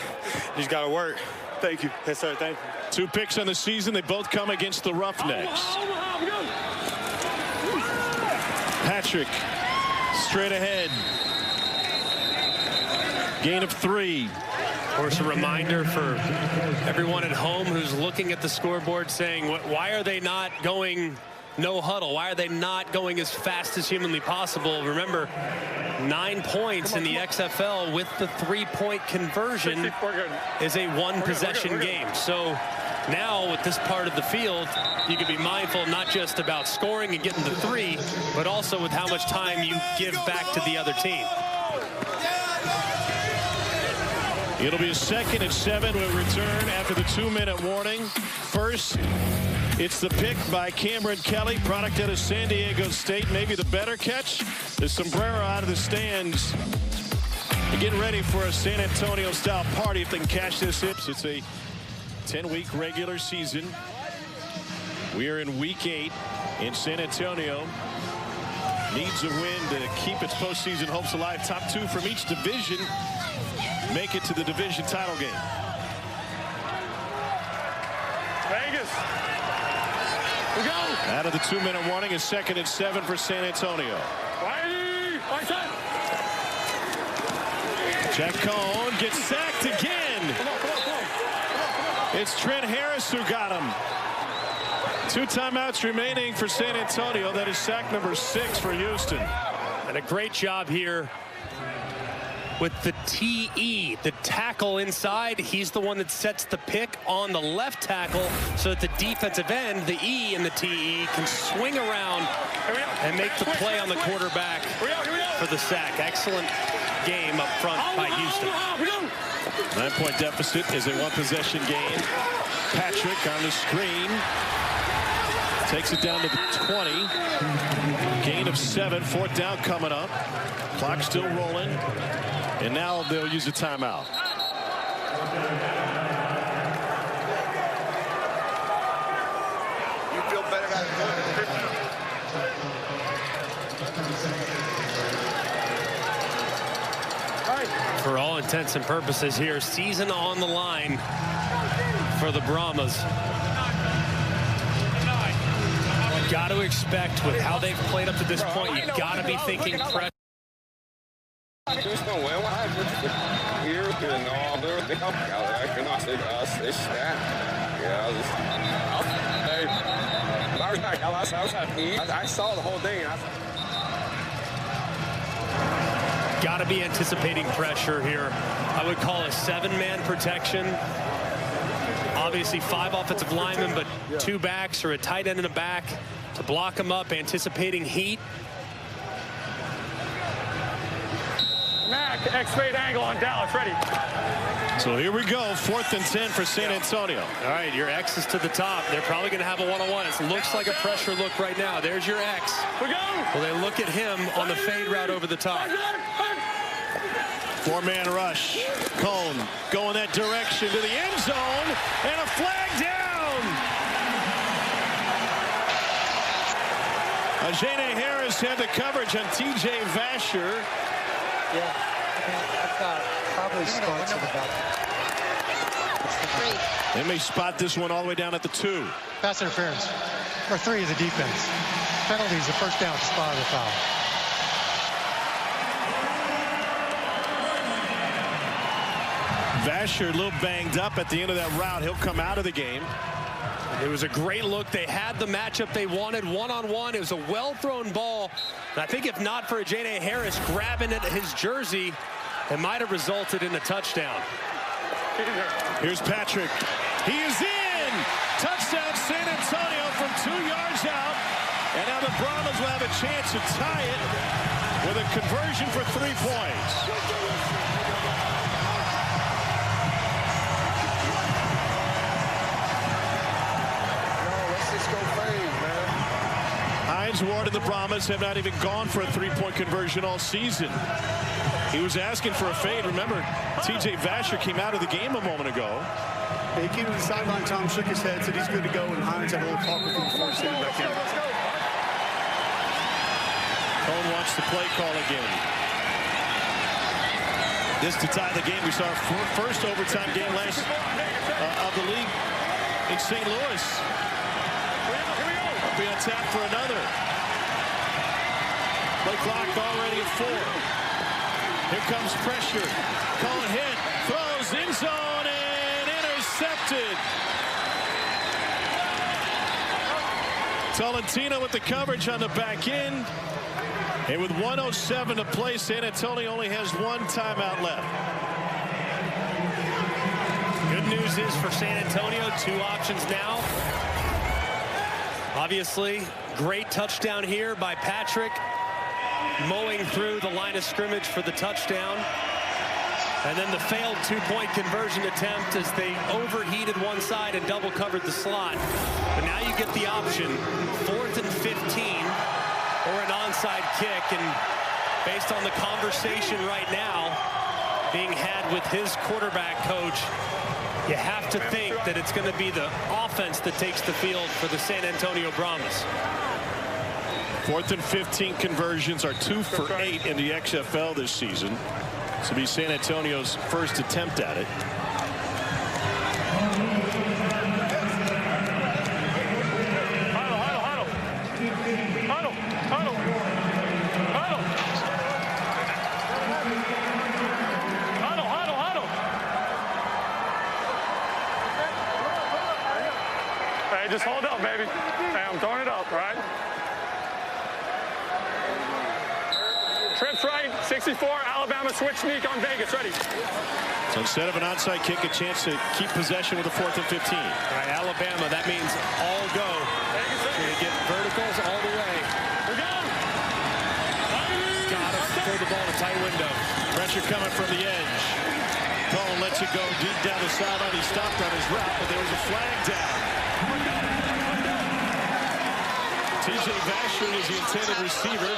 You just got to work. Thank you. Yes, sir. Thank you. 2 picks on the season. They both come against the Roughnecks. Patrick straight ahead. Gain of 3. Of course, a reminder for everyone at home who's looking at the scoreboard saying, why are they not going no huddle? Why are they not going as fast as humanly possible? Remember, 9 points in the XFL with the 3-point conversion is a 1-possession game. So now with this part of the field, you can be mindful not just about scoring and getting to 3, but also with how much time you give back to the other team. It'll be a 2nd and 7 with return after the 2-minute warning. First It's the pick by Cameron Kelly, product out of San Diego State. Maybe the better catch. The sombrero out of the stands. They're getting ready for a San Antonio-style party if they can cash this in. It's a 10-week regular season. We are in week 8, and San Antonio needs a win to keep its postseason hopes alive. Top 2 from each division make it to the division title game. Vegas. We go. Out of the 2-minute warning is 2nd and 7 for San Antonio. Jack Cohn gets sacked again. It's Trent Harris who got him. 2 timeouts remaining for San Antonio. That is sack number 6 for Houston. And a great job here with the TE, the tackle inside. He's the one that sets the pick on the left tackle so that the defensive end, the E and the TE, can swing around and make the play on the quarterback for the sack. Excellent game up front by Houston. 9-point deficit is a 1-possession game. Patrick on the screen. Takes it down to the 20. Gain of 7. 4th down coming up. Clock still rolling. And now they'll use a timeout. You feel better about it. For all intents and purposes here, season on the line for the Brahmas. Got to expect with how they've played up to this point, you've got to be thinking pressure. I saw the whole thing. Got to be anticipating pressure here. I would call a 7-man protection. Obviously 5 offensive linemen, but 2 backs or a tight end and a back to block them up, anticipating heat. Mac, X-ray angle on Dallas, ready. So here we go, 4th and 10 for San Antonio. All right, your X is to the top. They're probably going to have a one-on-one. It looks like a pressure look right now. There's your X. We go. Well, they look at him on the fade route over the top. 4-man rush. Cone going that direction to the end zone, and a flag down. Ajene Harris had the coverage on T.J. Vasher. Yeah, I thought probably starts at about. They may spot this one all the way down at the 2. Pass interference. Or 3 is the defense. Penalty is the first down spot of the foul. Vasher a little banged up at the end of that route. He'll come out of the game. It was a great look. They had the matchup they wanted, one-on-one. It was a well-thrown ball. And I think if not for Ajene Harris grabbing at his jersey, it might have resulted in a touchdown. Here's Patrick. He is in. Touchdown San Antonio from 2 yards out. And now the Brahmas will have a chance to tie it with a conversion for 3 points. Hines Ward and the Brahmas have not even gone for a 3-point conversion all season. He was asking for a fade. Remember, T.J. Vasher came out of the game a moment ago. He came to the sideline. Tom shook his head, said he's good to go, and Hines had a little talk with him before he sent him back in. Cone wants the play call again. This to tie the game. We saw our first overtime game last of the league in St. Louis. Be on tap for another. Play clock already at 4. Here comes pressure. Cone hit. Throws in zone and intercepted. Tolentino with the coverage on the back end. And with 1:07 to play, San Antonio only has 1 timeout left. Good news is for San Antonio, 2 options now. Obviously, great touchdown here by Patrick, mowing through the line of scrimmage for the touchdown. And then the failed two-point conversion attempt as they overheated one side and double covered the slot. But now you get the option, 4th and 15, or an onside kick. And based on the conversation right now being had with his quarterback coach, you have to think that it's going to be the offense that takes the field for the San Antonio Brahmas. 4th and 15 conversions are 2 for 8 in the XFL this season. This will be San Antonio's first attempt at it. Hey, just hold up, baby. Hey, I'm throwing it up, right? Trips right, 64, Alabama switch sneak on Vegas, ready. So instead of an onside kick, a chance to keep possession with a 4th and 15. All right, Alabama, that means all go. They get verticals all the way. Got to throw the ball in a tight window. Pressure coming from the edge. Cohen lets it go deep down the sideline. He stopped on his route, but there was a flag down. TJ Vasher was the intended receiver.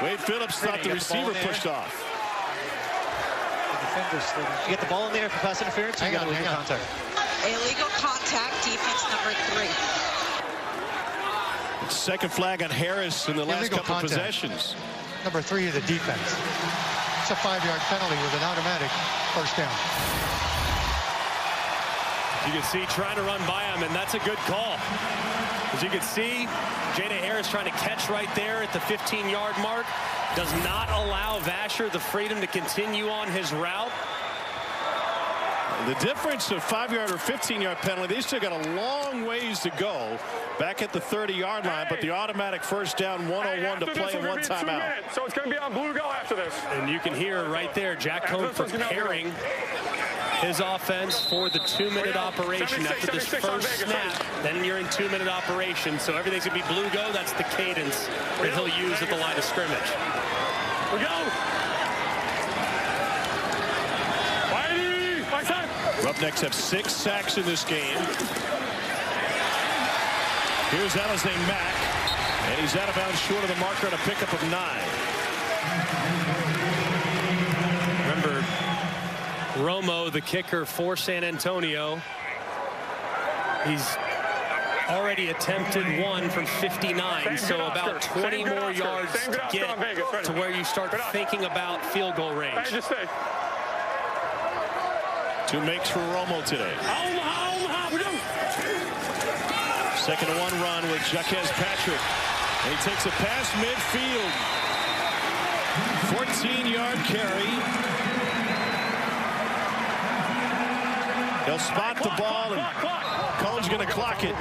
Wade Phillips thought the receiver pushed off. The defenders, you get the ball in there for pass interference, you got illegal contact. Illegal contact, defense number 3. Second flag on Harris in the last Illegal couple contact. Possessions. Number 3 of the defense. It's a 5-yard penalty with an automatic first down. You can see trying to run by him, and that's a good call. As you can see, Jada Harris trying to catch right there at the 15-yard mark. Does not allow Vasher the freedom to continue on his route. The difference of 5-yard or 15-yard penalty, they still got a long ways to go back at the 30-yard line, but the automatic first down, 101 to play and 1 timeout. So it's going to be on blue go after this. And you can hear right there, Jack Cohn preparing his offense for the 2-minute operation after this first snap. Then you're in 2-minute operation, so everything's going to be blue go. That's the cadence that he'll use at the line of scrimmage. We go. Roughnecks have 6 sacks in this game. Here's Alize Mack, and he's out of bounds short of the marker on a pickup of 9. Remember, Romo, the kicker for San Antonio, he's already attempted 1 from 59, so about 20 more yards to get to where you start thinking about field goal range. 2 makes for Romo today. Second and 1 run with Jaquez Patrick. And he takes a pass midfield. 14-yard carry. They'll spot the ball, and Cohn's going to clock it.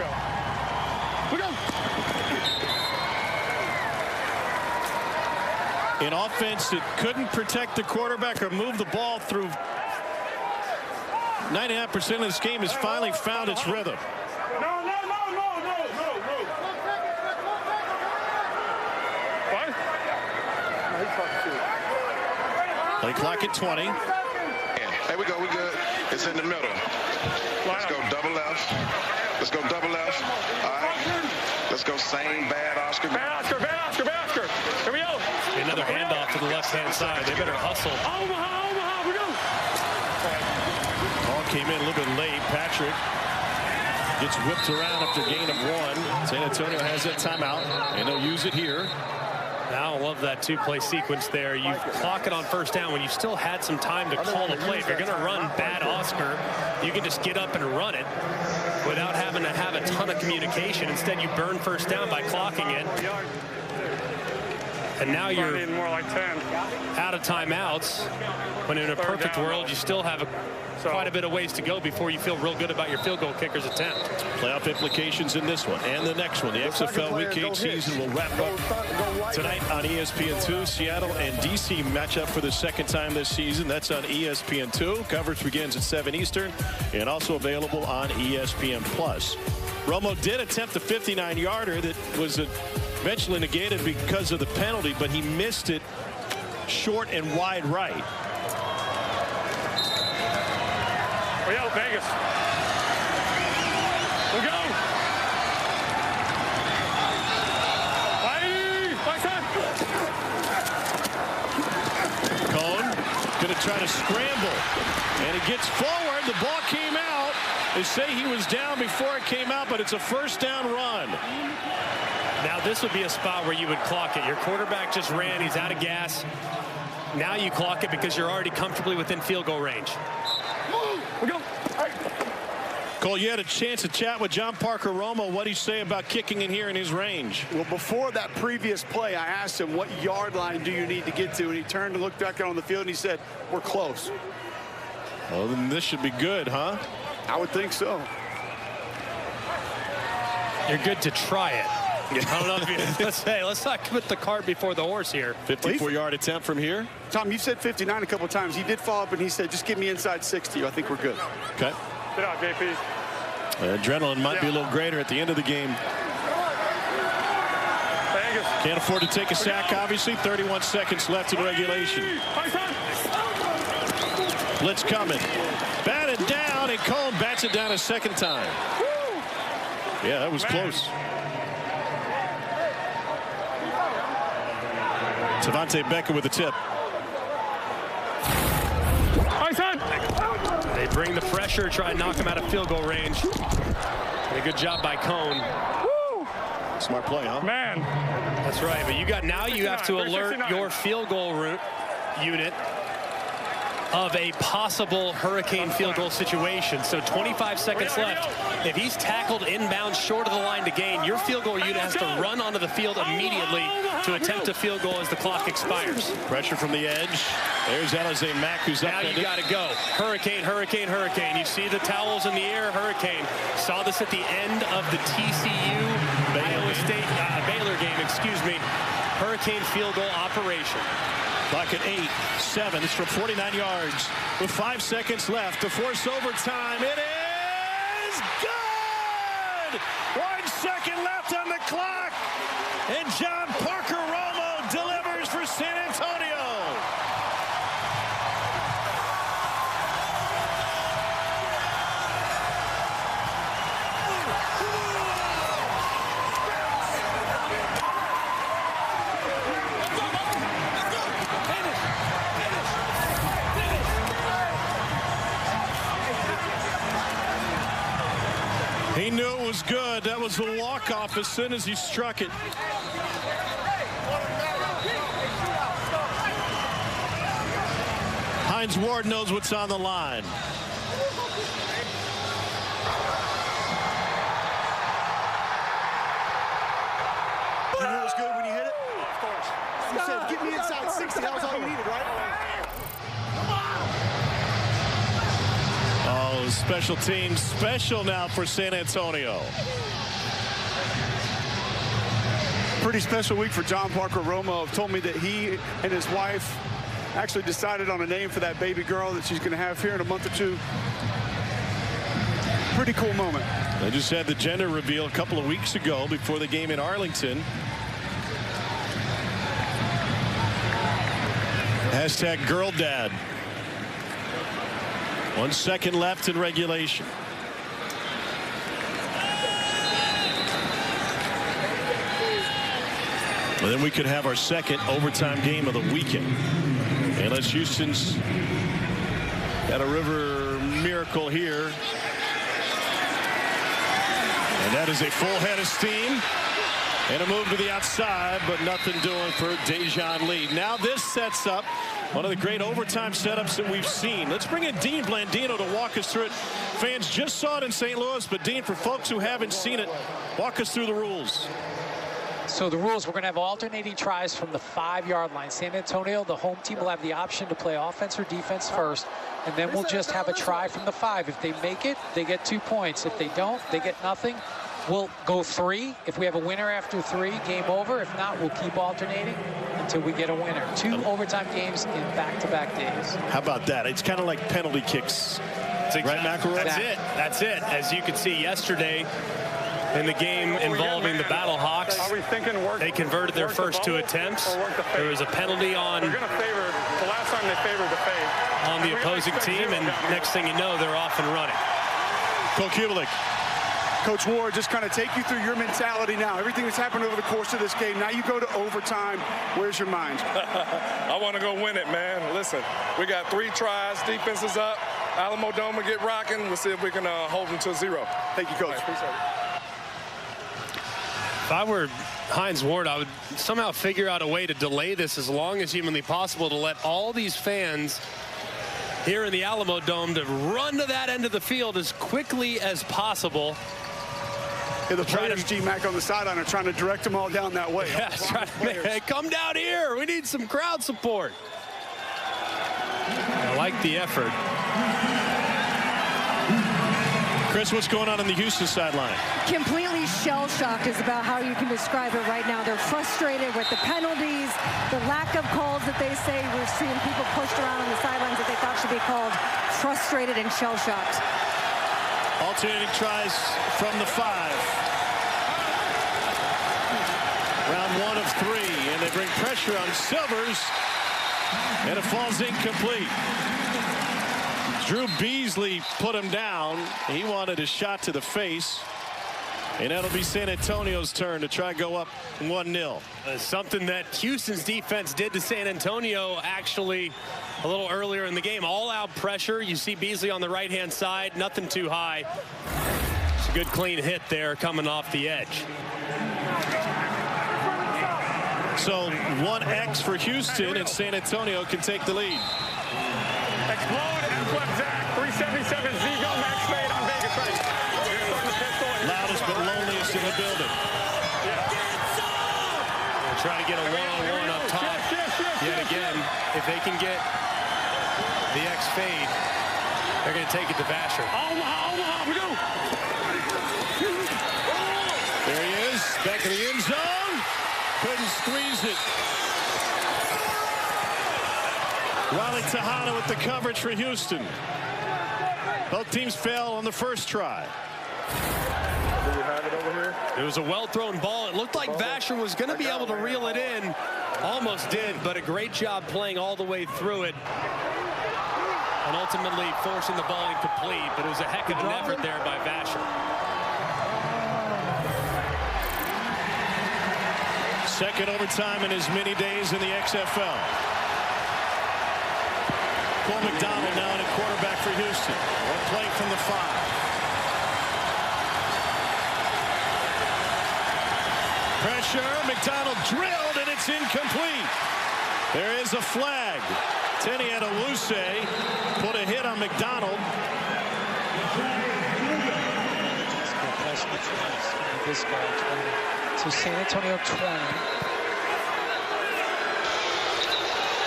An offense that couldn't protect the quarterback or move the ball through 99% of this game has finally found its rhythm. They clock at 20. Hey, we go. We good. It's in the middle. Let's go double left. Let's go double left. All right. Let's go same bad Oscar. Bad Oscar. Here we go. Another handoff to the left-hand side. They better hustle. Omaha, we go. Ball came in a little bit late. Patrick gets whipped around after a gain of 1. San Antonio has that timeout, and they'll use it here. Now I love that 2-play sequence there. You clock it on first down when you still had some time to call a play. If you're going to run bad Oscar, you can just get up and run it without having to have a ton of communication. Instead, you burn first down by clocking it. And now you're more like 10. out of timeouts, when in a perfect world you still have quite a bit of ways to go before you feel real good about your field goal kicker's attempt. Playoff implications in this one and the next one. The XFL Week 8 season will wrap up tonight on ESPN2. Seattle and DC match up for the second time this season. That's on ESPN2. Coverage begins at 7 Eastern and also available on ESPN+. Romo did attempt a 59-yarder that was eventually negated because of the penalty, but he missed it short and wide right. We out, Vegas. We go. Cone going to try to scramble, and it gets forward. The ball came out. They say he was down before it came out, but it's a first down run. Now this would be a spot where you would clock it. Your quarterback just ran. He's out of gas. Now you clock it because you're already comfortably within field goal range. We go. Cole, you had a chance to chat with John Parker Romo. What did he say about kicking in here in his range? Well, before that previous play, I asked him, what yard line do you need to get to? And he turned and looked back out on the field, and he said, we're close. Well, then this should be good, huh? I would think so. You're good to try it. I don't know if you, let's not put the cart before the horse here. 54-yard attempt from here. Tom, you said 59 a couple of times. He did follow up, and he said, just get me inside 60. I think we're good. Okay. Get out, JP. Adrenaline might be a little greater at the end of the game. Can't afford to take a sack, obviously. 31 seconds left in regulation. Blitz coming. Batted down, and Cone bats it down a second time. Yeah, that was close. Tavante Becker with the tip. They bring the pressure, try and knock him out of field goal range. And a good job by Cone. Smart play, huh? Man. That's right, but you have to alert your field goal unit of a possible hurricane field goal situation. So 25 seconds left. If he's tackled inbound short of the line to gain, your field goal unit has to run onto the field immediately to attempt a field goal as the clock expires. Pressure from the edge. There's Alize Mack, who's up. Now you got to go. Hurricane, hurricane, hurricane. You see the towels in the air. Hurricane. Saw this at the end of the TCU Iowa State Baylor game. Excuse me. Hurricane field goal operation. Clock at 8-7. It's from 49 yards with 5 seconds left to force overtime. It is good. 1 second left on the clock, and John Parker Romo delivers for San Antonio. He knew it was good. That was the walk-off as soon as he struck it. Hines Ward knows what's on the line. You knew it was good when you hit it? Of course. You said, get me inside 60. That was all you needed, right? Oh, special teams special now for San Antonio. Pretty special week for John Parker Romo. Told me that he and his wife actually decided on a name for that baby girl that she's going to have here in a month or two. Pretty cool moment. They just had the gender reveal a couple of weeks ago before the game in Arlington. Hashtag girl dad. 1 second left in regulation. And then we could have our second overtime game of the weekend. Unless Houston's got a river miracle here. And that is a full head of steam. And a move to the outside, but nothing doing for Dejon Lee. Now this sets up one of the great overtime setups that we've seen. Let's bring in Dean Blandino to walk us through it. Fans just saw it in St. Louis, but Dean, for folks who haven't seen it, walk us through the rules. So the rules, we're going to have alternating tries from the 5-yard line. San Antonio, the home team, will have the option to play offense or defense first, and then we'll just have a try from the 5. If they make it, they get 2 points. If they don't, they get nothing. We'll go 3. If we have a winner after 3, game over. If not, we'll keep alternating until we get a winner. 2 overtime games in back-to-back days. How about that? It's kind of like penalty kicks. Right, McElroy? That's it. As you could see yesterday, in the game involving the Battle Hawks. They converted their first 2 attempts. There was a penalty on the last time they favored the fade. On the opposing team, and next thing you know, they're off and running. Kulik. Coach Ward, just kind of take you through your mentality now. Everything that's happened over the course of this game. Now you go to overtime. Where's your mind? I want to go win it, man. Listen, we got 3 tries. Defense is up. Alamo Dome will get rocking. We'll see if we can hold them to 0. Thank you, Coach. Appreciate it. If I were Hines Ward, I would somehow figure out a way to delay this as long as humanly possible to let all these fans here in the Alamo Dome to run to that end of the field as quickly as possible. Yeah, the players, G-Mac, on the sideline are trying to direct them all down that way. Yeah, hey, come down here. We need some crowd support. I like the effort. Chris, what's going on the Houston sideline? Completely shell-shocked is about how you can describe it right now. They're frustrated with the penalties, the lack of calls that they say. We're seeing people pushed around on the sidelines that they thought should be called. Frustrated and shell-shocked. Alternating tries from the 5. Round 1 of 3, and they bring pressure on Silvers, and it falls incomplete. Drew Beasley put him down. He wanted a shot to the face, and that'll be San Antonio's turn to try to go up 1-0. Something that Houston's defense did to San Antonio actually a little earlier in the game. All-out pressure. You see Beasley on the right-hand side. Nothing too high. It's a good clean hit there coming off the edge. So 1X for Houston, and San Antonio can take the lead. Explode, F-Flip, Zach. 377, Z-Go, max fade on Vegas. Ready. Loudest but loneliest in the building. They're trying to get a one-on-one up top. Yet again, if they can get the X fade, they're going to take it to Vasher. Omaha, we go. There he is, back in the end zone. Couldn't squeeze it. Riley Tejada with the coverage for Houston. Both teams fail on the first try. Do we have it over here? It was a well-thrown ball. It looked like Vasher was going to be able to reel it in. Almost did, but a great job playing all the way through it. And ultimately forcing the ball incomplete. But it was a heck of an effort there by Vasher. Second overtime in as many days in the XFL. Cole McDonald now in a quarterback for Houston. One play from the 5. Pressure. McDonald drilled, and it's incomplete. There is a flag. Tenny Adewuse put a hit on McDonald. This guy, so San Antonio 20.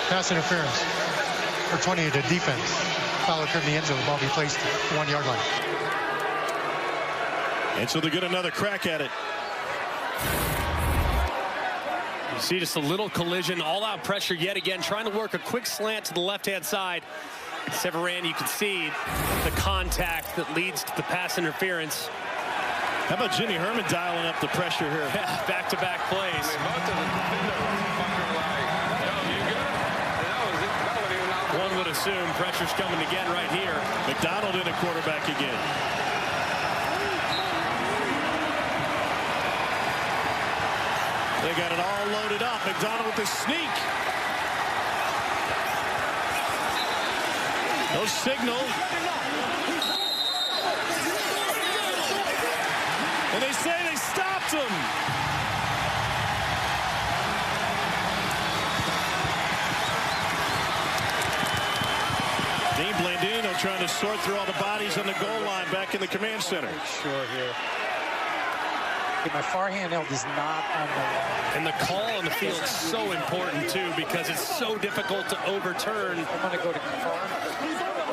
Pass interference for 20 to defense. Foul occurred in the end zone. The ball be placed 1 yard line. And so they get another crack at it. You see just a little collision, all-out pressure yet again, trying to work a quick slant to the left-hand side. Severan, you can see the contact that leads to the pass interference. How about Jimmy Herman dialing up the pressure here? Yeah, back-to-back plays. One would assume pressure's coming again right here. McDonald in a quarterback again. They got it all loaded up. McDonald with the sneak. No signal. And they say they stopped him. Dean Blandino trying to sort through all the bodies on the goal line back in the command center. Sure here. Okay, my far handheld is not on the line. And the call on the field is so important too, because it's so difficult to overturn. I'm going to go to confirm.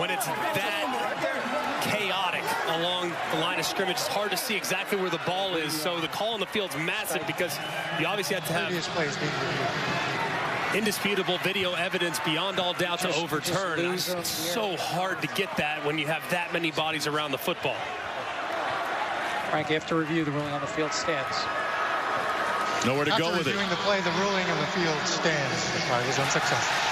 When it's that chaotic along the line of scrimmage, it's hard to see exactly where the ball is. So the call on the field's massive because you obviously have to have indisputable video evidence beyond all doubt to overturn. It's so hard to get that when you have that many bodies around the football. Frank, after review, the ruling on the field stands. Nowhere to go with it. After reviewing the play, the ruling on the field stands. The try was unsuccessful.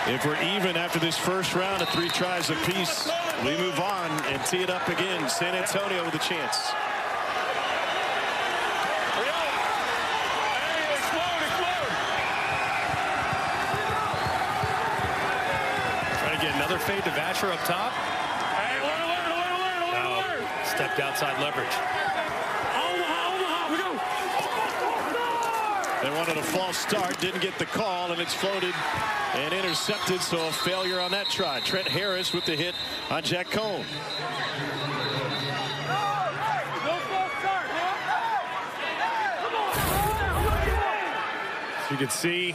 If we're even after this first round of 3 tries apiece, we move on and tee it up again. San Antonio with a chance. Trying to get another fade to Vasher up top. No, stepped outside leverage. They wanted a false start, didn't get the call, and it's floated and intercepted, so a failure on that try. Trent Harris with the hit on Jack Cohn. You can see,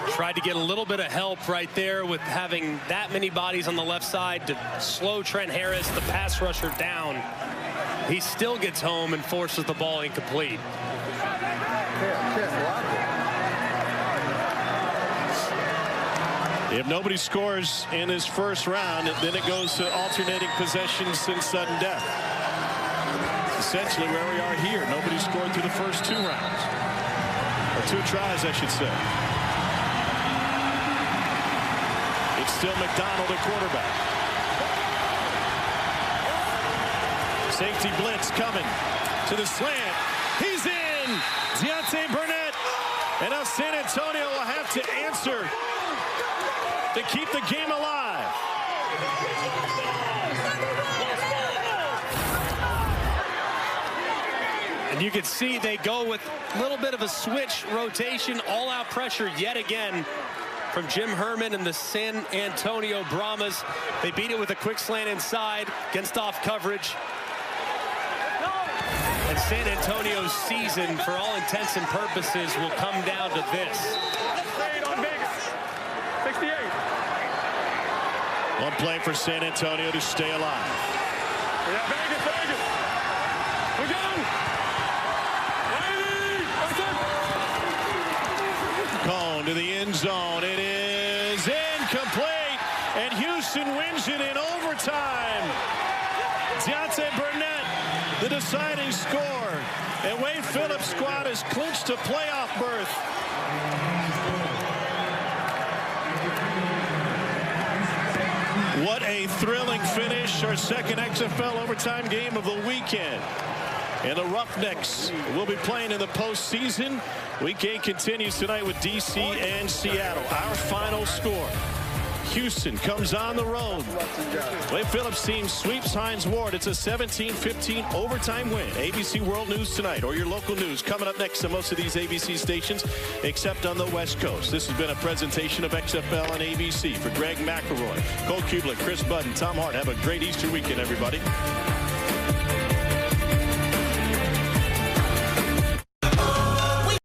tried to get a little bit of help right there with having that many bodies on the left side to slow Trent Harris, the pass rusher, down. He still gets home and forces the ball incomplete. If nobody scores in this first round, then it goes to alternating possessions and sudden death. Essentially where we are here. Nobody scored through the first 2 rounds. Or 2 tries, I should say. It's still McDonald at quarterback. Safety blitz coming to the slant. He's in! Deontay Burnett. And now San Antonio will have to answer to keep the game alive. And you can see they go with a little bit of a switch rotation, all-out pressure yet again from Jim Herman and the San Antonio Brahmas. They beat it with a quick slant inside against off coverage. And San Antonio's season, for all intents and purposes, will come down to this. 68. One play for San Antonio to stay alive. Yeah, Vegas. We're going. Cohn to the end zone. It is incomplete. And Houston wins it in overtime. Deontay Burnett, the deciding score. And Wade Phillips' squad has clinched a playoff berth. What a thrilling finish. Our second XFL overtime game of the weekend. And the Roughnecks will be playing in the postseason. Week 8 continues tonight with DC and Seattle. Our final score. Houston comes on the road. Wade Phillips' team sweeps Hines Ward. It's a 17-15 overtime win. ABC World News tonight, or your local news, coming up next to most of these ABC stations, except on the West Coast. This has been a presentation of XFL on ABC. For Greg McElroy, Cole Kublik, Chris Budden, Tom Hart, have a great Easter weekend, everybody.